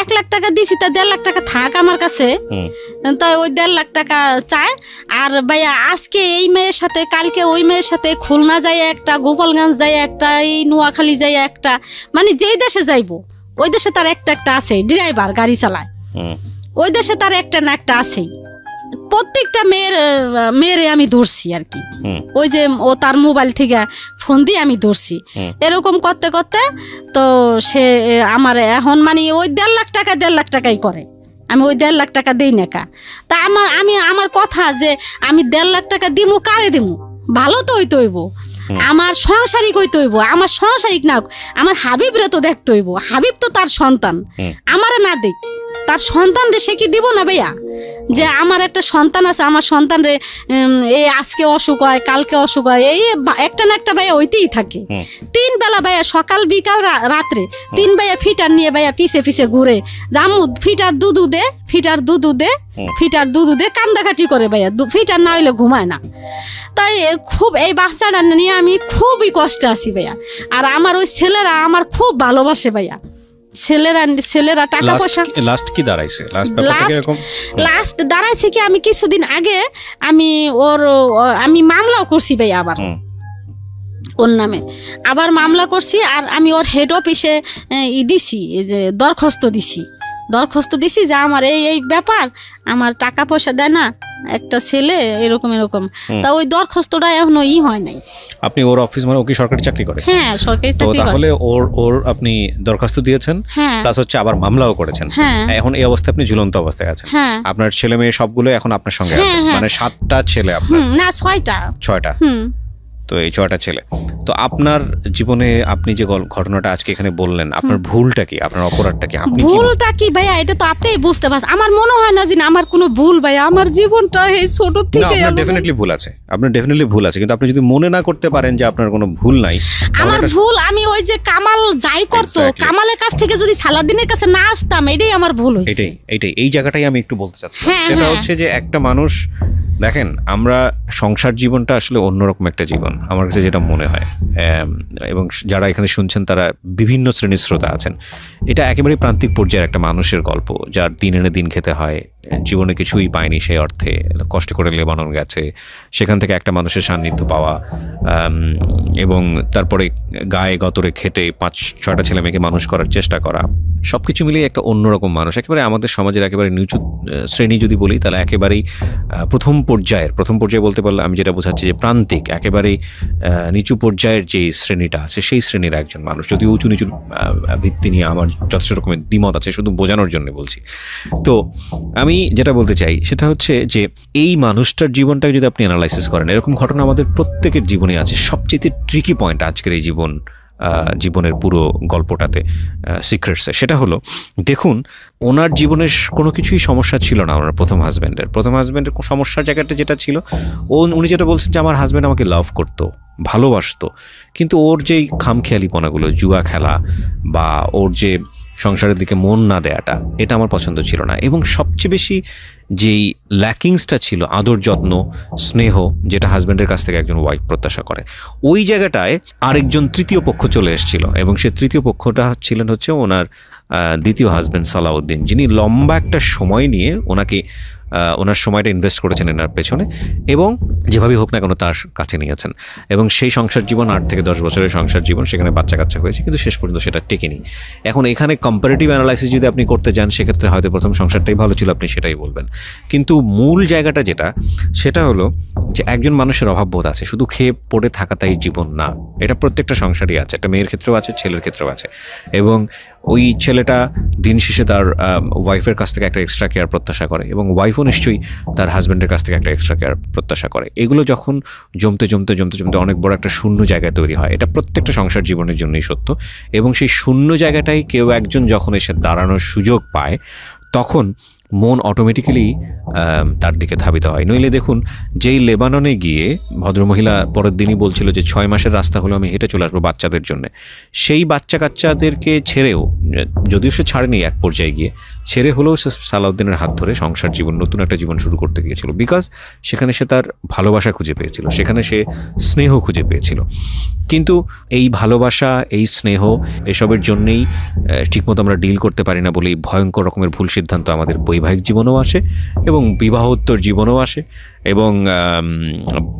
1 লাখ টাকা দিছি, তা 1.5 লাখ টাকা থাক আমার কাছে, তাই ওই 1.5 লাখ টাকা চায়। আর ভাইয়া আজকে এই মেয়ের সাথে, কালকে ওই মেয়ের সাথে, খুলনা যায় একটা, গোপালগঞ্জ যায় একটা, এই নোয়াখালী যায় একটা, মানে যেই দেশে যাইবো ওই দেশে তার একটা ড্রাইভার গাড়ি চালায়, ওই দেশে তার একটা না একটা আছেই। প্রত্যেকটা মেয়েরে আমি ধরছি আর কি, ওই যে ও তার মোবাইল থেকে ফোন দিয়ে আমি ধরছি। এরকম করতে করতে তো সে আমার এখন মানে ওই 1.5 লাখ টাকা 1.5 লাখ টাকাই করে, আমি ওই 1.5 লাখ টাকা দেই না কা। তা আমার কথা যে আমি 1.5 লাখ টাকা দিমু, কারে দিমু? ভালো তো হইতে হইব, আমার সংসারিক হইতে হইব, আমার সংসারিক না, আমার হাবিবরে তো দেখতে হইব, হাবিব তো তার সন্তান, আমারে না দেখ, তার সন্তান রে সে কি দিব না ভাইয়া? যে আমার একটা সন্তান আছে, আমার সন্তান রে এই আজকে অসুখ হয়, কালকে অসুখ হয়, এই একটা না একটা ভাইয়া হইতেই থাকে। 3 বেলা ভাইয়া, সকাল বিকাল রাত্রে 3 ভাইয়া ফিটার নিয়ে ভাইয়া পিছে পিছে ঘুরে, জামু ফিটার দুধু দে, ফিটার দুধু দে, ফিটার দুধু দে, কান্দাকাটি করে ভাইয়া, ফিটার না হইলে ঘুমায় না। তাই খুব এই বাচ্চাটা নিয়ে আমি খুবই কষ্টে আছি ভাইয়া। আর আমার ওই ছেলেরা আমার খুব ভালোবাসে ভাইয়া। ছেলেরা টাকা পয়সা লাস্ট কি দাঁড়াইছে? লাস্ট দাঁড়াইছে কি, আমি কিছুদিন আগে আমি মামলাও করছি ভাই, আবার ওর নামে আবার মামলা করছি। আর আমি ওর হেড অফিসে দিছি, এই যে দরখাস্ত দিছি যে আমার এই ব্যাপার, আমার টাকা পয়সা দেয় না একটা ছেলে, এরকম। তা ওই দরখাস্তটা এখনো হয় নাই। আপনি ওর অফিস মানে ও কি সরকারি চাকরি করে? হ্যাঁ, সরকারি চাকরি করে। তাহলে ওর আপনি দরখাস্ত দিয়েছেন, প্লাস হচ্ছে আবার মামলাও করেছেন। এখন এই অবস্থায় আপনি ঝুলন্ত অবস্থায় আছেন। আপনার ছেলে মেয়ে সবগুলো এখন আপনার সঙ্গে আছে, মানে 7টা ছেলে আপনার? না, 6টা। তো এই 6টা ছেলে। তো আপনার জীবনে আপনি যে ঘটনাটা আজকে এখানে বললেন, আপনার ভুলটা কি, আপনার অপরাধটা কি? ভুলটা কি ভাইয়া, এটা তো আপনিই বুঝতে পারছেন। আমার মনে হয় না যে আমার কোনো ভুল ভাইয়া, আমার জীবনটা এই ছোট থেকে। আপনার ডেফিনেটলি ভুল আছে, কিন্তু আপনি যদি মনে না করতে পারেন যে আপনার কোনো ভুল নাই। আমার ভুল, আমি ওই যে কামাল যাই করতো, কামালের কাছ থেকে যদি সালাদিনের কাছে না আসতাম, এটাই আমার ভুল হয়েছে। এটাই এই জায়গাটাই আমি একটু বলতে চাচ্ছি। সেটা হচ্ছে যে একটা মানুষ, দেখেন, আমরা সংসার জীবনটা আসলে অন্যরকম একটা জীবন আমার কাছে যেটা মনে হয়, এবং যারা এখানে শুনছেন তারা বিভিন্ন শ্রেণীর শ্রোতা আছেন। এটা একেবারে প্রান্তিক পর্যায়ের একটা মানুষের গল্প, যার দিন এনে দিন খেতে হয়, জীবনে কিছুই পায়নি, সেই অর্থে কষ্ট করে লেবানন গেছে, সেখান থেকে একটা মানুষের সান্নিধ্য পাওয়া, এবং তারপরে গায়ে গতরে খেটে 5-6টা ছেলে মেয়েকে মানুষ করার চেষ্টা করা, সব কিছু মিলিয়ে একটা অন্যরকম মানুষ। একেবারে আমাদের সমাজের একেবারে নিচু শ্রেণী যদি বলি, তাহলে একেবারেই প্রথম পর্যায়ে বলতে পারলে আমি যেটা বোঝাচ্ছি যে প্রান্তিক, একেবারেই নিচু পর্যায়ের যে শ্রেণীটা আছে সেই শ্রেণীর একজন মানুষ। যদিও উঁচু নিচু ভিত্তি নিয়ে আমার যথেষ্ট রকমের দ্বিমত আছে, শুধু বোঝানোর জন্য বলছি। তো আমি যেটা বলতে চাই সেটা হচ্ছে যে এই মানুষটার জীবনটাকে যদি আপনি অ্যানালাইসিস করেন, এরকম ঘটনা আমাদের প্রত্যেকের জীবনে আছে। সবচেয়ে ট্রিকি পয়েন্ট আজকের এই জীবনের পুরো গল্পটাতে, সিক্রেটসে, সেটা হলো, দেখুন, ওনার জীবনের কোনো কিছুই সমস্যা ছিল না। ওনার প্রথম হাজব্যান্ডের সমস্যার জায়গাটা যেটা ছিল, উনি যেটা বলছেন যে আমার হাজব্যান্ড আমাকে লাভ করতো, ভালোবাসতো, কিন্তু ওর যেই খামখেয়ালিপনাগুলো, জুয়া খেলা বা ওর যে সংসারের দিকে মন না দেয়াটা, এটা আমার পছন্দ ছিল না। এবং সবচেয়ে বেশি যেই ল্যাকিংসটা ছিল, আদর যত্ন স্নেহ, যেটা হাজব্যান্ডের কাছ থেকে একজন ওয়াইফ প্রত্যাশা করে, ওই জায়গাটায় আরেকজন তৃতীয় পক্ষ চলে এসেছিল। এবং সে তৃতীয় পক্ষটা ছিলেন হচ্ছে ওনার দ্বিতীয় হাজব্যান্ড সালাউদ্দিন, যিনি লম্বা একটা সময় নিয়ে ওনার সময়টা ইনভেস্ট করেছেন এনার পেছনে, এবং যেভাবেই হোক না কেন তার কাছে নিয়েছেন। এবং সেই সংসার জীবন 8 থেকে 10 বছরের সংসার জীবন, সেখানে বাচ্চা কাচ্চা হয়েছে, কিন্তু শেষ পর্যন্ত সেটা টেকেনি। এখন এখানে কম্পারেটিভ অ্যানালাইসিস যদি আপনি করতে যান, সেক্ষেত্রে হয়তো প্রথম সংসারটাই ভালো ছিল, আপনি সেটাই বলবেন। কিন্তু মূল জায়গাটা সেটা হলো যে একজন মানুষের অভাববোধ আছে, শুধু খেয়ে পড়ে থাকাটাই জীবন না। এটা প্রত্যেকটা সংসারই আছে, একটা মেয়ের ক্ষেত্রেও আছে, ছেলের ক্ষেত্রেও আছে। এবং ওই ছেলেটা দিন শেষে তার ওয়াইফের কাছ থেকে একটা এক্সট্রা কেয়ার প্রত্যাশা করে, এবং ওয়াইফও নিশ্চয়ই তার হাজব্যান্ডের কাছ থেকে একটা এক্সট্রা কেয়ার প্রত্যাশা করে। এগুলো যখন জমতে অনেক বড় একটা শূন্য জায়গায় তৈরি হয়, এটা প্রত্যেকটা সংসার জীবনের জন্যই সত্য। এবং সেই শূন্য জায়গাটাই কেউ একজন যখন এসে দাঁড়ানোর সুযোগ পায়, তখন মন অটোমেটিক্যালি তার দিকে ধাবিত হয়। নইলে দেখুন, যেই লেবাননে গিয়ে ভদ্রমহিলা পরের দিনই বলছিল যে 6 মাসের রাস্তা হলো আমি হেঁটে চলে আসবো বাচ্চাদের জন্য, সেই বাচ্চা কাচ্চাদেরকে ছেড়েও, যদিও সে ছাড়েনি, এক পর্যায়ে গিয়ে ছেড়ে হলেও সে সালাউদ্দিনের হাত ধরে সংসার জীবন, নতুন একটা জীবন শুরু করতে গিয়েছিল। বিকজ সেখানে সে তার ভালোবাসা খুঁজে পেয়েছিল, সেখানে সে স্নেহ খুঁজে পেয়েছিল। কিন্তু এই ভালোবাসা, এই স্নেহ, এসবের জন্যেই ঠিকমতো আমরা ডিল করতে পারি না বলেই ভয়ঙ্কর রকমের ভুল সিদ্ধান্ত আমাদের বৈবাহিক জীবনেও আসে, এবং বিবাহোত্তর জীবনেও আসে, এবং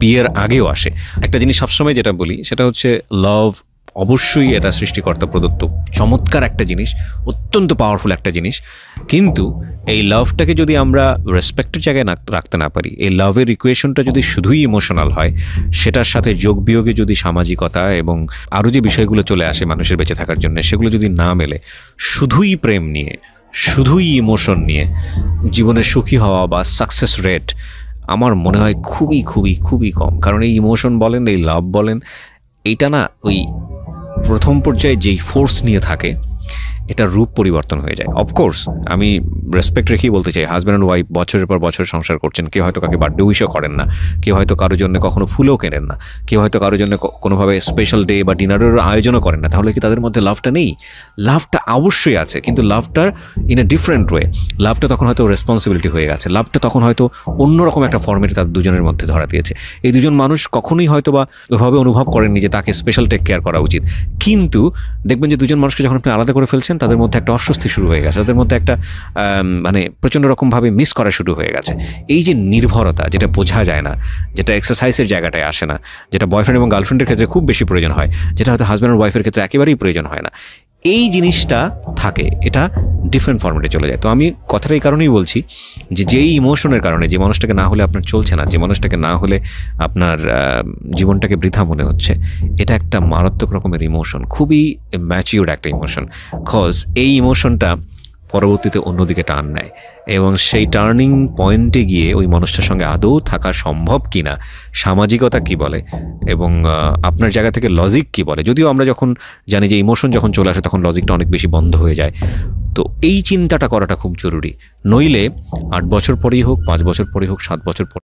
বিয়ের আগেও আসে। একটা জিনিস সবসময় যেটা বলি সেটা হচ্ছে লাভ অবশ্যই এটা সৃষ্টিকর্তা প্রদত্ত চমৎকার একটা জিনিস, অত্যন্ত পাওয়ারফুল একটা জিনিস। কিন্তু এই লাভটাকে যদি আমরা রেসপেক্টের জায়গায় রাখতে না পারি, এই লাভের ইকুয়েশনটা যদি শুধুই ইমোশনাল হয়, সেটার সাথে যোগ বিয়োগে যদি সামাজিকতা এবং আরও যে বিষয়গুলো চলে আসে মানুষের বেঁচে থাকার জন্য, সেগুলো যদি না মেলে, শুধুই প্রেম নিয়ে, শুধুই ইমোশন নিয়ে জীবনে সুখী হওয়া বা সাকসেস রেট আমার মনে হয় খুবই খুবই খুবই কম। কারণ এই ইমোশন বলেন, এই লাভ বলেন, এইটা না ওই প্রথম পর্যায়ে যেই ফোর্স নিয়ে থাকে, এটার রূপ পরিবর্তন হয়ে যায়। অফকোর্স আমি রেসপেক্ট রেখেই বলতে চাই, হাজব্যান্ড অ্যান্ড ওয়াইফ বছরের পর বছর সংসার করছেন, কেউ হয়তো কাকে বার্থডে উইশও করেন না, কেউ হয়তো কারোর জন্য কখনো ফুলও কেনেন না, কেউ হয়তো কারোর জন্য কোনোভাবে স্পেশাল ডে বা ডিনারেরও আয়োজনও করেন না, তাহলে কি তাদের মধ্যে লাভটা নেই? লাভটা অবশ্যই আছে, কিন্তু লাভটার ইন এ ডিফারেন্ট ওয়ে। লাভটা তখন হয়তো রেসপন্সিবিলিটি হয়ে গেছে, লাভটা তখন হয়তো অন্যরকম একটা ফর্মেটে তাদের দুজনের মধ্যে ধরা দিয়েছে। এই দুজন মানুষ কখনোই হয়তো বা ওইভাবে অনুভব করেননি যে তাকে স্পেশাল টেক কেয়ার করা উচিত, কিন্তু দেখবেন যে দুজন মানুষকে যখন আপনি আলাদা করে ফেলছেন তাদের মধ্যে একটা অস্বস্তি শুরু হয়ে গেছে, তাদের মধ্যে একটা মানে প্রচণ্ড রকমভাবে মিস করা শুরু হয়ে গেছে। এই যে নির্ভরতা, যেটা বোঝা যায় না, যেটা এক্সারসাইজের জায়গাটায় আসে না, যেটা বয়ফ্রেন্ড এবং গার্লফ্রেন্ডের ক্ষেত্রে খুব বেশি প্রয়োজন হয়, যেটা হয়তো হাজব্যান্ড আর ওয়াইফের ক্ষেত্রে একেবারেই প্রয়োজন হয় না, এই জিনিসটা থাকে, এটা ডিফারেন্ট ফর্মেটে চলে যায়। তো আমি কথাটা এই কারণেই বলছি যে যেই ইমোশনের কারণে, যে মানুষটাকে না হলে আপনার চলছে না, যে মানুষটাকে না হলে আপনার জীবনটাকে বৃথা মনে হচ্ছে, এটা একটা মারাত্মক রকমের ইমোশন, খুবই ম্যাচিউরড একটা ইমোশন। কজ এই ইমোশনটা পরবর্তীতে অন্যদিকে টার্ন নেয়, এবং সেই টার্নিং পয়েন্টে গিয়ে ওই মানুষটার সঙ্গে আদৌ থাকা সম্ভব কি না, সামাজিকতা কি বলে এবং আপনার জায়গা থেকে লজিক কি বলে। যদিও আমরা যখন জানি যে ইমোশন যখন চলে আসে তখন লজিকটা অনেক বেশি বন্ধ হয়ে যায়। তো এই চিন্তাটা করাটা খুব জরুরি, নইলে 8 বছর পরেই হোক, 5 বছর পরেই হোক, 7 বছর পরে